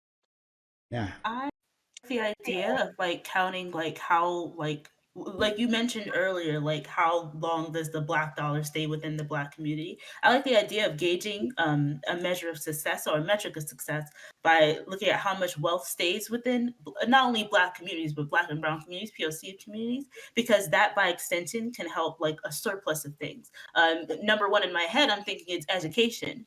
Yeah. I like the idea of like counting like how like you mentioned earlier, like how long does the black dollar stay within the black community? I like the idea of gauging a measure of success or a metric of success by looking at how much wealth stays within not only black communities, but black and brown communities, POC communities, because that by extension can help like a surplus of things. Number one in my head, I'm thinking it's education.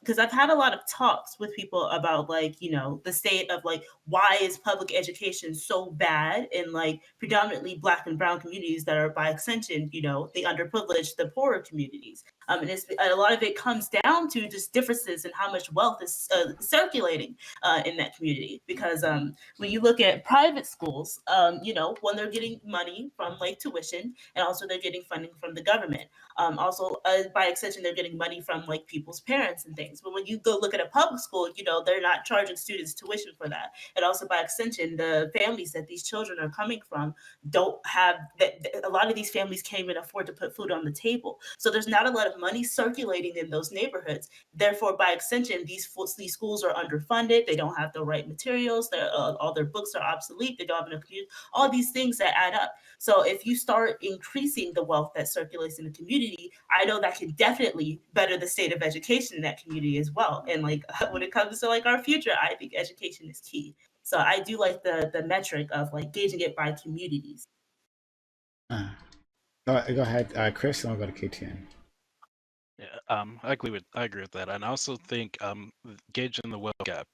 Because I've had a lot of talks with people about like, the state of like, why is public education so bad in like predominantly black and brown communities that are by extension, the underprivileged, the poorer communities. And a lot of it comes down to just differences in how much wealth is circulating in that community. Because when you look at private schools, when they're getting money from like tuition, and also they're getting funding from the government. Also, by extension, they're getting money from like people's parents parents and things. But when you go look at a public school, they're not charging students tuition for that. And also by extension, the families that these children are coming from don't have that. A lot of these families can't even afford to put food on the table. So there's not a lot of money circulating in those neighborhoods. Therefore, by extension, these schools are underfunded. They don't have the right materials. All their books are obsolete. They don't have enough community. All these things that add up. So if you start increasing the wealth that circulates in the community, I know that can definitely better the state of education in that community as well. And like when it comes to like our future, I think education is key. So I do like the metric of like gauging it by communities. Go ahead, Chris, and I'll go to KTN. Yeah, I agree with that, and I also think gauging the wealth gap,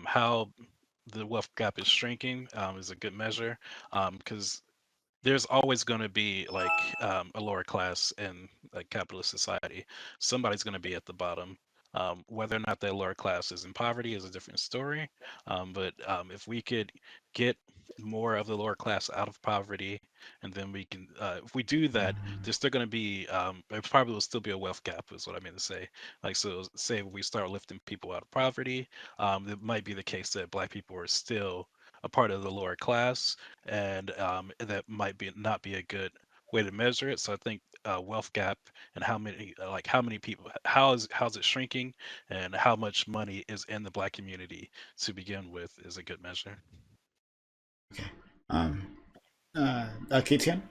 how the wealth gap is shrinking, is a good measure, because there's always going to be like a lower class in a capitalist society. Somebody's going to be at the bottom. Whether or not that lower class is in poverty is a different story. But if we could get more of the lower class out of poverty, and then we can, if we do that, there's still going to be, there probably will still be a wealth gap, is what I mean to say. Like, so say we start lifting people out of poverty, it might be the case that Black people are still a part of the lower class, and that might not be a good way to measure it. So I think wealth gap and how many people, how's it shrinking, and how much money is in the Black community to begin with is a good measure. Okay. KTN,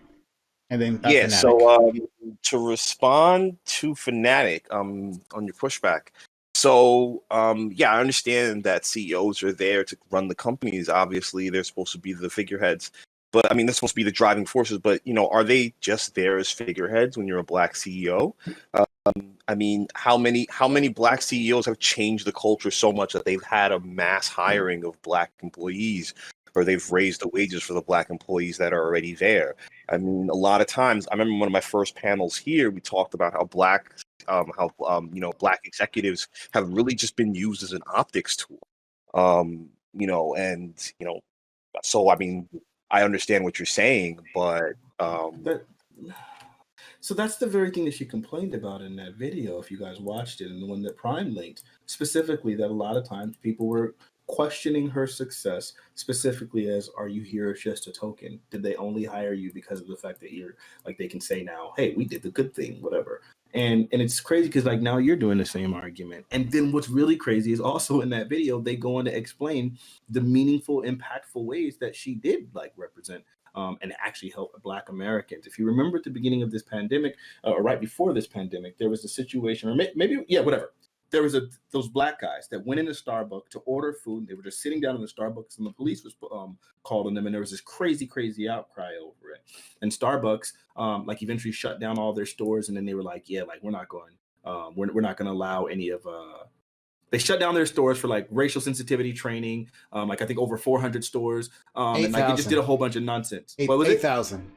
and then Yeah. Fanatic. So to respond to Fanatic on your pushback. So yeah, I understand that CEOs are there to run the companies. Obviously, they're supposed to be the figureheads. But I mean, they're supposed to be the driving forces. But are they just there as figureheads when you're a Black CEO? I mean, how many Black CEOs have changed the culture so much that they've had a mass hiring of Black employees, or they've raised the wages for the Black employees that are already there? I mean, a lot of times, I remember one of my first panels here, we talked about how Black executives have really just been used as an optics tool. So I mean, I understand what you're saying, but so that's the very thing that she complained about in that video, if you guys watched it, and the one that Prime linked, specifically that a lot of times people were questioning her success, specifically as, are you here as just a token? Did they only hire you because of the fact that you're, like, they can say now, hey, we did the good thing, whatever. And it's crazy because like now you're doing the same argument. And then what's really crazy is also in that video, they go on to explain the meaningful, impactful ways that she did like represent and actually help Black Americans. If you remember at the beginning of this pandemic, or right before this pandemic, there was a situation, or maybe, yeah, whatever. There was those Black guys that went into Starbucks to order food. And they were just sitting down in the Starbucks, and the police was called on them, and there was this crazy outcry over it. And Starbucks, like, eventually shut down all their stores, and then they were like, yeah, like we're not going to allow any of. They shut down their stores for like racial sensitivity training, like I think over 400 stores, and like they just did a whole bunch of nonsense. What was it? 8,000.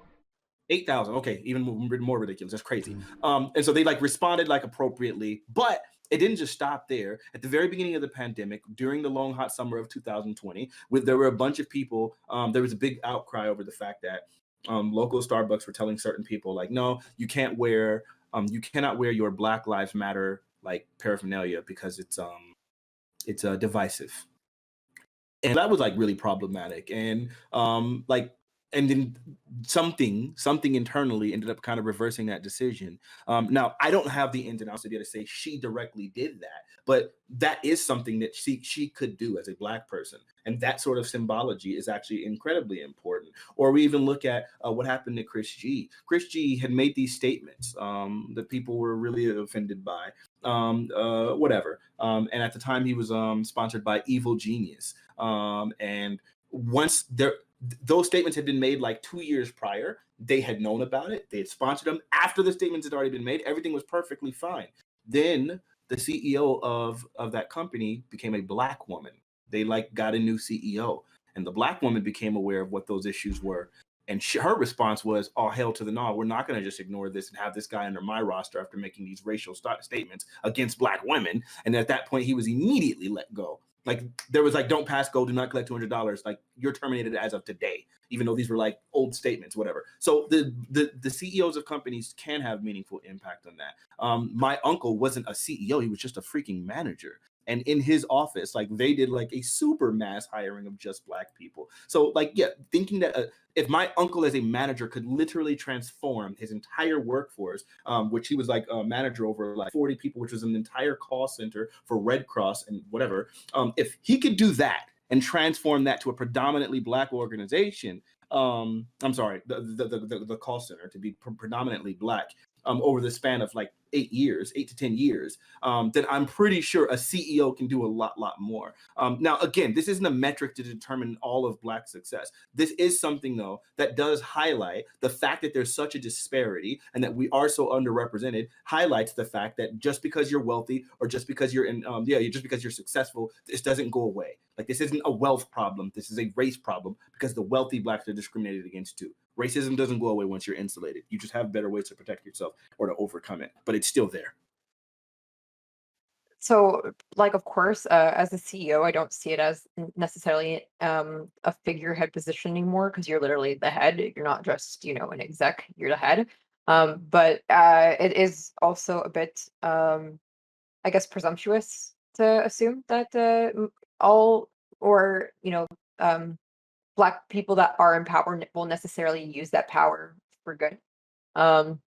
8,000. Okay, even more ridiculous. That's crazy. And so they like responded like appropriately, but it didn't just stop there. At the very beginning of the pandemic, during the long hot summer of 2020, there were a bunch of people. There was a big outcry over the fact that local Starbucks were telling certain people like, no, you cannot wear your Black Lives Matter like paraphernalia because it's divisive. And that was like really problematic. And and then something internally ended up kind of reversing that decision. Now I don't have the ins and outs to say she directly did that, but that is something that she could do as a Black person, and that sort of symbology is actually incredibly important. Or we even look at what happened to Chris G. Chris G had made these statements that people were really offended by, whatever. And at the time he was sponsored by Evil Genius, and once those statements had been made like 2 years prior, they had known about it. They had sponsored them. After the statements had already been made, everything was perfectly fine. Then the CEO of that company became a Black woman. They like got a new CEO, and the Black woman became aware of what those issues were. And her response was, "Oh, hell to the no! We're not going to just ignore this and have this guy under my roster after making these racial statements against Black women." And at that point, he was immediately let go. Like there was like, don't pass go, do not collect $200. Like you're terminated as of today, even though these were like old statements, whatever. So the CEOs of companies can have meaningful impact on that. My uncle wasn't a CEO; he was just a freaking manager. And in his office, like they did like a super mass hiring of just Black people. So like, yeah, thinking that if my uncle as a manager could literally transform his entire workforce, which he was like a manager over like 40 people, which was an entire call center for Red Cross and whatever. If he could do that and transform that to a predominantly Black organization, I'm sorry, the call center to be predominantly Black, over the span of like 8 to 10 years, then I'm pretty sure a CEO can do a lot more. Now, again, this isn't a metric to determine all of Black success. This is something, though, that does highlight the fact that there's such a disparity and that we are so underrepresented, highlights the fact that just because you're wealthy or just because you're just because you're successful, this doesn't go away. Like this isn't a wealth problem. This is a race problem because the wealthy Blacks are discriminated against too. Racism doesn't go away once you're insulated. You just have better ways to protect yourself or to overcome it, but it's still there. So, like, of course, as a CEO, I don't see it as necessarily a figurehead position anymore because you're literally the head. You're not just, an exec, you're the head. But it is also a bit, I guess, presumptuous to assume that all or, Black people that are in power will necessarily use that power for good. Um,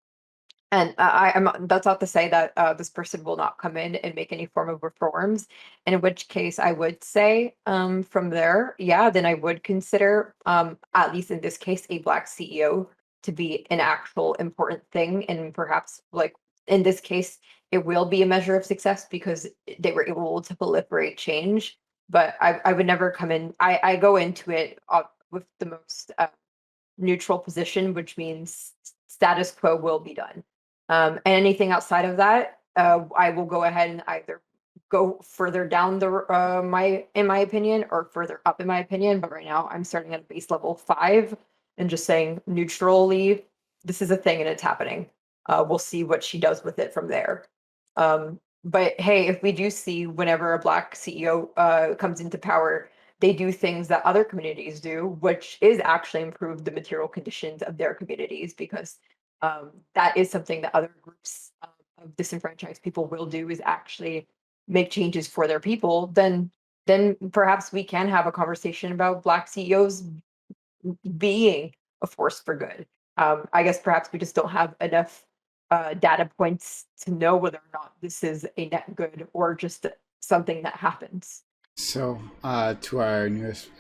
and I'm that's not to say that this person will not come in and make any form of reforms. In which case, I would say from there, yeah, then I would consider, at least in this case, a Black CEO to be an actual important thing, and perhaps like in this case, it will be a measure of success because they were able to proliferate change. But I would never come in. I go into it with the most neutral position, which means status quo will be done. And anything outside of that, I will go ahead and either go further down in my opinion, or further up in my opinion. But right now, I'm starting at base level 5 and just saying neutrally, this is a thing and it's happening. We'll see what she does with it from there. But hey, if we do see whenever a Black CEO comes into power, they do things that other communities do, which is actually improve the material conditions of their communities, because that is something that other groups of disenfranchised people will do, is actually make changes for their people. Then perhaps we can have a conversation about Black CEOs being a force for good. I guess perhaps we just don't have enough data points to know whether or not this is a net good or just something that happens. So, to our newest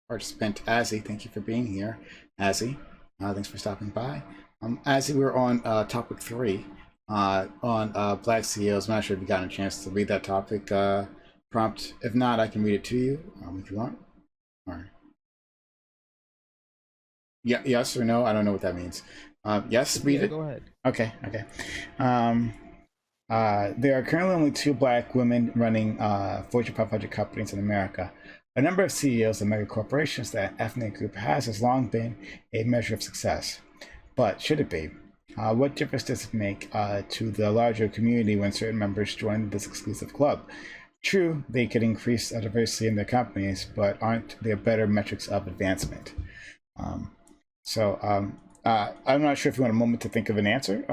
participant, Azzy, thank you for being here. Azzy, thanks for stopping by. Azzy, we're on topic 3 on Black CEOs. I'm not sure if you got a chance to read that topic prompt. If not, I can read it to you if you want. Or yeah, yes or no? I don't know what that means. Yes, read it. Go ahead. Okay. There are currently only 2 Black women running Fortune 500 companies in America. A number of CEOs of mega corporations that ethnic group has long been a measure of success. But should it be? What difference does it make to the larger community when certain members join this exclusive club? True, they could increase diversity in their companies, but aren't there better metrics of advancement? I'm not sure if you want a moment to think of an answer.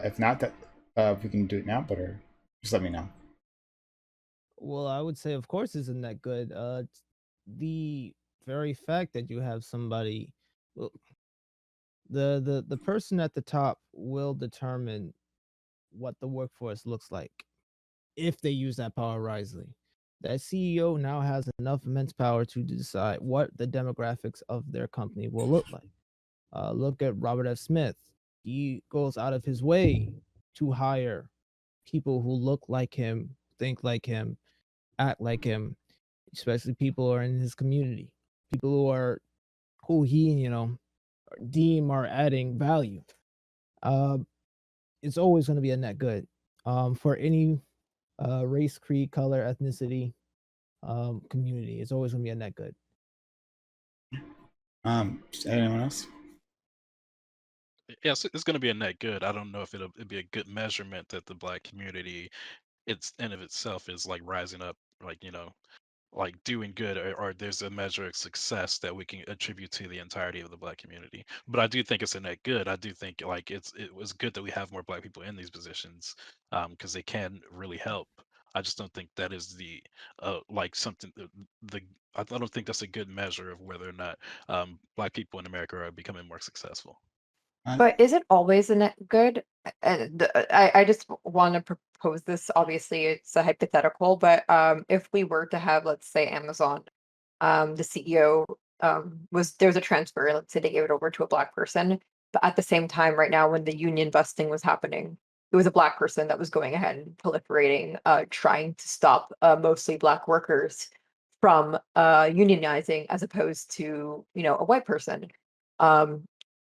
If not, that we can do it now, but just let me know. Well, I would say, of course, isn't that good? The very fact that you have somebody, well, the person at the top will determine what the workforce looks like if they use that power wisely. That CEO now has enough immense power to decide what the demographics of their company will look like. Look at Robert F. Smith. He goes out of his way to hire people who look like him, think like him, act like him, especially people who are in his community, people who he, deem are adding value. It's always going to be a net good for any race, creed, color, ethnicity, community. It's always going to be a net good. Anyone else? Yes, it's going to be a net good. I don't know if it'd be a good measurement that the Black community, it's in of itself, is like rising up, like like doing good, or there's a measure of success that we can attribute to the entirety of the Black community. But I do think it's a net good. I do think like it was good that we have more Black people in these positions, because they can really help. I just don't think that is the like something the I don't think that's a good measure of whether or not Black people in America are becoming more successful. But is it always a net good? And I just want to propose this. Obviously, it's a hypothetical, but if we were to have, let's say, Amazon, the CEO was there was a transfer. Let's say they gave it over to a Black person, but at the same time, right now, when the union busting was happening, it was a Black person that was going ahead and proliferating, trying to stop mostly Black workers from unionizing, as opposed to a white person. Um,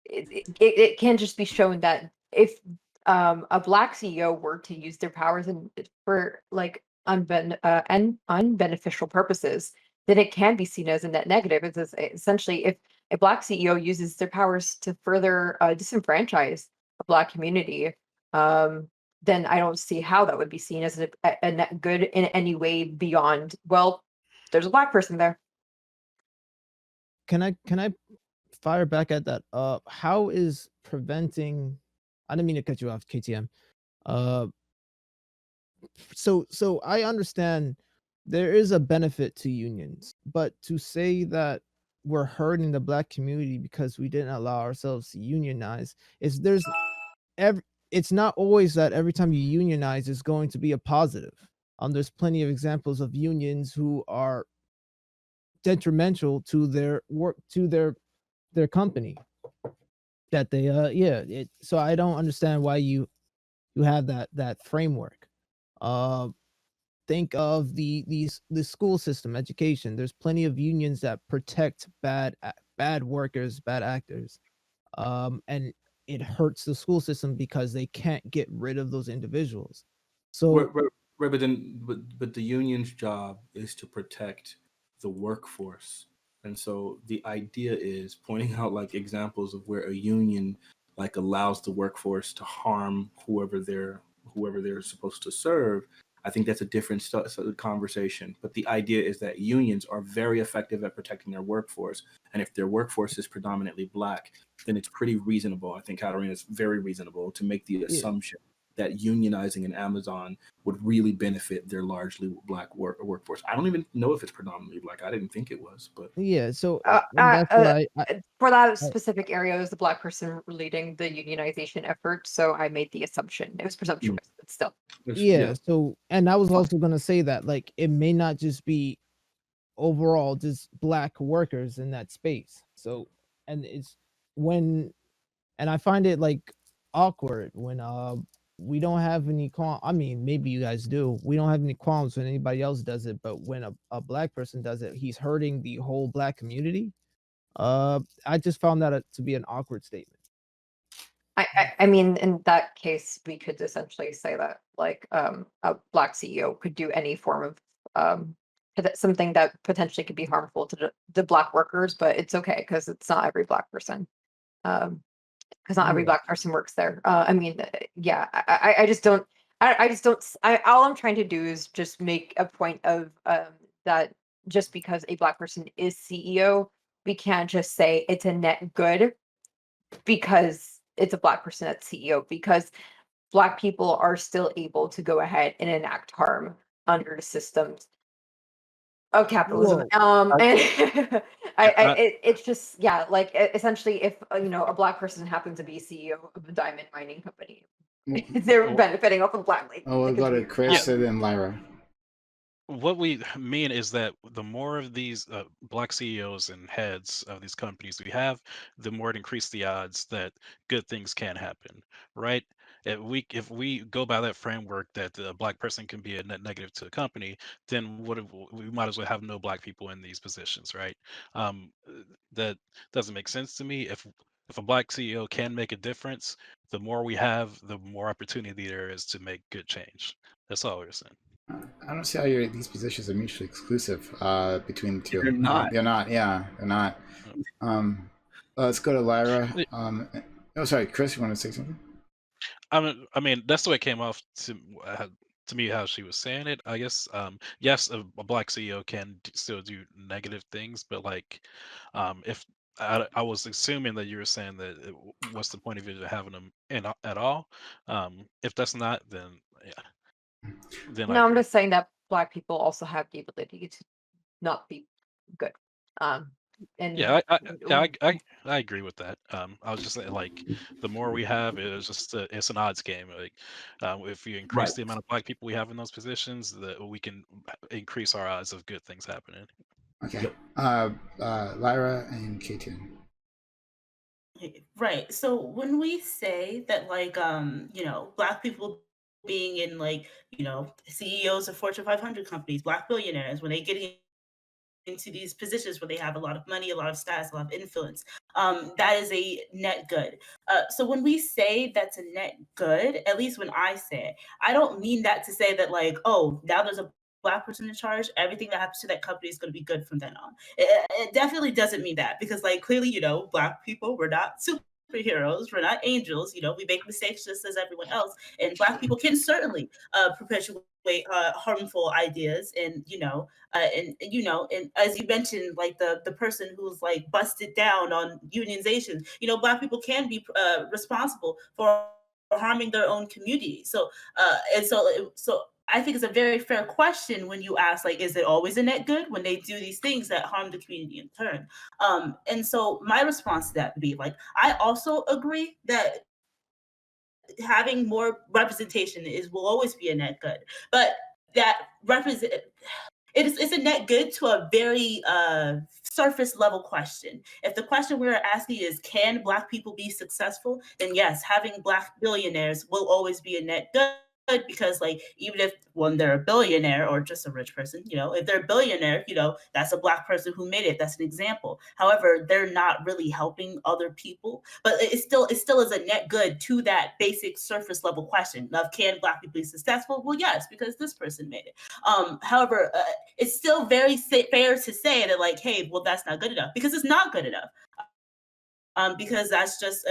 it can just be shown that if a Black CEO were to use their powers and for like and unbeneficial purposes, then it can be seen as a net negative. Essentially if a Black CEO uses their powers to further disenfranchise a Black community, then I don't see how that would be seen as a net good in any way beyond, well, there's a Black person there. Can I fire back at that? How is preventing? I didn't mean to cut you off, KTM. So I understand there is a benefit to unions, but to say that we're hurting the Black community because we didn't allow ourselves to unionize is it's not always that every time you unionize is going to be a positive. There's plenty of examples of unions who are detrimental to their work, to their company, that they so I don't understand why you have that framework. Think of the school system, education. There's plenty of unions that protect bad workers, bad actors, and it hurts the school system because they can't get rid of those individuals. So Right, but the union's job is to protect the workforce, and so the idea is pointing out like examples of where a union like allows the workforce to harm whoever they're supposed to serve. I think that's a different conversation. But the idea is that unions are very effective at protecting their workforce, and if their workforce is predominantly Black, then it's pretty reasonable. I think Katarina is very reasonable to make the assumption that unionizing in Amazon would really benefit their largely Black workforce. I don't even know if it's predominantly Black. I didn't think it was, but yeah, so and that's what for that specific area, it was the Black person leading the unionization effort, so I made the assumption. It was presumptuous, but still. yeah. So, and I was also gonna say that like it may not just be overall just Black workers in that space. So, and it's when, and I find it like awkward when we don't have any I mean, maybe you guys do. We don't have any qualms when anybody else does it, but when a Black person does it, he's hurting the whole Black community. I just found that to be an awkward statement. I mean, in that case, we could essentially say that like a Black CEO could do any form of something that potentially could be harmful to the Black workers, but it's okay because it's not every Black person. Because not every Black person works there. I mean, yeah, I just don't. I just don't. All I'm trying to do is just make a point of that just because a Black person is CEO, we can't just say it's a net good because it's a Black person that's CEO, because Black people are still able to go ahead and enact harm under the systems of capitalism. And it's just, yeah, like essentially if a Black person happens to be CEO of a diamond mining company, they're benefiting off of Black labor. Oh, we'll go to Chris and then Lyra. What we mean is that the more of these Black CEOs and heads of these companies we have, the more it increases the odds that good things can happen, right? If we go by that framework that a Black person can be a net negative to a company, then we might as well have no Black people in these positions, right? That doesn't make sense to me. If a Black CEO can make a difference, the more we have, the more opportunity there is to make good change. That's all we're saying. I don't see how these positions are mutually exclusive between the two. They're not. They're not. Yeah, they're not. Let's go to Lyra. Sorry, Chris, you want to say something? I mean, that's the way it came off to to me how she was saying it. I guess yes, a black CEO can still do negative things, but like if I was assuming that you were saying that what's the point of you having them at all? If that's not, then yeah, then I No, I'm agree. just saying that Black people also have the ability to not be good. And Yeah, I agree with that. I was just saying, like, the more we have, it's just it's an odds game. Like, if you increase Right. the amount of black people we have in those positions, that we can increase our odds of good things happening. Okay. Lyra and Katin. Right. So when we say that, like, Black people being in, like, CEOs of Fortune 500 companies, Black billionaires, when they get into these positions where they have a lot of money, a lot of status, a lot of influence, that is a net good. So when we say that's a net good, at least when I say it, I don't mean that to say that, like, oh, now there's a Black person in charge, everything that happens to that company is going to be good from then on. It definitely doesn't mean that, because, like, clearly, Black people, we're not superheroes, we're not angels, we make mistakes just as everyone else, and Black people can certainly perpetuate harmful ideas, and as you mentioned, like the person who's like busted down on unionization, Black people can be responsible for harming their own community. So I think it's a very fair question when you ask, like, is it always a net good when they do these things that harm the community in turn? And so my response to that would be, like, I also agree that having more representation will always be a net good, but that represent it's a net good to a very surface level question. If the question we're asking is, can Black people be successful? Then yes, having Black billionaires will always be a net good, because, like, even if when they're a billionaire or just a rich person, if they're a billionaire, that's a Black person who made it. That's an example. However, they're not really helping other people, but it still is a net good to that basic surface level question of, can Black people be successful? Well, yes, because this person made it. However, it's still very fair to say that, like, hey, well, that's not good enough, because it's not good enough. Because that's just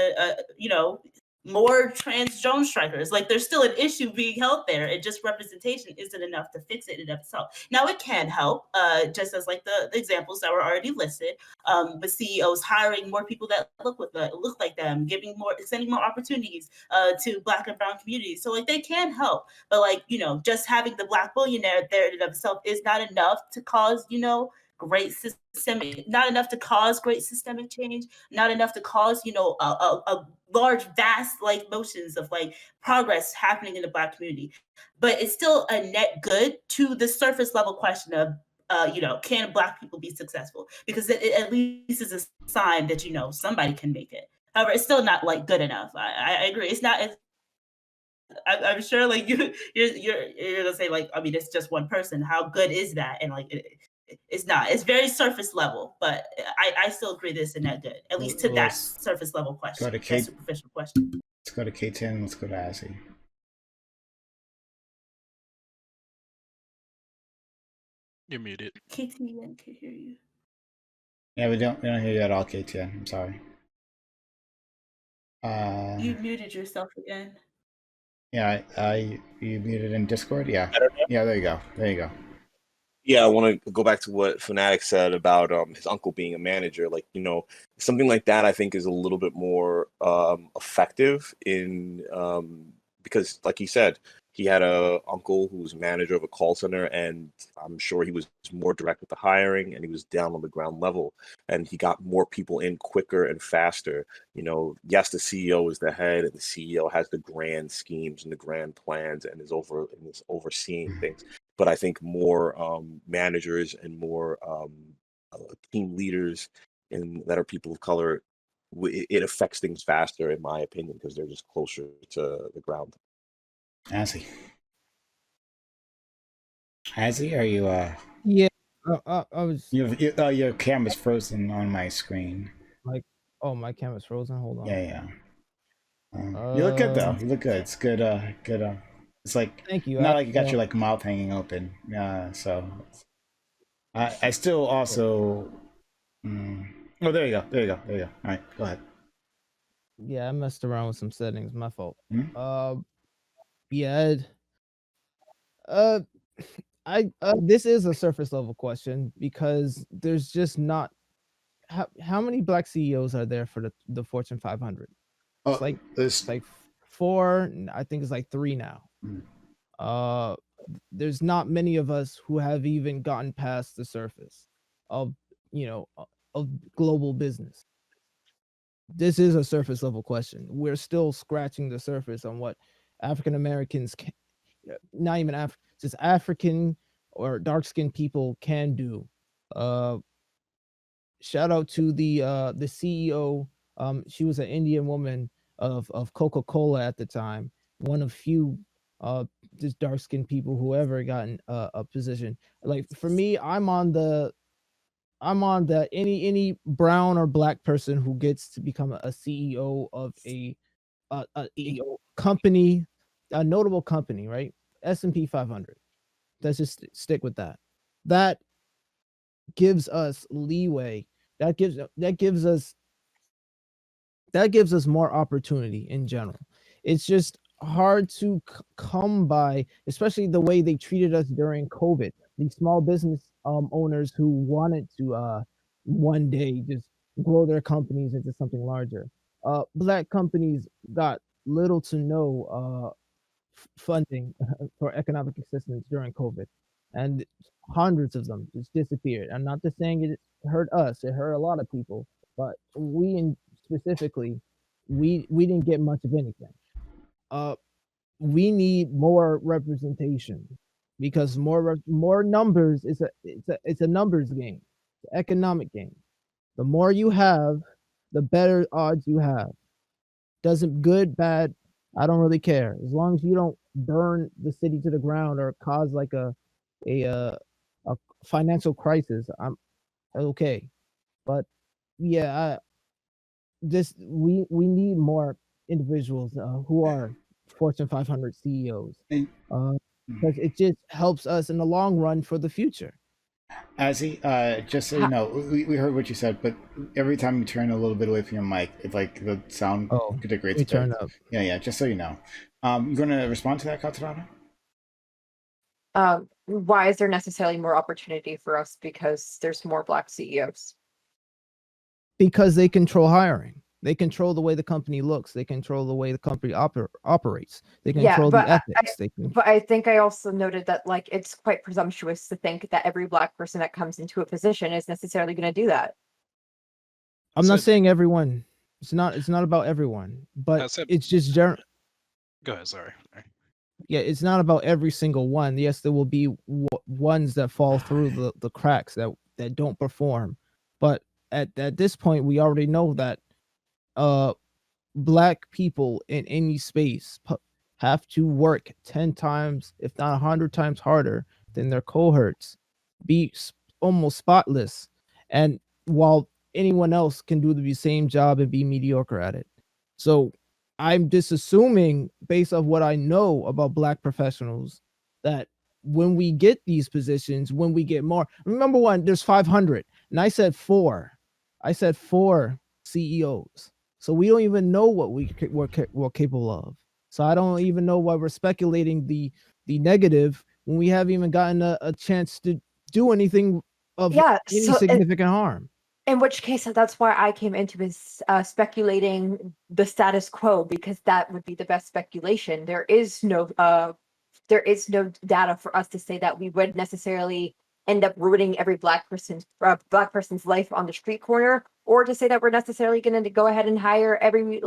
more trans drone strikers. Like, there's still an issue being held there, and just representation isn't enough to fix it in itself. Now, it can help, just as, like, the examples that were already listed, with CEOs hiring more people that look like them, extending more opportunities to Black and Brown communities. So, like, they can help, but, like, just having the Black billionaire there in itself is not enough to cause not enough to cause great systemic change, not enough to cause a large, vast, like, motions of, like, progress happening in the Black community. But it's still a net good to the surface level question of, can Black people be successful? Because it at least is a sign that somebody can make it. However, it's still not, like, good enough. I agree. It's not. I'm sure, like, you're gonna say, like, I mean, it's just one person. How good is that? And, like, it's not. It's very surface level, but I still agree this and that good, at least to that surface level question, that superficial question. Let's go to K10. Let's go to Azzy. You're muted. KTN can hear you. Yeah, we don't hear you at all, K10. I'm sorry. You muted yourself again. Yeah, you muted in Discord. Yeah, yeah. There you go. There you go. Yeah, I want to go back to what Fanatic said about his uncle being a manager. Like, something like that, I think, is a little bit more effective in because, like he said, he had a uncle who was manager of a call center, and I'm sure he was more direct with the hiring, and he was down on the ground level, and he got more people in quicker and faster. Yes, the CEO is the head, and the CEO has the grand schemes and the grand plans, and is overseeing things. But I think more managers and more team leaders that are people of color, it affects things faster, in my opinion, because they're just closer to the ground. Azzy, are you? Yeah, I was Your camera's frozen on my screen. like, oh, my camera's frozen. Hold on. Yeah. You look good though. You look good. It's good. Good. It's like, Thank you. not like you got your, like, mouth hanging open. So I still also. Oh, there you go. All right, go ahead. Yeah, I messed around with some settings. My fault. Hmm? Yeah, Uh, this is a surface level question because there's just not how many black CEOs are there for the Fortune 500? It's Oh, there's like 4. I think it's like 3 now. Mm. Uh, there's not many of us who have even gotten past the surface of of global business. This is a surface level question. We're still scratching the surface on what African Americans can, not even just African or dark skinned people can do. Uh, Shout out to the CEO. She was an Indian woman of Coca-Cola at the time, one of few just dark skinned people who ever gotten a position. Like for me, I'm on the any brown or black person who gets to become a CEO of a company, a notable company, right? S&P 500. Let's just stick with that. That gives us leeway. That gives us more opportunity in general. It's just hard to come by, especially the way they treated us during COVID. These small business owners who wanted to one day just grow their companies into something larger. Black companies got little to no funding for economic assistance during COVID, and hundreds of them just disappeared. I'm not just saying it hurt us; it hurt a lot of people, but specifically, we didn't get much of anything. Uh, we need more representation because more numbers is it's a numbers game, it's an economic game. The more you have, the better odds you have. Doesn't good, bad, I don't really care. As long as you don't burn the city to the ground or cause like a uh, a financial crisis, I'm okay. But yeah, this we need more individuals who are Fortune 500 CEOs And- because it just helps us in the long run for the future. Azzy, just so you know, we heard what you said, but every time you turn a little bit away from your mic, it's like the sound Oh, degrades we a bit. turn up. Yeah, just so you know. You going to respond to that, Katarana? Why is there necessarily more opportunity for us because there's more black CEOs? Because they control hiring. They control the way the company looks. They control the way the company operates. They control the ethics. But I think I also noted that like it's quite presumptuous to think that every black person that comes into a position is necessarily going to do that. I'm not saying everyone. It's not about everyone, but it's just general. Go ahead. Sorry. Yeah, it's not about every single one. Yes, there will be ones that fall through the cracks that don't perform, but at this point, we already know that black people in any space have to work 10 times, if not 100 times harder than their cohorts, be almost spotless. And while anyone else can do the same job and be mediocre at it. So I'm just assuming, based on what I know about black professionals, that when we get these positions, when we get more, remember one, there's 500, and I said 4 CEOs. So we don't even know what we're capable of. So I don't even know why we're speculating the negative when we haven't even gotten a chance to do anything of any significant harm. In which case, that's why I came into this speculating the status quo, because that would be the best speculation. There is no data for us to say that we would necessarily end up ruining every black person's life on the street corner, or to say that we're necessarily going to go ahead and hire every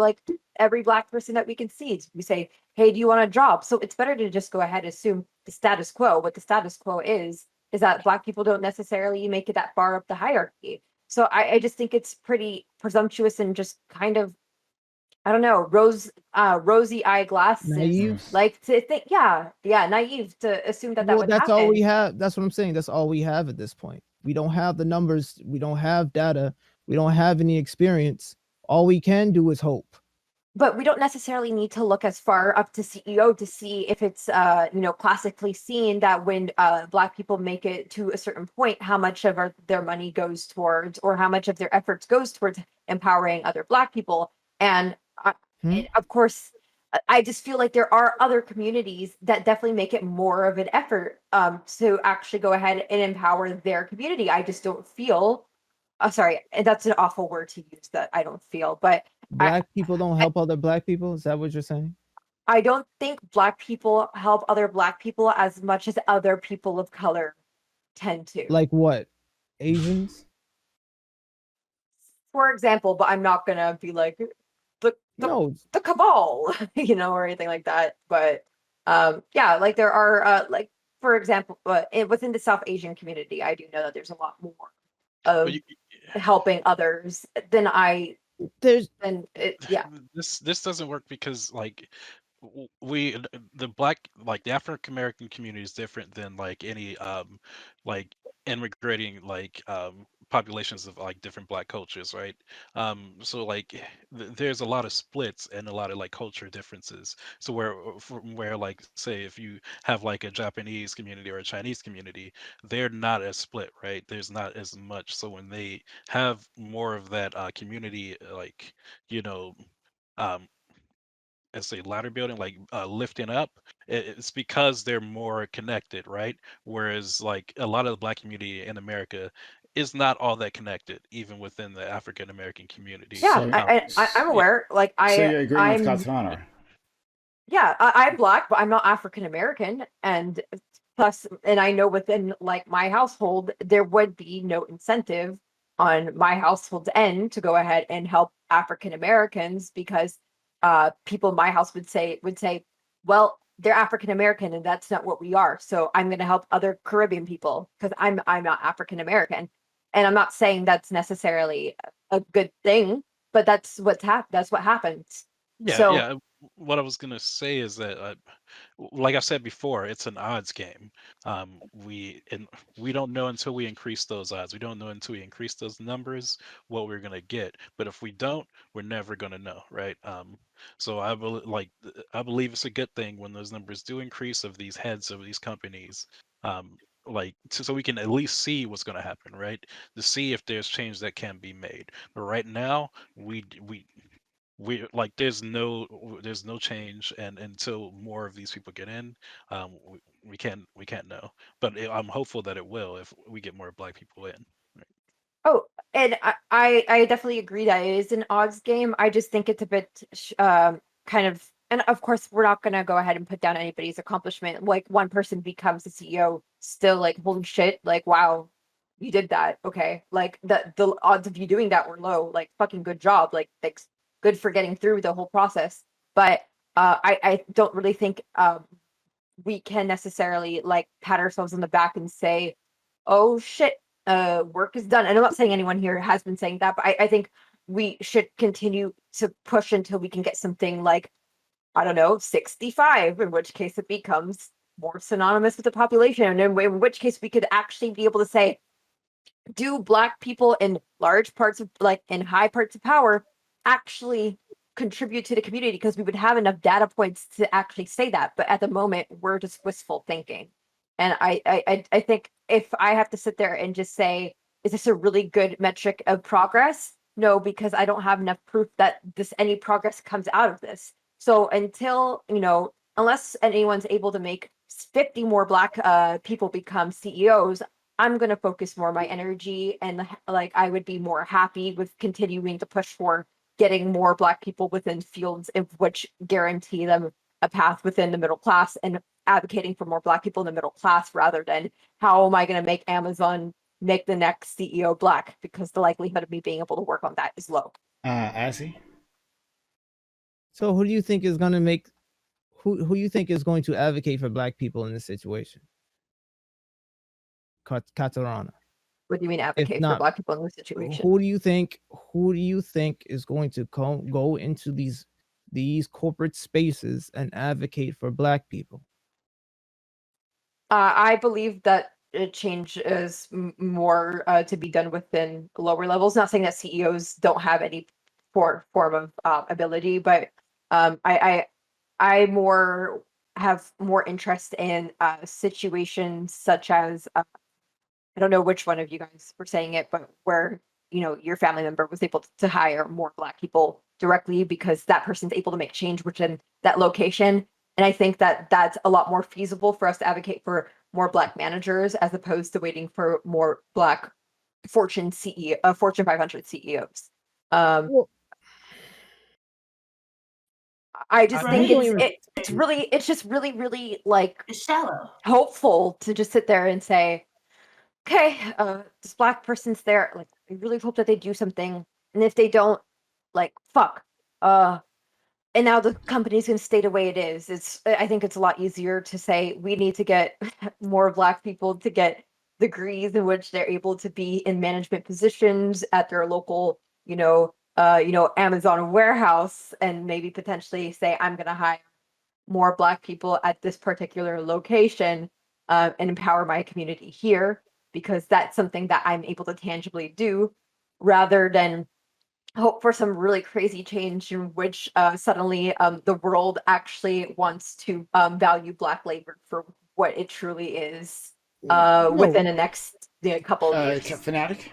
black person that we can see. We say, hey, do you want a job? So it's better to just go ahead and assume the status quo. What the status quo is that black people don't necessarily make it that far up the hierarchy. So I just think it's pretty presumptuous and just kind of, I don't know, rosy eyeglasses, naive, like to think, naive to assume that would that's happen. all we have. That's what I'm saying. That's all we have at this point. We don't have the numbers. We don't have data. We don't have any experience. All we can do is hope. But we don't necessarily need to look as far up to CEO to see if it's classically seen that when black people make it to a certain point, how much of their money goes towards, or how much of their efforts goes towards empowering other black people. And of course, I just feel like there are other communities that definitely make it more of an effort to actually go ahead and empower their community. I just don't feel. Sorry, that's an awful word to use. That I don't feel, but I Black people don't help other black people. Is that what you're saying? I don't think Black people help other Black people as much as other people of color tend to. Like what? Asians? For example, but I'm not gonna be like the No, the cabal, or anything like that. But yeah, like there are like for example, within the South Asian community, I do know that there's a lot more But of helping others than there's yeah. this doesn't work because like we the black like the African American community is different than like any like immigrating like populations of like different black cultures, right? So like there's a lot of splits and a lot of like culture differences. So where like say if you have like a Japanese community or a Chinese community, they're not as split, right? There's not as much. So when they have more of that community like you know um as a ladder building, like lifting up, it's because they're more connected, right? Whereas like a lot of the black community in America is not all that connected, even within the African American community. Yeah, So, I'm Yeah, aware. Like so you're agreeing with I'm Katarana. yeah, I'm Black, but I'm not African American, and plus, and I know within like my household, there would be no incentive on my household's end to go ahead and help African Americans because people in my house would say, well, they're African American and that's not what we are. So I'm going to help other Caribbean people because I'm not African American, and I'm not saying that's necessarily a good thing, but that's what happens. yeah, So yeah. What I was gonna say is that like I said before, it's an odds game. We don't know until we increase those odds. We don't know until we increase those numbers what we're gonna get. But if we don't, we're never gonna know, right? So I believe it's a good thing when those numbers do increase of these heads of these companies. So we can at least see what's going to happen, right? To see if there's change that can be made. But right now, we like there's no change, and until more of these people get in, we can't know, but I'm hopeful that it will if we get more black people in, right? Oh, and I definitely agree that it is an odds game. I just think it's a bit kind of, and of course we're not gonna go ahead and put down anybody's accomplishment. Like one person becomes the CEO, still like holy shit, like wow, you did that. Okay, like the odds of you doing that were low. Like fucking good job. Like thanks, good for getting through the whole process. But I don't really think we can necessarily like pat ourselves on the back and say, "Oh shit, work is done." And I'm not saying anyone here has been saying that, but I think we should continue to push until we can get something like I don't know 65, in which case it becomes more synonymous with the population, and in which case we could actually be able to say, do black people in large parts of like in high parts of power actually contribute to the community because we would have enough data points to actually say that, but at the moment we're just wistful thinking. And I think if I have to sit there and just say, is this a really good metric of progress? No, because I don't have enough proof that this any progress comes out of this. So until unless anyone's able to make 50 more black people become CEOs, I'm going to focus more of my energy, and like I would be more happy with continuing to push for getting more black people within fields in which guarantee them a path within the middle class, and advocating for more black people in the middle class rather than how am I going to make Amazon make the next CEO black, because the likelihood of me being able to work on that is low. Azzy? So who do you think is going to make who you think is going to advocate for black people in this situation? Katarana. What do you mean If advocate for not, black people in this situation? who do you think is going to go into these corporate spaces and advocate for black people? I believe that change is more to be done within lower levels. Not saying that CEOs don't have any form of ability, but I more have more interest in situations such as I don't know which one of you guys were saying it, but where your family member was able to hire more Black people directly because that person's able to make change within that location. And I think that that's a lot more feasible for us to advocate for more Black managers as opposed to waiting for more Black Fortune 500 CEOs. Well, I just think don't even- it's just really like It's shallow. hopeful to just sit there and say, okay, this Black person's there. Like, I really hope that they do something. And if they don't, like, fuck. And now the company's gonna stay the way it is. I think it's a lot easier to say we need to get more Black people to get degrees in which they're able to be in management positions at their local, Amazon warehouse, and maybe potentially say, I'm gonna hire more Black people at this particular location, and empower my community here, because that's something that I'm able to tangibly do, rather than hope for some really crazy change in which suddenly the world actually wants to value Black labor for what it truly is within the next couple of years. Fanatic?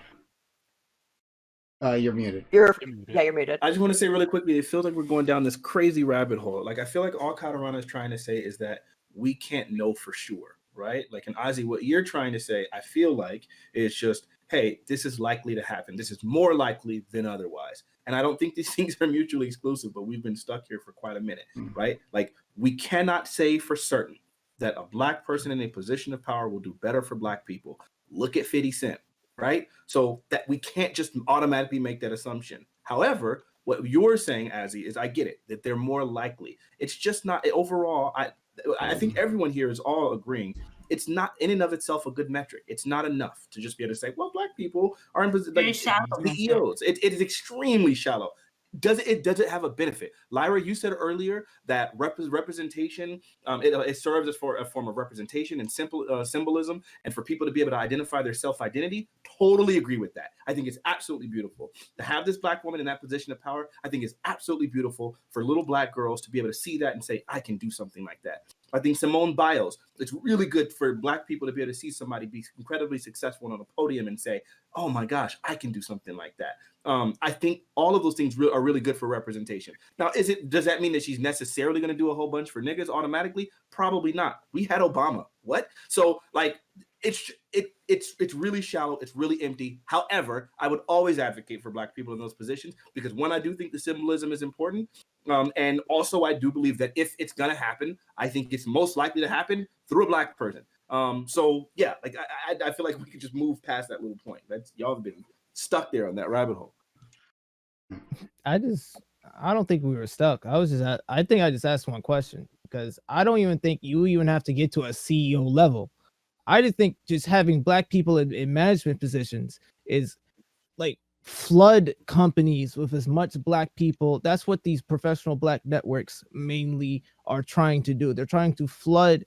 You're muted. You're muted. Yeah, you're muted. I just want to say really quickly, it feels like we're going down this crazy rabbit hole. Like, I feel like all Katarana is trying to say is that we can't know for sure, right? Like, in Ozzy, what you're trying to say, I feel like, is just, hey, this is likely to happen. This is more likely than otherwise. And I don't think these things are mutually exclusive, but we've been stuck here for quite a minute, right? Like, we cannot say for certain that a Black person in a position of power will do better for Black people. Look at 50 Cent. Right? So that we can't just automatically make that assumption. However, what you're saying, Azzy, is I get it, that they're more likely. It's just not overall. I think everyone here is all agreeing. It's not in and of itself a good metric. It's not enough to just be able to say, well, Black people are in Very like shallow CEOs. It is extremely shallow. Does it have a benefit? Lyra, you said earlier that representation, it serves as for a form of representation and symbolism, and for people to be able to identify their self-identity. Totally agree with that. I think it's absolutely beautiful to have this Black woman in that position of power. I think it's absolutely beautiful for little Black girls to be able to see that and say, I can do something like that. I think Simone Biles, it's really good for Black people to be able to see somebody be incredibly successful on a podium and say, oh my gosh, I can do something like that. I think all of those things are really good for representation. Now, does that mean that she's necessarily going to do a whole bunch for niggas automatically? Probably not. We had Obama. What? So, like, it's really shallow. It's really empty. However, I would always advocate for Black people in those positions because, one, I do think the symbolism is important. And also, I do believe that if it's going to happen, I think it's most likely to happen through a Black person. So yeah, like I feel like we could just move past that little point. Y'all have been stuck there on that rabbit hole. I don't think we were stuck. I think I just asked one question because I don't even think you even have to get to a CEO level. I just think just having Black people in management positions is like flood companies with as much Black people. That's what these professional Black networks mainly are trying to do. They're trying to flood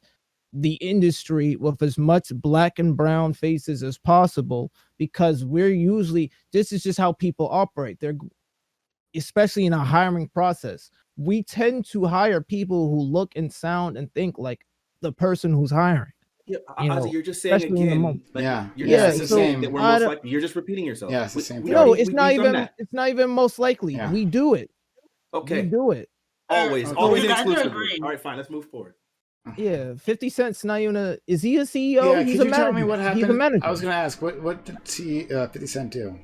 the industry with as much Black and brown faces as possible because this is just how people operate. They're, especially in a hiring process, we tend to hire people who look and sound and think like the person who's hiring. Yeah, Ozzy, you're just saying especially in the again. month. Like, Yeah. you're Yeah, just it's the saying same. that we're most likely. You're just repeating yourself. Yeah, it's the same thing. No, we've it's done that. not even most likely. Yeah. We do it. Okay. We do it. Always Okay. and You guys are exclusively. agreeing. All right, fine. Let's move forward. Yeah, 50 Cent's not even is he a CEO? Yeah, He's could a you tell me manager. what happened? He's a manager. I was going to ask, what did 50 Cent do?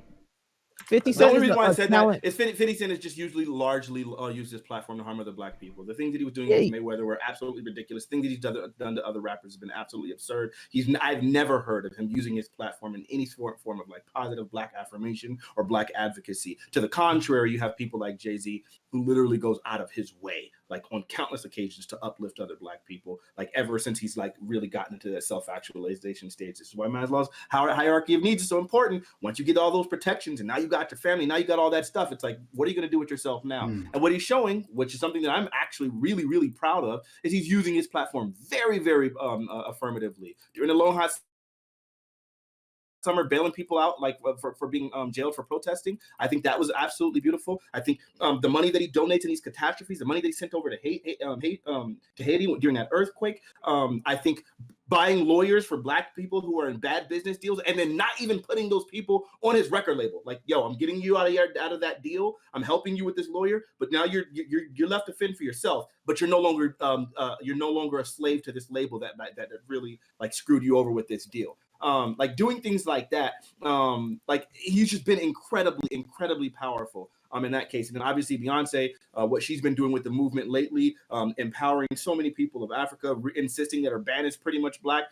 50 The Cent only is reason why I a said talent. that is 50 Cent is just usually largely used this platform to harm other Black people. The things that he was doing Yeah. with Mayweather were absolutely ridiculous. Things that he's done to other rappers have been absolutely absurd. I've never heard of him using his platform in any form of like positive Black affirmation or Black advocacy. To the contrary, you have people like Jay-Z who literally goes out of his way, like on countless occasions, to uplift other Black people. Like ever since he's like really gotten into that self-actualization stage. This is why Maslow's hierarchy of needs is so important. Once you get all those protections and now you got your family, now you got all that stuff, it's like, what are you going to do with yourself now? And what he's showing, which is something that I'm actually really, really proud of, is he's using his platform very, very affirmatively. During the Long Hot Summer, bailing people out like for being jailed for protesting. I think that was absolutely beautiful. I think the money that he donates in these catastrophes, the money that he sent over to Haiti during that earthquake, I think buying lawyers for black people who are in bad business deals, and then not even putting those people on his record label. Like, yo, I'm getting you out of that deal. I'm helping you with this lawyer, but now you're left to fend for yourself. But you're no longer a slave to this label that really like screwed you over with this deal. Like doing things like that. Like he's just been incredibly powerful. In that case, and then obviously Beyonce, what she's been doing with the movement lately, empowering so many people of Africa, insisting that her band is pretty much black,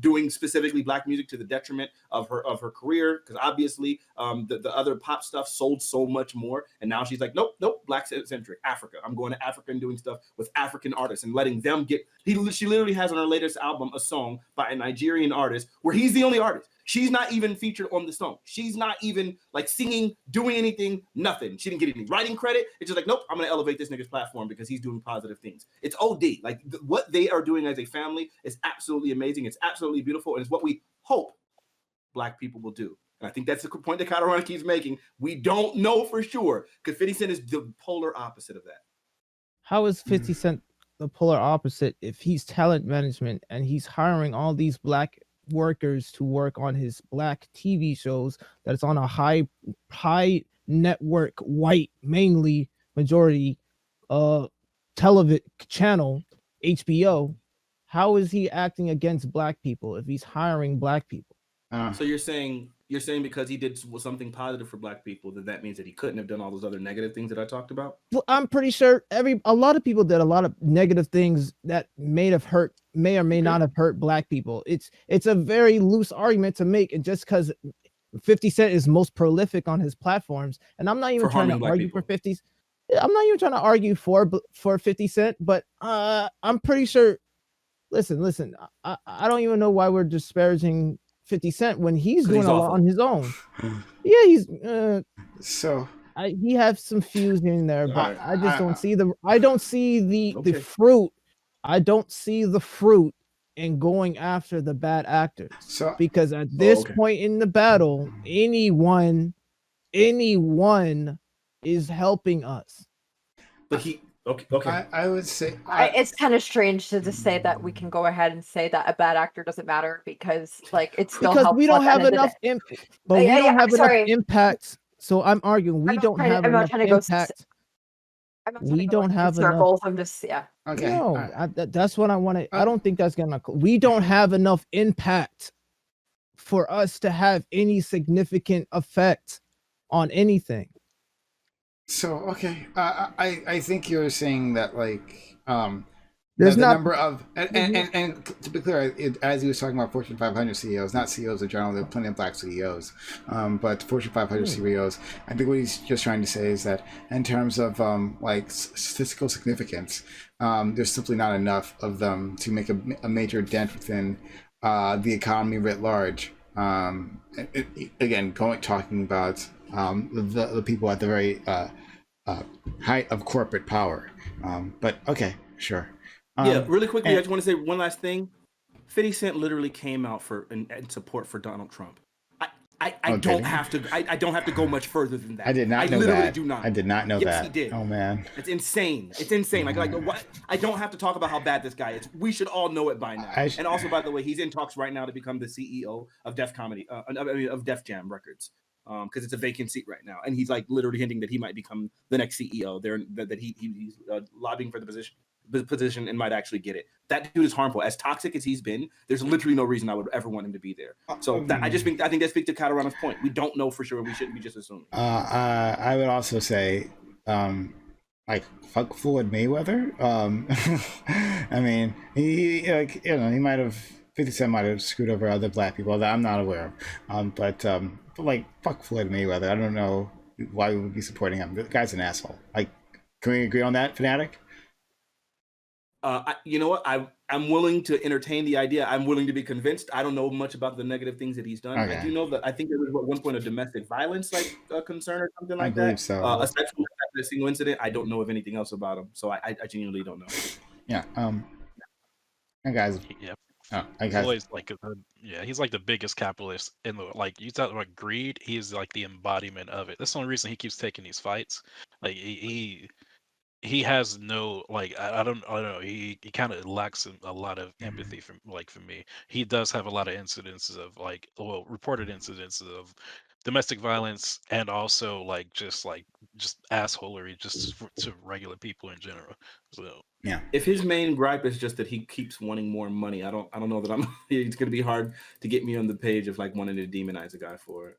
doing specifically black music to the detriment of her career, because obviously the other pop stuff sold so much more, and now she's like, nope, black centric, Africa. I'm going to Africa and doing stuff with African artists and letting them get. She literally has on her latest album a song by a Nigerian artist where he's the only artist. She's not even featured on the song. She's not even like singing, doing anything, nothing. She didn't get any writing credit. It's just like, nope, I'm going to elevate this nigga's platform because he's doing positive things. It's OD. Like what they are doing as a family is absolutely amazing. It's absolutely beautiful. And it's what we hope black people will do. And I think that's the point that Katarana keeps making. We don't know for sure because 50 Cent is the polar opposite of that. How is 50 Cent the polar opposite if he's talent management and he's hiring all these black workers to work on his black TV shows that's on a high network, white, mainly majority television channel, HBO? How is he acting against black people if he's hiring black people? So you're saying because he did something positive for black people, that means that he couldn't have done all those other negative things that I talked about? Well, I'm pretty sure a lot of people did a lot of negative things that may or may not have hurt black people. It's a very loose argument to make, and just because 50 Cent is most prolific on his platforms, and I'm not even trying to argue for 50. I'm not even trying to argue for 50 Cent, but I'm pretty sure. Listen. I don't even know why we're disparaging 50 Cent when he's doing a lot on his own. Yeah, he's he has some fuse in there, but I just don't see the fruit. I don't see the fruit in going after the bad actors. Because at this point in the battle, anyone is helping us. But okay. I would say it's kind of strange to just say that we can go ahead and say that a bad actor doesn't matter because like it's still because we don't have enough impact. But we don't have enough impact. So I'm arguing we don't have enough impact. We don't have enough. I'm just Okay. No, that's what I want to. I don't think that's gonna. We don't have enough impact for us to have any significant effect on anything. So okay, I think you're saying that like there's the not number of and to be clear, as he was talking about Fortune 500 CEOs, not CEOs in general. There are plenty of black CEOs, but Fortune 500 CEOs. I think what he's just trying to say is that in terms of like statistical significance, there's simply not enough of them to make a major dent within the economy writ large. Again, talking about the people at the very height of corporate power. But okay, sure. Really quickly, I just want to say one last thing. 50 Cent literally came out in support for Donald Trump. I don't have to go much further than that. I did not know literally that. do not. I did not know that. Yes, he did. Oh man, it's insane. It's insane. Like what? I don't have to talk about how bad this guy is. We should all know it by now. And also, by the way, he's in talks right now to become the CEO of of Def Jam Records. Because it's a vacant seat right now, and he's like literally hinting that he might become the next CEO. That he's lobbying for the position and might actually get it. That dude is harmful. As toxic as he's been, there's literally no reason I would ever want him to be there. So I think that speaks to Katarana's point. We don't know for sure. We shouldn't be just assuming. I would also say, like fuck Floyd Mayweather. I mean, he might have 50 Cent might have screwed over other black people that I'm not aware of. But like fuck Floyd Mayweather. I don't know why we would be supporting him. The guy's an asshole. Like, can we agree on that, Fanatic? You know what? I'm willing to entertain the idea. I'm willing to be convinced. I don't know much about the negative things that he's done. Okay. I do know that I think there was at one point a domestic violence concern or something like that. I believe so. Aside from that single incident, I don't know of anything else about him. So I genuinely don't know. Yeah. And guys. Yep. He's always like he's like the biggest capitalist in the you talk about greed. He's like the embodiment of it. That's the only reason he keeps taking these fights. Like he he has no like I don't know, he kind of lacks a lot of empathy from like for me. He does have a lot of incidences of like, well, reported incidences of domestic violence, and also just assholery to regular people in general. So Yeah. If his main gripe is just that he keeps wanting more money, I don't know that I'm. It's going to be hard to get me on the page of like wanting to demonize a guy for it.